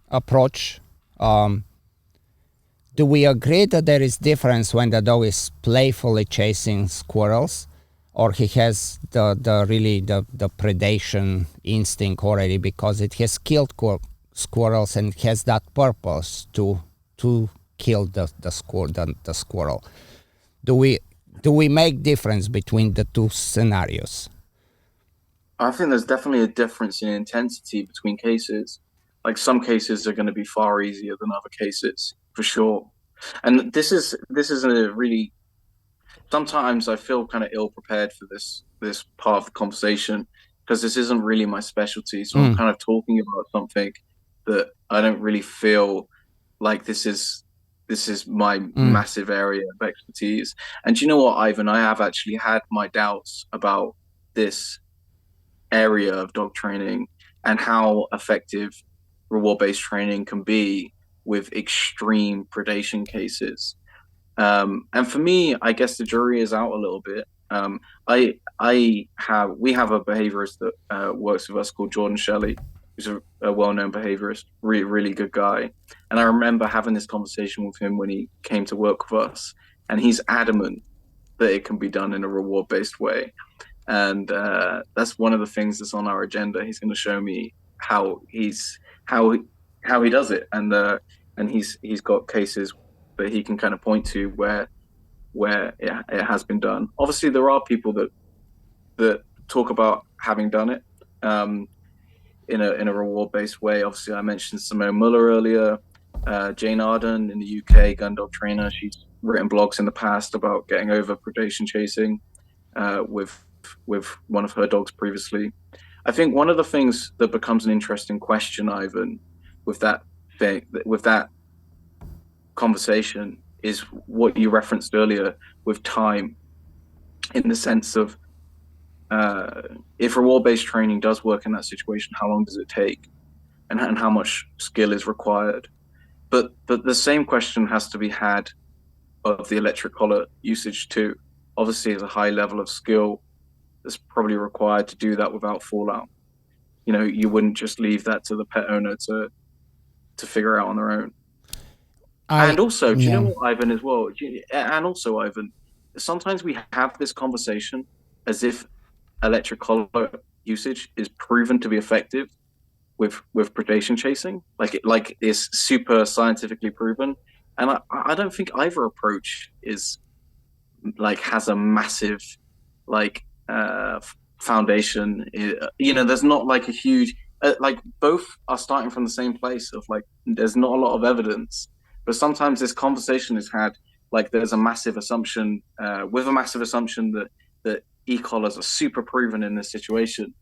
approach. Do we agree that there is difference when the dog is playfully chasing squirrels, or he has the predation instinct already because it has killed squirrels and has that purpose to kill the squirrel? Do we make difference between the two scenarios? I think there's definitely a difference in intensity between cases. Like, some cases are going to be far easier than other cases, for sure. And this is a really, sometimes I feel kind of ill prepared for this part of the conversation, because this isn't really my specialty. So I'm kind of talking about something that I don't really feel like this is my massive area of expertise. And do you know what, Ivan? I have actually had my doubts about this area of dog training and how effective reward-based training can be with extreme predation cases. And for me, I guess the jury is out a little bit. We have a behaviorist that works with us called Jordan Shelley, who's a well-known behaviorist, really, really good guy. And I remember having this conversation with him when he came to work with us, and he's adamant that it can be done in a reward-based way. And that's one of the things that's on our agenda. He's going to show me how he does it, and he's got cases that he can kind of point to where it has been done. Obviously, there are people that talk about having done it in a reward-based way. Obviously, I mentioned Simone Muller earlier, Jane Arden in the UK, gun dog trainer. She's written blogs in the past about getting over predation chasing with one of her dogs previously. I think one of the things that becomes an interesting question, Ivan, with that conversation, is what you referenced earlier with time. in the sense of if reward-based training does work in that situation, how long does it take, and how much skill is required? But the same question has to be had of the electric collar usage too. Obviously, there's a high level of skill that's probably required to do that without fallout. You know, you wouldn't just leave that to the pet owner to figure out on their own. And also, do you know what, Ivan, as well? And also, Ivan, sometimes we have this conversation as if electric collar usage is proven to be effective with predation chasing, like it's super scientifically proven. And I don't think either approach is like has a massive like foundation. You know, there's not like a huge like both are starting from the same place of like there's not a lot of evidence, but sometimes this conversation is had like there's a massive assumption with a massive assumption that e-collars are super proven in this situation,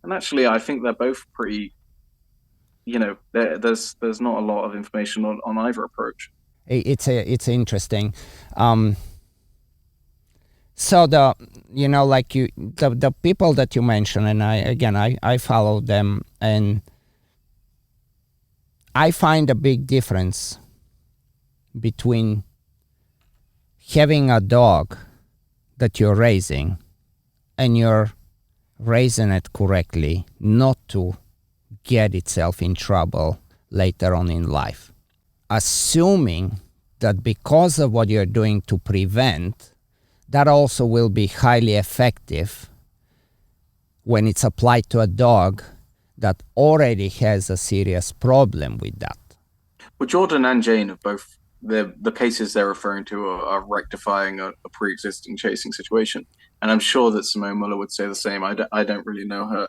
and actually I think they're both pretty, you know, there's not a lot of information on either approach. It's interesting. So the people that you mentioned, and I follow them, and I find a big difference between having a dog that you're raising and you're raising it correctly, not to get itself in trouble later on in life. Assuming that because of what you're doing to prevent, that also will be highly effective when it's applied to a dog that already has a serious problem with that. Well, Jordan and Jane have both, the cases they're referring to are rectifying a pre-existing chasing situation. And I'm sure that Simone Muller would say the same. I don't really know her.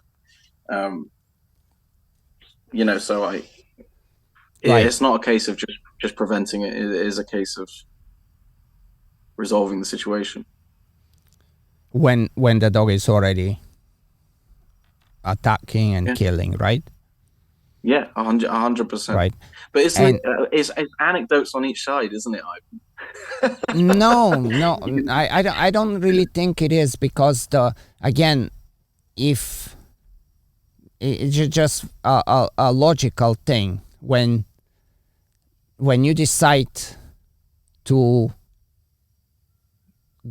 You know, so Right. it's not a case of just preventing it. It is a case of resolving the situation. When the dog is already attacking and killing, right? Yeah, 100%. Right. But it's anecdotes on each side, isn't it, Ivan? No, I don't really think it is, because if it's just a logical thing, when you decide to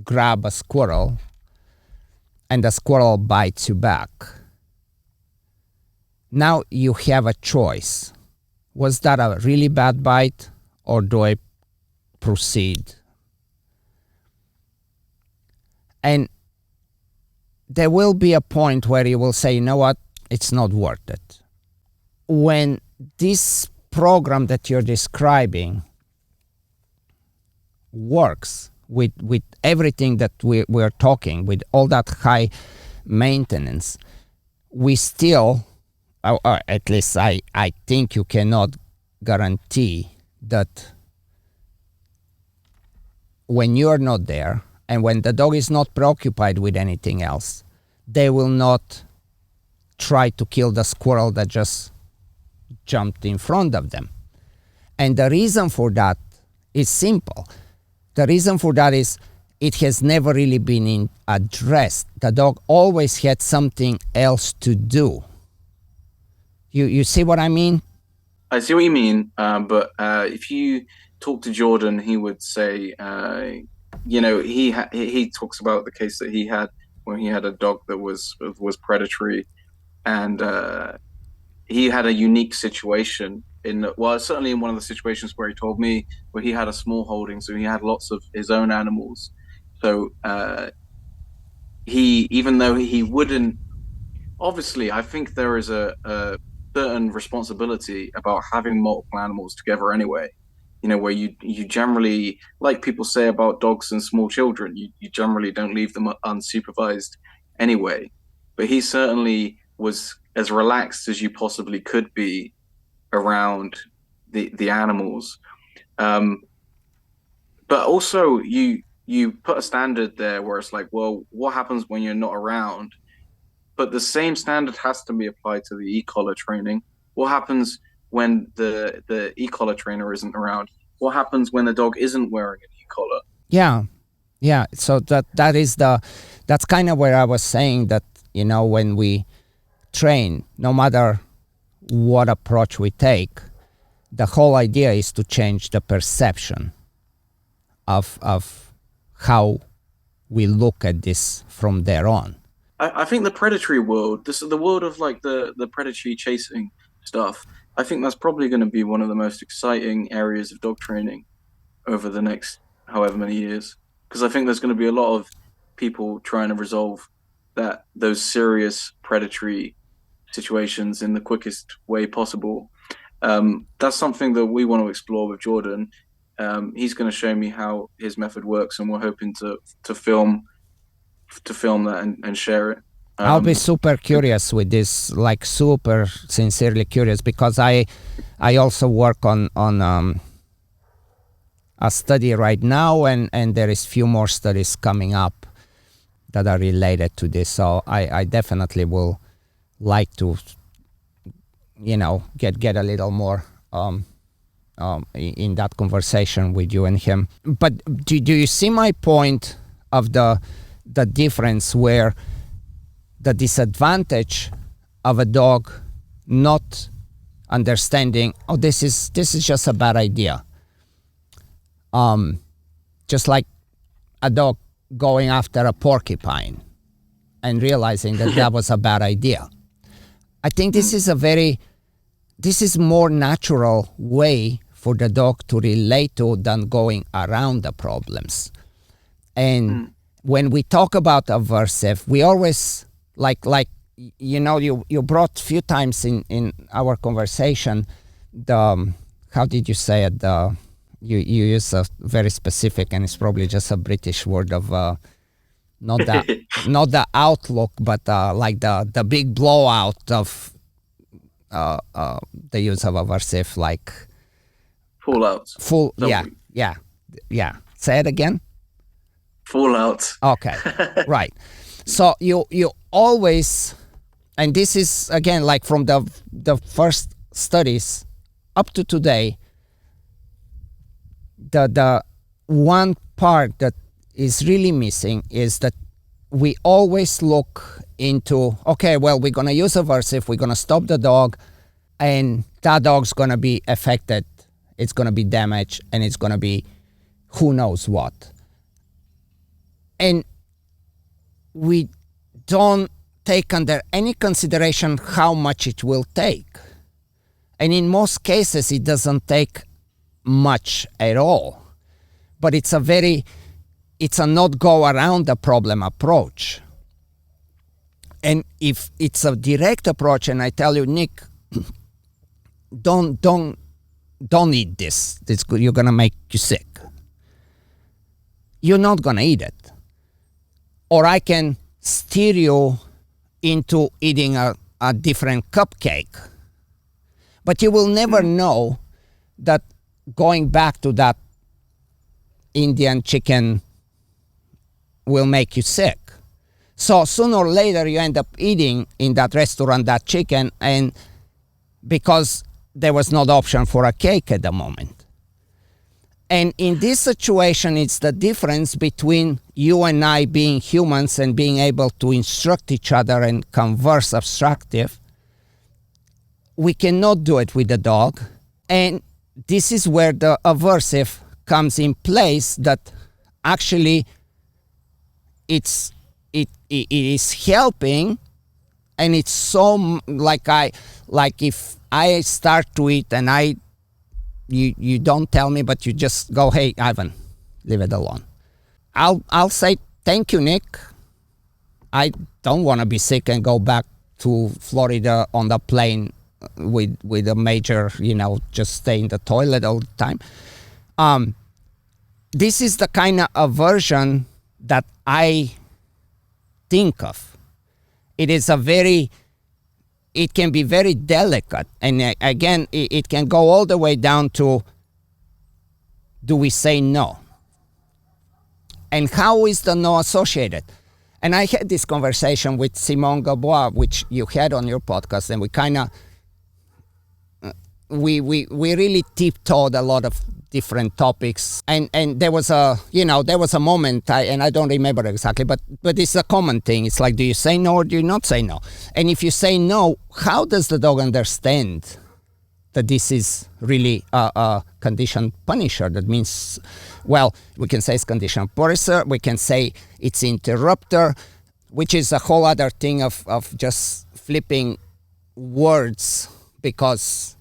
grab a squirrel and the squirrel bites you back, now you have a choice. Was that a really bad bite, or do I proceed? And there will be a point where you will say, you know what, it's not worth it. When this program that you're describing works with everything that we're talking, with all that high maintenance, we still, or at least I think you cannot guarantee that when you're not there and when the dog is not preoccupied with anything else, they will not try to kill the squirrel that just jumped in front of them. And the reason for that is simple. The reason for that is it has never really been addressed. The dog always had something else to do. You see what I mean? I see what you mean, but if you talk to Jordan, he would say, you know, he talks about the case that he had when he had a dog that was predatory, and he had a unique situation certainly in one of the situations where he told me, where he had a small holding, so he had lots of his own animals. So even though he wouldn't, obviously, I think there is a certain responsibility about having multiple animals together anyway. You know, where you generally, like people say about dogs and small children, you generally don't leave them unsupervised anyway. But he certainly was as relaxed as you possibly could be around the animals. But also you put a standard there where it's like, well, what happens when you're not around? But the same standard has to be applied to the e-collar training. What happens when the e-collar trainer isn't around? What happens when the dog isn't wearing an e-collar? Yeah. Yeah, so that's kind of where I was saying that, when we train, no matter what approach we take, the whole idea is to change the perception of how we look at this from there on. I think the predatory world, the world of like the predatory chasing stuff, I think that's probably going to be one of the most exciting areas of dog training over the next however many years. Because I think there's going to be a lot of people trying to resolve those serious predatory situations in the quickest way possible. That's something that we want to explore with Jordan. He's going to show me how his method works, and we're hoping to film that and share it. I'll be super curious with this, like super sincerely curious, because I also work on a study right now, and there is few more studies coming up that are related to this. So I definitely will like to, get a little more in that conversation with you and him. But do you see my point of the difference where the disadvantage of a dog not understanding, this is just a bad idea. Just like a dog going after a porcupine and realizing that was a bad idea. I think this is more natural way for the dog to relate to than going around the problems. And when we talk about aversive, we always you brought few times in our conversation how did you say it, you use a very specific, and it's probably just a British word of not the outlook, but like the big blowout of the use of aversive, like fallout. Yeah. Say it again. Fallout. Okay, right. So you always, and this is again like from the first studies up to today, the one part that is really missing is that we always look into, okay, well, we're going to use aversive, we're going to stop the dog, and that dog's going to be affected, it's going to be damaged, and it's going to be who knows what. And we don't take under any consideration how much it will take. And in most cases, it doesn't take much at all. But it's a not go around the problem approach. And if it's a direct approach and I tell you, Nick, don't eat this. You're going to make you sick. You're not going to eat it. Or I can steer you into eating a different cupcake. But you will never know that going back to that Indian chicken will make you sick. So sooner or later you end up eating in that restaurant that chicken, and because there was no option for a cake at the moment. And in this situation, it's the difference between you and I being humans and being able to instruct each other and converse abstractive. We cannot do it with the dog. And this is where the aversive comes in place, that actually it is helping, and it's so like if I start to eat and you don't tell me, but you just go, hey, Ivan, leave it alone. I'll say, thank you, Nick. I don't want to be sick and go back to Florida on the plane with a major, just stay in the toilet all the time. This is the kind of aversion that I think of. It can be very delicate. And again, it can go all the way down to, do we say no? And how is the no associated? And I had this conversation with Simone Gabois, which you had on your podcast, and we kind of we really tiptoed a lot of different topics, and there was a moment, I don't remember exactly, but it's a common thing. It's like, do you say no or do you not say no? And if you say no, how does the dog understand that this is really a conditioned punisher? That means, well, we can say it's conditioned punisher, we can say it's interrupter, which is a whole other thing of just flipping words, because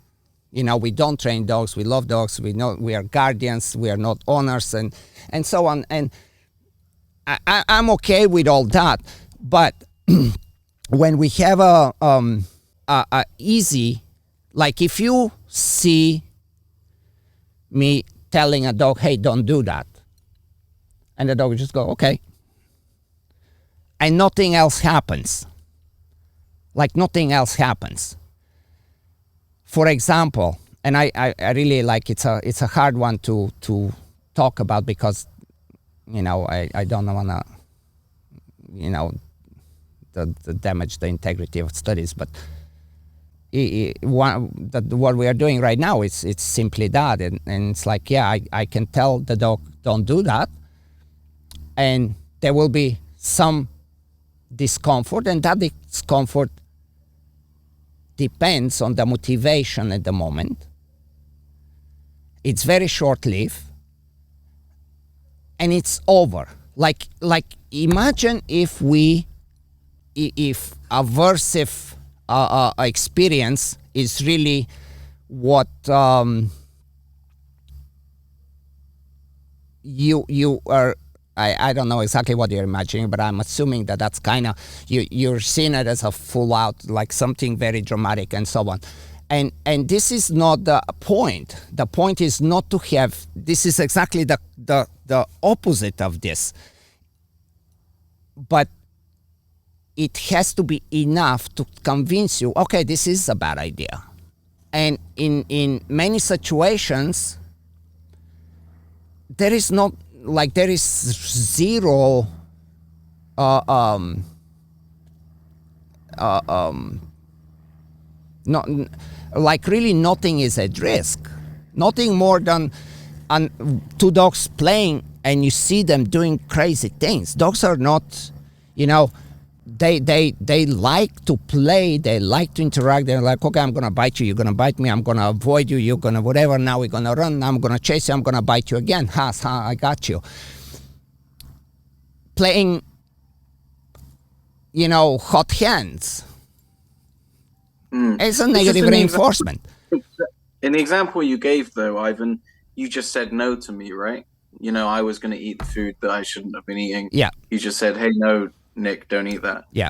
we don't train dogs, we love dogs, we know we are guardians, we are not owners, and so on. And I'm okay with all that, but when we have a easy, like if you see me telling a dog, hey, don't do that, and the dog will just go, okay, and nothing else happens, like nothing else happens. For example, and I really like, it's a hard one to talk about, because I don't want to damage the integrity of studies, but what we are doing right now, it's simply that, and it's like, yeah, I can tell the dog, don't do that, and there will be some discomfort, and that discomfort depends on the motivation at the moment. It's very short-lived, and it's over. Like imagine if aversive experience is really what you are. I don't know exactly what you're imagining, but I'm assuming that that's kind of, you're seeing it as a full out, like something very dramatic and so on. And this is not the point. The point is not to have, this is exactly the opposite of this. But it has to be enough to convince you, okay, this is a bad idea. And in many situations, there is not, like there is zero not, like really nothing is at risk. Nothing more than two dogs playing and you see them doing crazy things. Dogs are not, they like to play, they like to interact. They're like, okay, I'm gonna bite you, you're gonna bite me, I'm gonna avoid you, you're gonna whatever, now we're gonna run, now I'm gonna chase you, I'm gonna bite you again, I got you. Playing, hot hands. It's a negative reinforcement. In the example you gave, though, Ivan, you just said no to me, right? I was going to eat the food that I shouldn't have been eating. Yeah. You just said, hey, no, Nick, don't eat that. Yeah.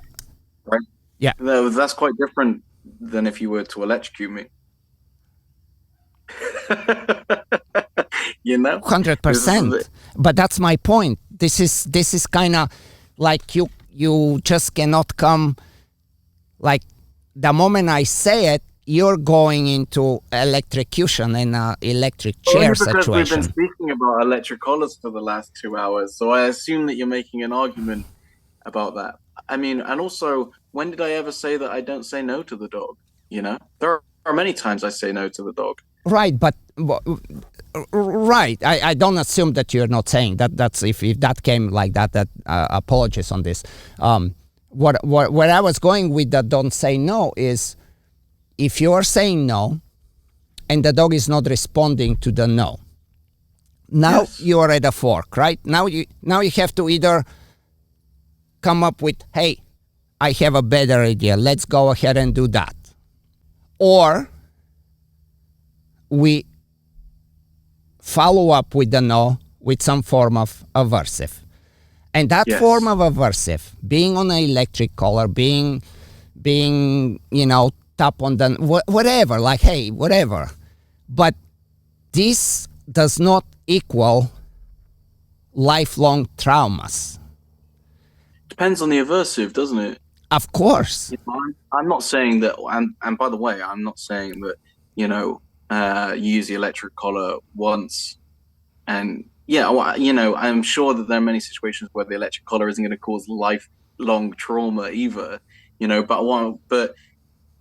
Right? Yeah. No, that's quite different than if you were to electrocute me. 100%. But that's my point. This is kind of like you just cannot come, like the moment I say it, you're going into electrocution in an electric chair situation. We've been speaking about electric collars for the last 2 hours, so I assume that you're making an argument about that. I mean, and also, when did I ever say that I don't say no to the dog? There are many times I say no to the dog. Right, but right. I don't assume that you're not saying that. That's if that came like that. Apologies on this. Where I was going with the don't say no is, if you are saying no, and the dog is not responding to the no, now yes, you are at a fork, right? Now you have to either come up with, hey, I have a better idea, let's go ahead and do that, or we follow up with the no with some form of aversive. And that yes, form of aversive, being on an electric collar, being tap on the whatever, like, hey, whatever. But this does not equal lifelong traumas. Depends on the aversive, doesn't it? Of course. I'm not saying that, and by the way, I'm not saying that, you use the electric collar once, and yeah, I'm sure that there are many situations where the electric collar isn't going to cause lifelong trauma either, but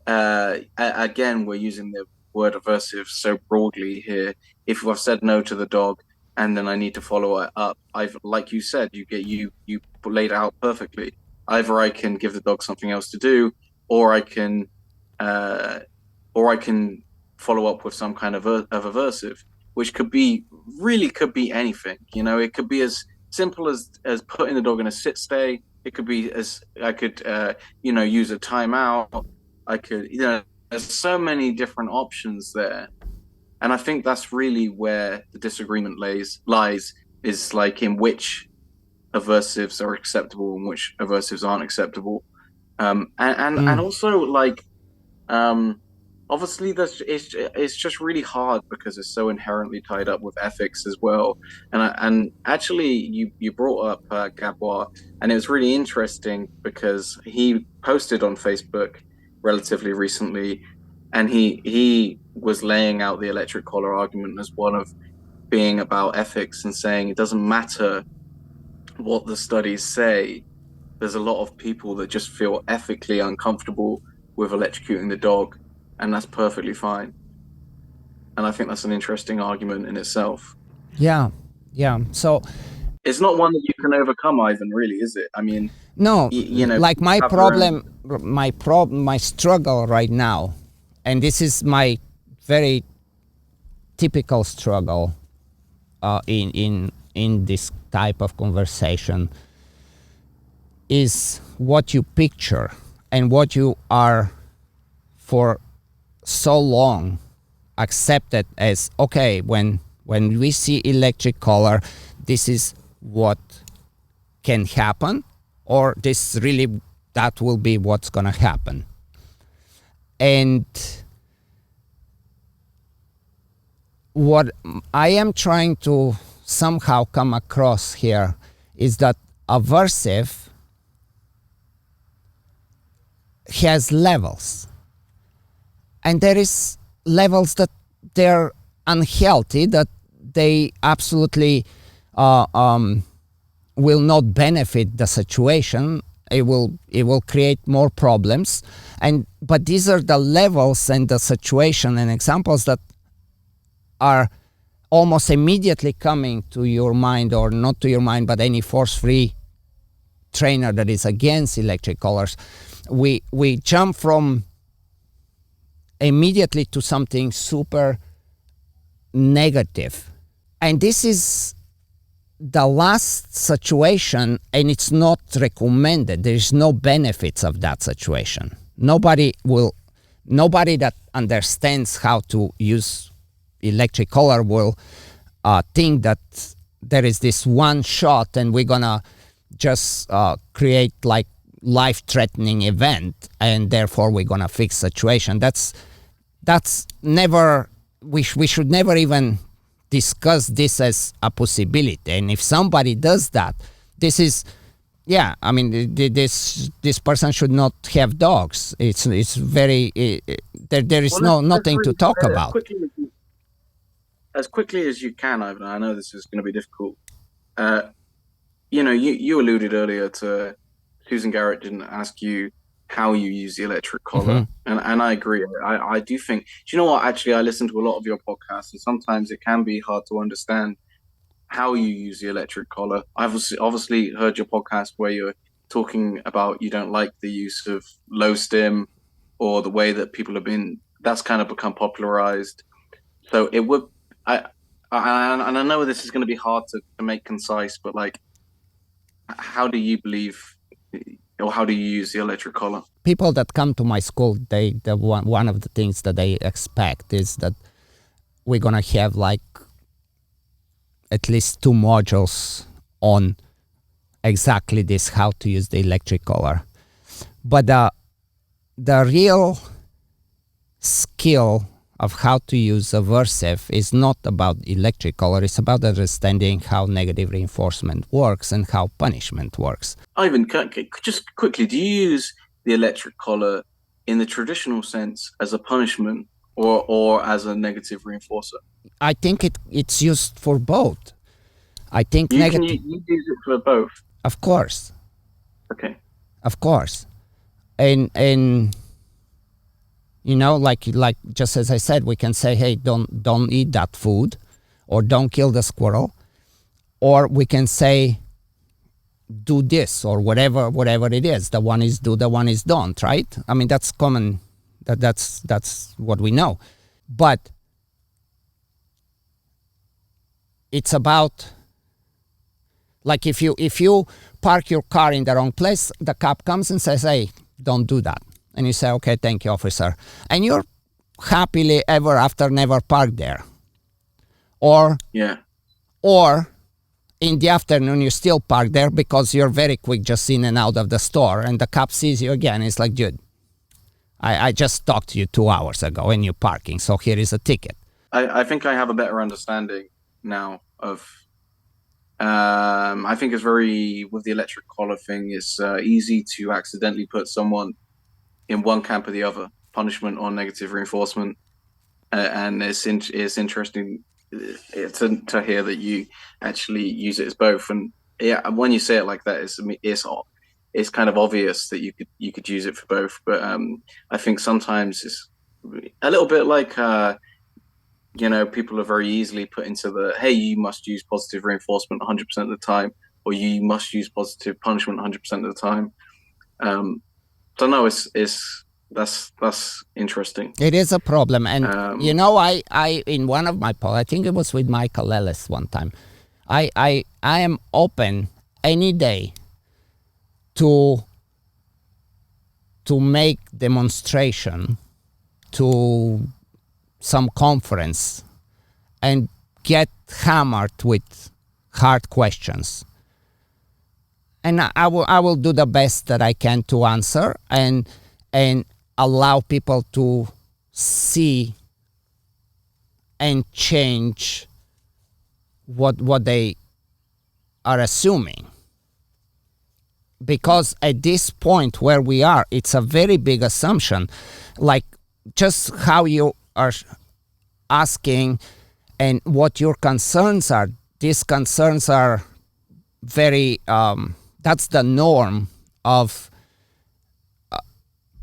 again, we're using word aversive so broadly here. If I've said no to the dog and then I need to follow it up, like you said, you laid it out perfectly. Either I can give the dog something else to do, or I can follow up with some kind of aversive, which could be anything. It could be as simple as putting the dog in a sit stay. It could be as I could use a timeout. I could there's so many different options there, and I think that's really where the disagreement lies is like in which aversives are acceptable and which aversives aren't acceptable. And also like obviously it's just really hard because it's so inherently tied up with ethics as well. And actually you brought up Gabor, and it was really interesting because he posted on Facebook relatively recently, and he was laying out the electric collar argument as one of being about ethics and saying it doesn't matter what the studies say. There's a lot of people that just feel ethically uncomfortable with electrocuting the dog, and that's perfectly fine. And I think that's an interesting argument in itself. Yeah. So it's not one that you can overcome, Ivan, really, is it? I mean, no, like my struggle right now, and this is my very typical struggle in this type of conversation, is what you picture and what you are for so long accepted as, okay, when we see electric collar, this is what can happen, or this really, that will be what's going to happen. And what I am trying to somehow come across here is that aversive has levels, and there is levels that they're unhealthy, that they absolutely will not benefit the situation. It will create more problems, but these are the levels and the situation and examples that are almost immediately coming to your mind, or not to your mind, but any force-free trainer that is against electric collars. We jump from immediately to something super negative. And this is the last situation, and it's not recommended. There is no benefits of that situation. Nobody that understands how to use electric collar will think that there is this one shot and we're gonna just create like life-threatening event, and therefore we're gonna fix situation. That's never. We should never even discuss this as a possibility. And if somebody does that, this is, yeah. I mean, this person should not have dogs. It's very there is nothing to talk about. As quickly as you can, Ivan. I know this is going to be difficult. You alluded earlier to Susan Garrett didn't ask you how you use the electric collar, and I agree. I do think. Do you know what? Actually, I listen to a lot of your podcasts, and sometimes it can be hard to understand how you use the electric collar. I've obviously heard your podcast where you're talking about you don't like the use of low stim, or the way that people have been. That's kind of become popularized. So it would. And I know this is going to be hard to make concise, but like, how do you believe, or how do you use the electric collar? People that come to my school, one of the things that they expect is that we're gonna have like at least 2 modules on exactly this, how to use the electric collar. But the real skill of how to use aversive is not about electric collar. It's about understanding how negative reinforcement works and how punishment works. Ivan, just quickly, do you use the electric collar in the traditional sense as a punishment or as a negative reinforcer? I think it's used for both. I think you use it for both. Of course. Okay. Of course. And Like just as I said, we can say, hey, don't eat that food, or don't kill the squirrel, or we can say, do this, or whatever it is. The one is do, the one is don't, right? I mean, that's common. That's what we know. But it's about, like, if you park your car in the wrong place, the cop comes and says, hey, don't do that. And you say, okay, thank you, officer. And you're happily ever after never parked there. Or in the afternoon, you still park there because you're very quick just in and out of the store, and the cop sees you again. It's like, dude, I just talked to you 2 hours ago and you're parking, so here is a ticket. I think I have a better understanding now of, I think it's with the electric collar thing, it's easy to accidentally put someone in one camp or the other, punishment or negative reinforcement. And it's interesting to hear that you actually use it as both. And yeah, when you say it like that, it's kind of obvious that you could use it for both. But I think sometimes it's a little bit like people are very easily put into the, hey, you must use positive reinforcement 100% of the time, or you must use positive punishment 100% of the time. So no, that's interesting. It is a problem. And I in one of my polls, I think it was with Michael Ellis one time, I am open any day to make demonstration to some conference and get hammered with hard questions. And I will do the best that I can to answer and allow people to see and change what they are assuming. Because at this point where we are, it's a very big assumption. Like, just how you are asking and what your concerns are, these concerns are very, that's the norm of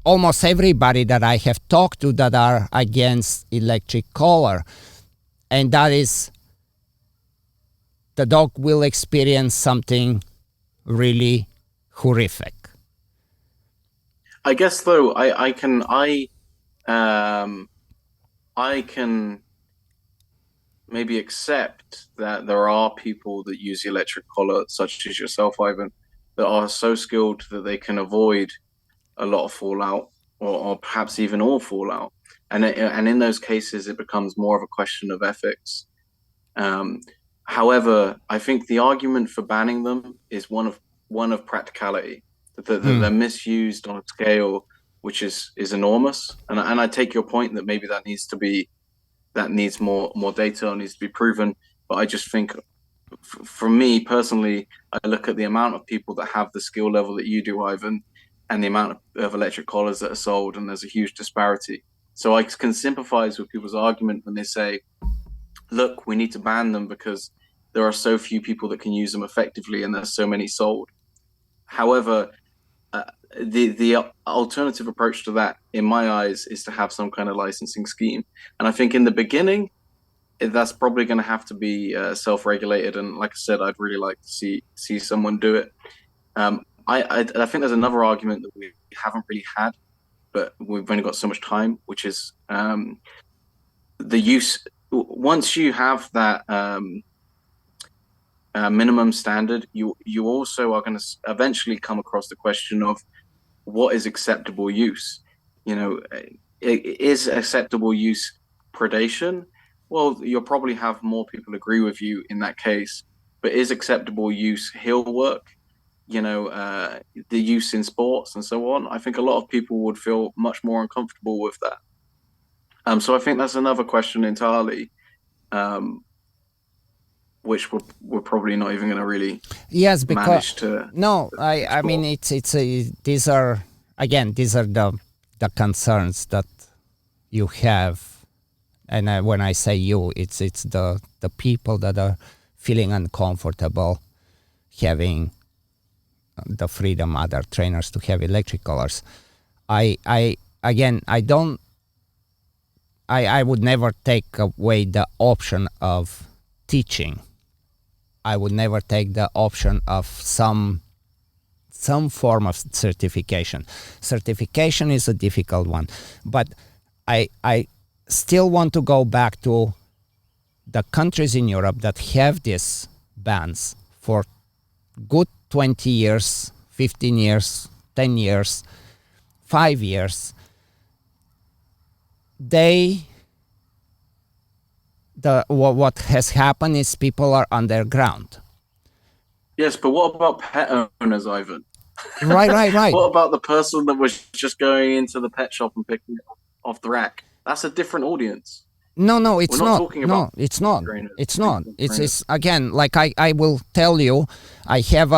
almost everybody that I have talked to that are against electric collar. And that is, the dog will experience something really horrific. I guess though, I can maybe accept that there are people that use the electric collar, such as yourself, Ivan, that are so skilled that they can avoid a lot of fallout, or perhaps even all fallout. And in those cases, it becomes more of a question of ethics. However, I think the argument for banning them is one of practicality. That they're misused on a scale which is enormous. And I take your point that maybe that needs more data, or needs to be proven. But I just think, for me personally, I look at the amount of people that have the skill level that you do, Ivan, and the amount of electric collars that are sold, and there's a huge disparity. So I can sympathize with people's argument when they say, look, we need to ban them because there are so few people that can use them effectively, and there's so many sold. However, the alternative approach to that, in my eyes, is to have some kind of licensing scheme. And I think in the beginning, that's probably going to have to be self-regulated. And like I said, I'd really like to see someone do it. I think there's another argument that we haven't really had, but we've only got so much time, which is the use. Once you have that minimum standard, you also are going to eventually come across the question of what is acceptable use. Is acceptable use predation? Well, you'll probably have more people agree with you in that case. But is acceptable use heel work? The use in sports and so on. I think a lot of people would feel much more uncomfortable with that. So I think that's another question entirely, which we're probably not even going to really manage to. No, I mean these are the concerns that you have, and when I say you, it's the people that are feeling uncomfortable having the freedom other trainers to have electric collars. I don't I would never take away the option of teaching. I would never take the option of some form of certification. Certification is a difficult one, but I still want to go back to the countries in Europe that have these bans for good 20 years, 15 years, 10 years, 5 years. What has happened is people are underground. Yes, but what about pet owners, Ivan? Right. What about the person that was just going into the pet shop and picking it off the rack? That's a different audience. No, it's We're not not. talking about it's not. trainers. It's not. It's again, like I will tell you, I have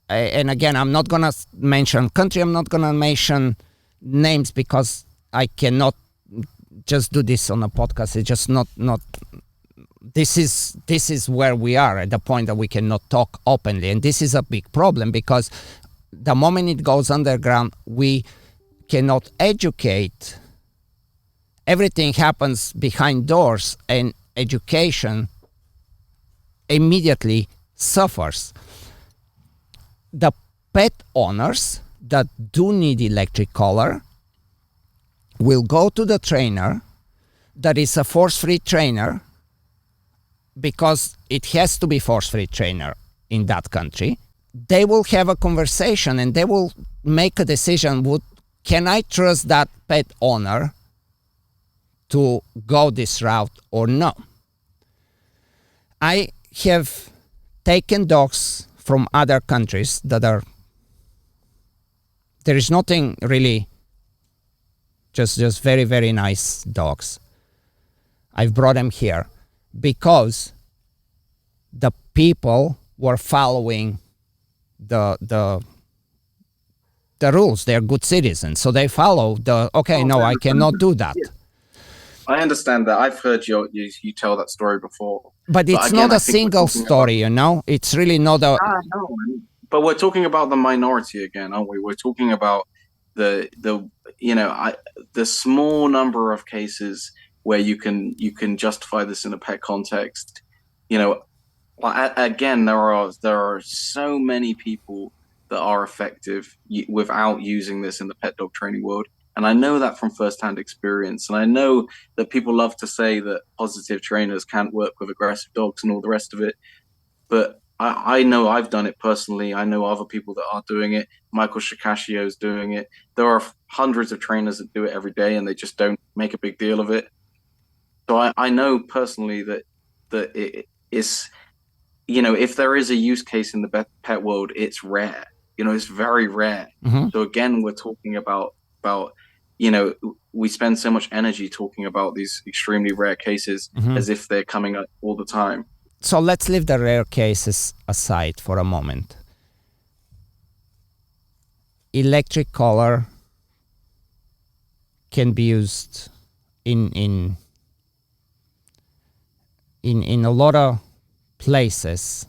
and again, I'm not gonna mention country. I'm not gonna mention names because I cannot just do this on a podcast. It's just not. This is where we are at the point that we cannot talk openly, and this is a big problem because the moment it goes underground, we cannot educate. Everything happens behind doors, and education immediately suffers. The pet owners that do need electric collar will go to the trainer that is a force-free trainer, because it has to be force-free trainer in that country. They will have a conversation and they will make a decision. Can I trust that pet owner to go this route or no? I have taken dogs from other countries there is nothing really, just very, very nice dogs. I've brought them here because the people were following the rules. They're good citizens, so they follow I cannot do that. I understand that. I've heard you tell that story before. But it's not a single story, It's really not a... No. But we're talking about the minority again, aren't we? We're talking about the small number of cases where you can justify this in a pet context. Again, there are so many people that are effective without using this in the pet dog training world. And I know that from firsthand experience. And I know that people love to say that positive trainers can't work with aggressive dogs and all the rest of it. But I know I've done it personally. I know other people that are doing it. Michael Shikashio is doing it. There are hundreds of trainers that do it every day and they just don't make a big deal of it. So I know personally that it is, if there is a use case in the pet world, it's rare. It's very rare. Mm-hmm. So again, we're talking about we spend so much energy talking about these extremely rare cases as if they're coming up all the time. So let's leave the rare cases aside for a moment. Electric collar can be used in a lot of places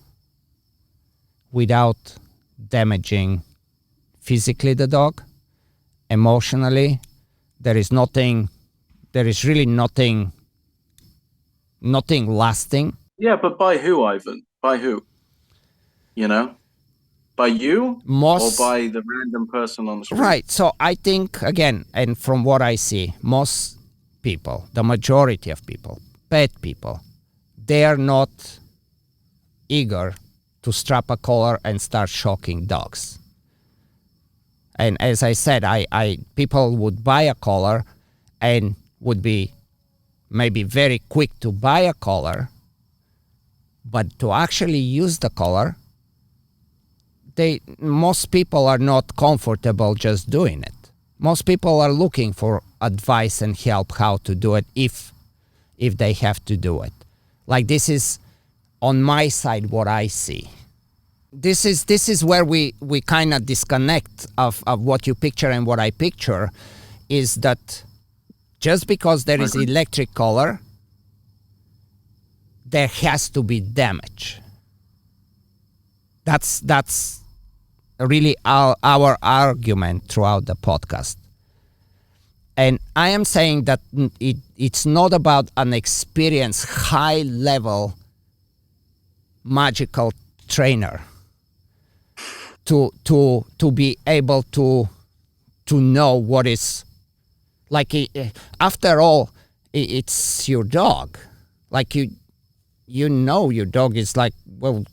without damaging physically the dog, emotionally. There is really nothing lasting. Yeah, but by who, Ivan? By who? By you? Or by the random person on the street? Right. So I think, again, and from what I see, most people, the majority of people, pet people, they are not eager to strap a collar and start shocking dogs. And as I said, people would buy a collar and would be maybe very quick to buy a collar, but to actually use the collar, most people are not comfortable just doing it. Most people are looking for advice and help how to do it if they have to do it. Like, this is on my side what I see. This is where we kind of disconnect of what you picture and what I picture, is that just because there is electric collar, there has to be damage. That's really our argument throughout the podcast. And I am saying that it's not about an experienced, high-level, magical trainer to be able to know what is like. After all, it's your dog. Like you know your dog is like, well,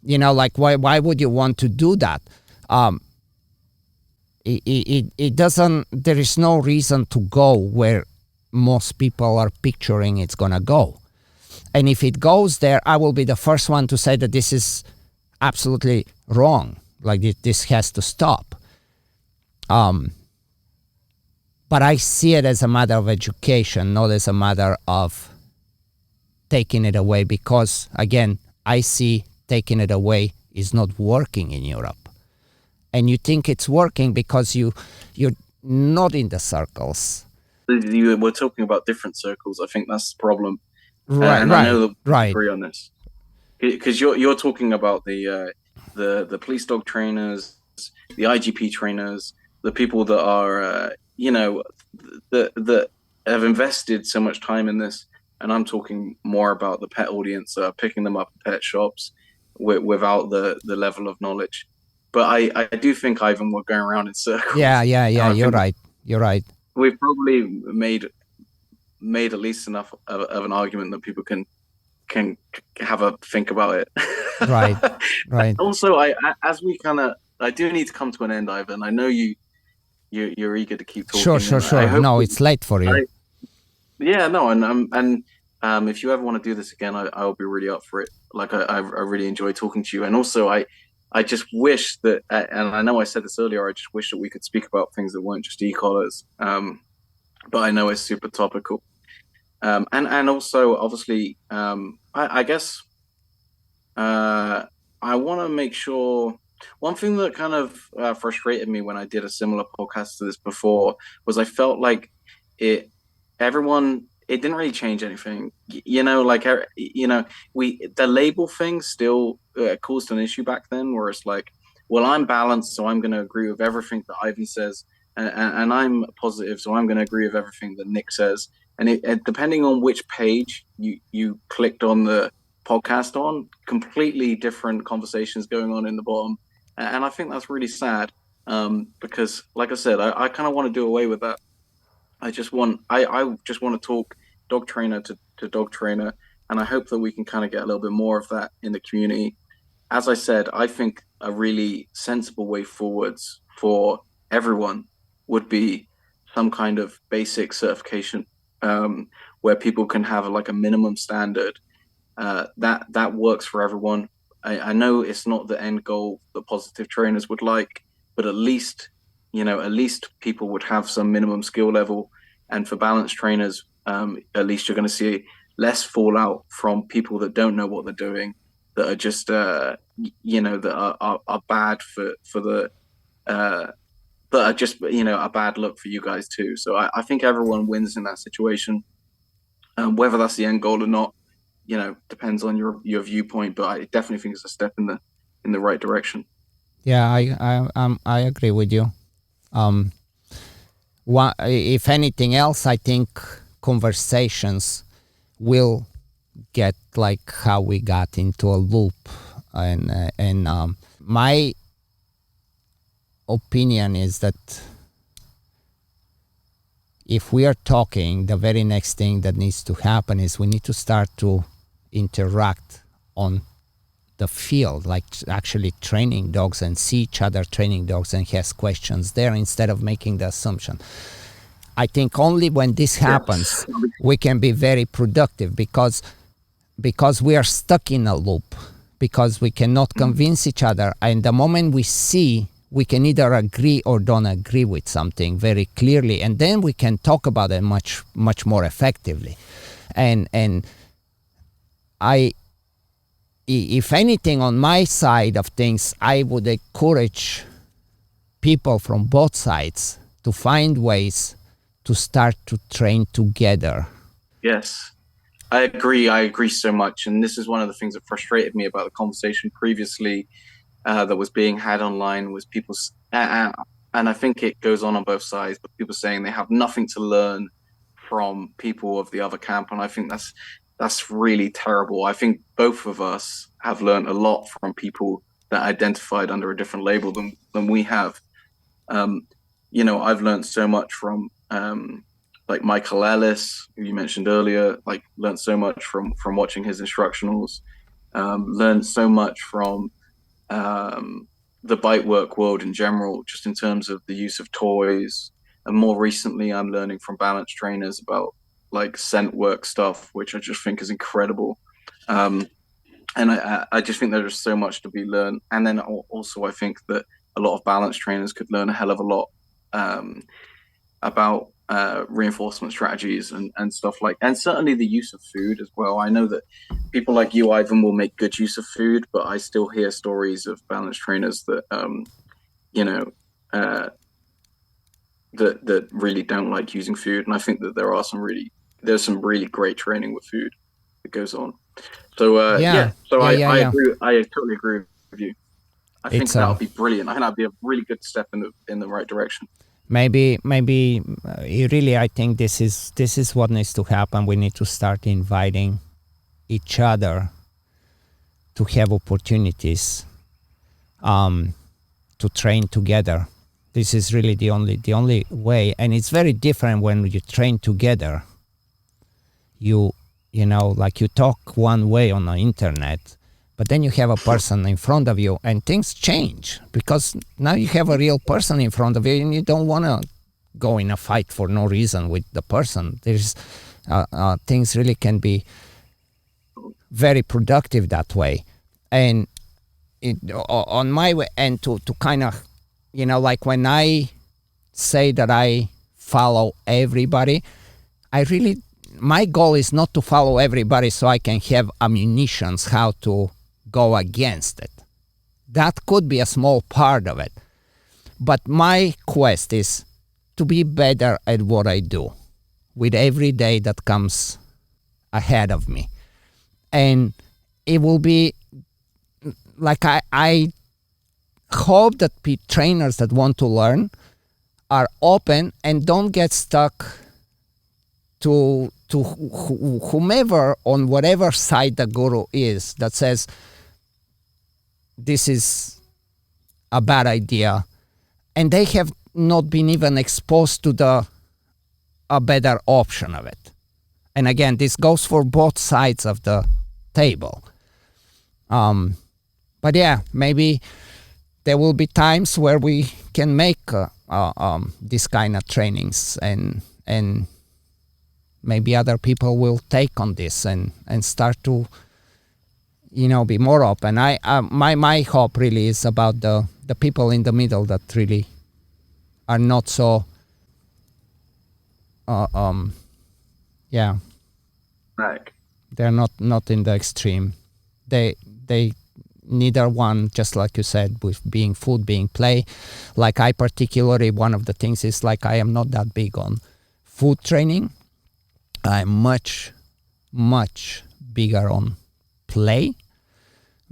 like why would you want to do that? It doesn't. There is no reason to go where most people are picturing it's gonna go. And if it goes there, I will be the first one to say that this is absolutely wrong. Like this has to stop. But I see it as a matter of education, not as a matter of taking it away, because again, I see taking it away is not working in Europe. And you think it's working because you're not in the circles. We're talking about different circles. I think that's the problem. Right, and right, I know that we right. agree on this, because you're talking about the police dog trainers, the IGP trainers, the people that are that have invested so much time in this, and I'm talking more about the pet audience, picking them up at pet shops without the level of knowledge. But I do think, Ivan, we're going around in circles. Yeah. You're right. We've probably made at least enough of an argument that people can have a think about it. Right. Also, I do need to come to an end, Ivan. I know you're eager to keep talking. Sure. No, it's late for you. And if you ever want to do this again, I'll be really up for it. Like I really enjoy talking to you. And also I just wish that, and I know I said this earlier, I just wish that we could speak about things that weren't just e-collars. But I know it's super topical. And also, obviously, I guess I want to make sure. One thing that kind of frustrated me when I did a similar podcast to this before was I felt like it didn't really change anything. The label thing still caused an issue back then, where it's like, well, I'm balanced, so I'm going to agree with everything that Ivan says, and I'm positive, so I'm going to agree with everything that Nick says. And depending on which page you clicked on the podcast on, completely different conversations going on in the bottom. And I think that's really sad, because, like I said, I kind of want to do away with that. I just want to talk dog trainer to dog trainer, and I hope that we can kind of get a little bit more of that in the community. As I said, I think a really sensible way forwards for everyone would be some kind of basic certification, where people can have like a minimum standard that works for everyone. I know it's not the end goal that positive trainers would like, but at least people would have some minimum skill level. And for balanced trainers, at least you're going to see less fallout from people that don't know what they're doing, that are just that are bad for the that are just a bad look for you guys too. So I think everyone wins in that situation. Whether that's the end goal or not, depends on your viewpoint, but I definitely think it's a step in the right direction. Yeah, I agree with you. If anything else, I think conversations will get like how we got into a loop, and my opinion is that if we are talking, the very next thing that needs to happen is we need to start to interact on the field, like actually training dogs, and see each other training dogs and has questions there instead of making the assumption. I think only when this happens, we can be very productive, because we are stuck in a loop, because we cannot convince each other. And the moment we see, we can either agree or don't agree with something very clearly, and then we can talk about it much, much more effectively. And if anything, on my side of things, I would encourage people from both sides to find ways to start to train together. Yes, I agree so much. And this is one of the things that frustrated me about the conversation previously that was being had online, was people, and I think it goes on both sides, but people saying they have nothing to learn from people of the other camp, and I think that's really terrible. I think both of us have learned a lot from people that identified under a different label than we have. Um, I've learned so much from like Michael Ellis, who you mentioned earlier. Like, learned so much from watching his instructionals. Learned so much from the bite work world in general, just in terms of the use of toys. And more recently, I'm learning from balance trainers about like scent work stuff, which I just think is incredible. And I just think there's so much to be learned. And then also, I think that a lot of balance trainers could learn a hell of a lot about reinforcement strategies and stuff like, and certainly the use of food as well. I know that people like you, Ivan, will make good use of food, but I still hear stories of balance trainers that you know that really don't like using food. And I think that there's some really great training with food that goes on. So I agree. I totally agree with you. I think that would be brilliant. I think that'd be a really good step in the right direction. Maybe really, I think this is what needs to happen. We need to start inviting each other to have opportunities to train together. This is really the only way, and it's very different when you train together. You know, like you talk one way on the internet, but then you have a person in front of you and things change because now you have a real person in front of you and you don't want to go in a fight for no reason with the person. There's things really can be very productive that way. And on my way, and to kind of, like when I say that I follow everybody, my goal is not to follow everybody so I can have ammunitions how to go against it. That could be a small part of it. But my quest is to be better at what I do with every day that comes ahead of me. And it will be like I hope that trainers that want to learn are open and don't get stuck to whomever on whatever side the guru is that says this is a bad idea, and they have not been even exposed to a better option of it. And again, this goes for both sides of the table. But yeah, maybe there will be times where we can make this kind of trainings, and maybe other people will take on this and start to, be more open. My hope really is about the people in the middle that really are not so, Right. They're not in the extreme. They neither one, just like you said, with being food, being play. Like I particularly, one of the things is like I am not that big on food training. I'm much, much bigger on play,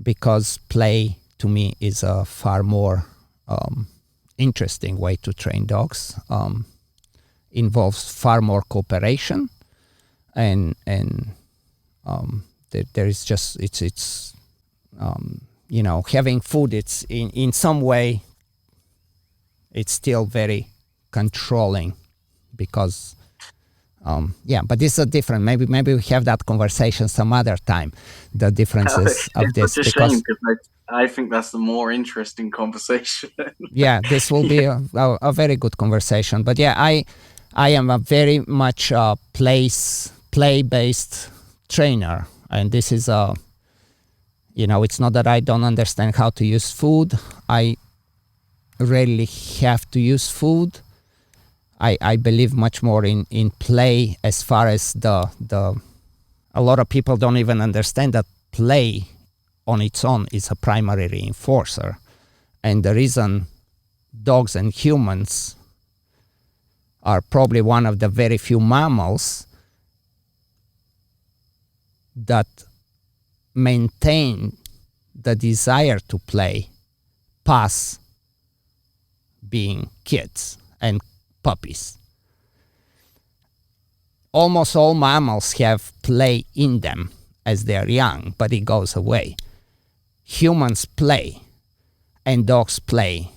because play to me is a far more interesting way to train dogs. Involves far more cooperation, and there is just it's having food. It's in some way it's still very controlling because. But this is different. Maybe we have that conversation some other time. The differences of this. Such a shame, because I think that's the more interesting conversation. Yeah, this will be a very good conversation. But yeah, I am a very much play-based trainer, and this is it's not that I don't understand how to use food. I rarely have to use food. I believe much more in play, as far as a lot of people don't even understand that play on its own is a primary reinforcer. And the reason dogs and humans are probably one of the very few mammals that maintain the desire to play past being kids and puppies. Almost all mammals have play in them as they're young, but it goes away. Humans play, and dogs play,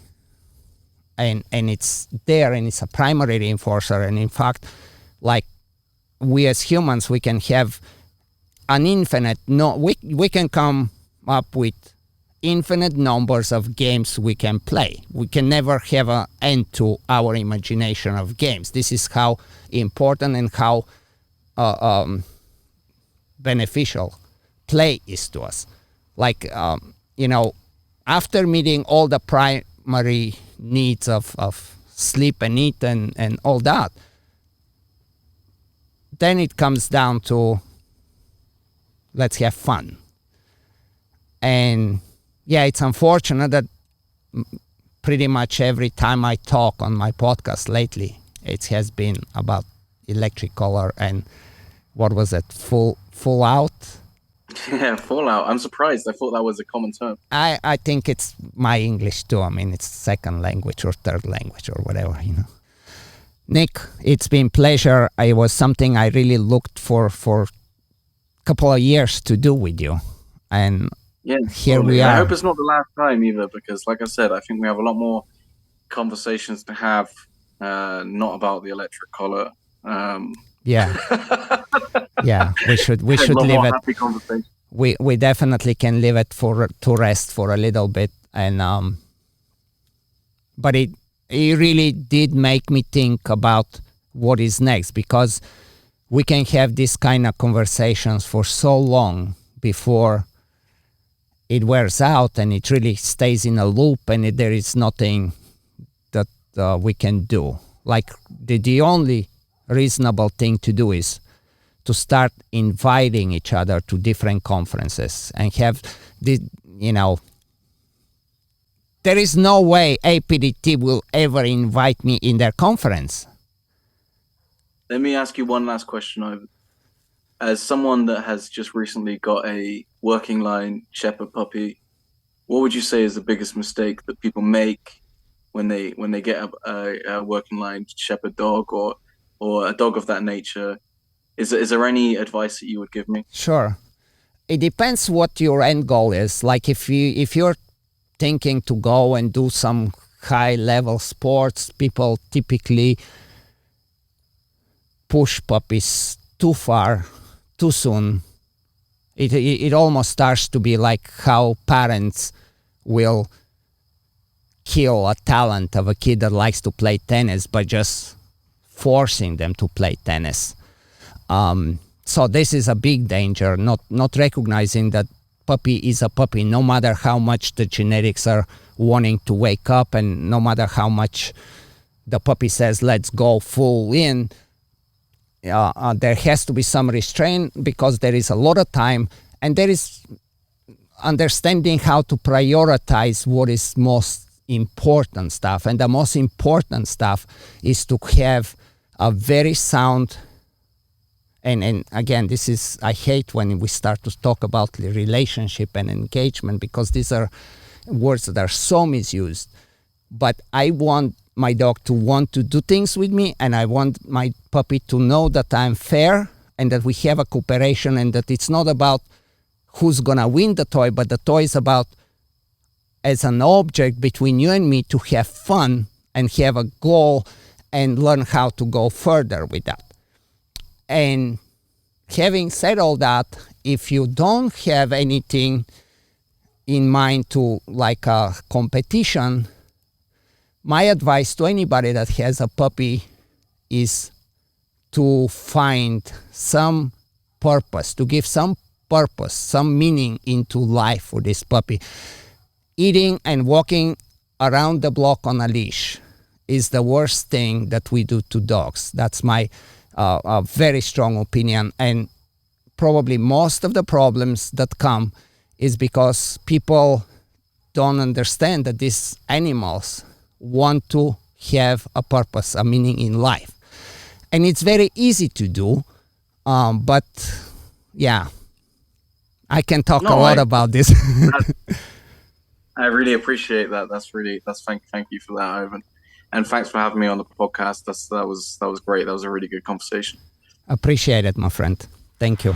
and it's there, and it's a primary reinforcer. And in fact, like we as humans, we can have an infinite, we can come up with infinite numbers of games we can play. We can never have an end to our imagination of games. This is how important and how beneficial play is to us. Like, after meeting all the primary needs of sleep and eat and all that, then it comes down to let's have fun. And yeah, it's unfortunate that pretty much every time I talk on my podcast lately, it has been about electric color and what was it, full out? Yeah, fallout. I'm surprised. I thought that was a common term. I think it's my English too. I mean, it's second language or third language or whatever, Nick, it's been pleasure. It was something I really looked for a couple of years to do with you. And yeah, here we are. I hope it's not the last time either, because like I said, I think we have a lot more conversations to have, not about the electric collar. Yeah. Yeah, we should leave it. Happy conversation. We definitely can leave it to rest for a little bit, and but it really did make me think about what is next, because we can have this kind of conversations for so long before it wears out and it really stays in a loop, and there is nothing that we can do. Like the only reasonable thing to do is to start inviting each other to different conferences and have the, there is no way APDT will ever invite me in their conference. Let me ask you one last question, Ivan. As someone that has just recently got a working line shepherd puppy, what would you say is the biggest mistake that people make when they get a working line shepherd dog or a dog of that nature? Is there any advice that you would give me? Sure. It depends what your end goal is. Like if you're thinking to go and do some high level sports, people typically push puppies too far, too soon. It almost starts to be like how parents will kill a talent of a kid that likes to play tennis by just forcing them to play tennis. So this is a big danger, not recognizing that puppy is a puppy, no matter how much the genetics are wanting to wake up, and no matter how much the puppy says, let's go full in, there has to be some restraint, because there is a lot of time, and there is understanding how to prioritize what is most important stuff. And the most important stuff is to have a very sound, and again, this is, I hate when we start to talk about the relationship and engagement, because these are words that are so misused. But I want my dog to want to do things with me, and I want my puppy to know that I'm fair and that we have a cooperation, and that it's not about who's gonna win the toy, but the toy is about, as an object between you and me, to have fun and have a goal and learn how to go further with that. And having said all that, if you don't have anything in mind to like a competition, my advice to anybody that has a puppy is to find some purpose, to give some purpose, some meaning into life for this puppy. Eating and walking around the block on a leash is the worst thing that we do to dogs. That's my very strong opinion. And probably most of the problems that come is because people don't understand that these animals want to have a purpose, a meaning in life. And it's very easy to do, but yeah, I can talk a lot about this. I really appreciate that. Thank you for that, Ivan. And thanks for having me on the podcast. That was great. That was a really good conversation. Appreciate it, my friend. Thank you.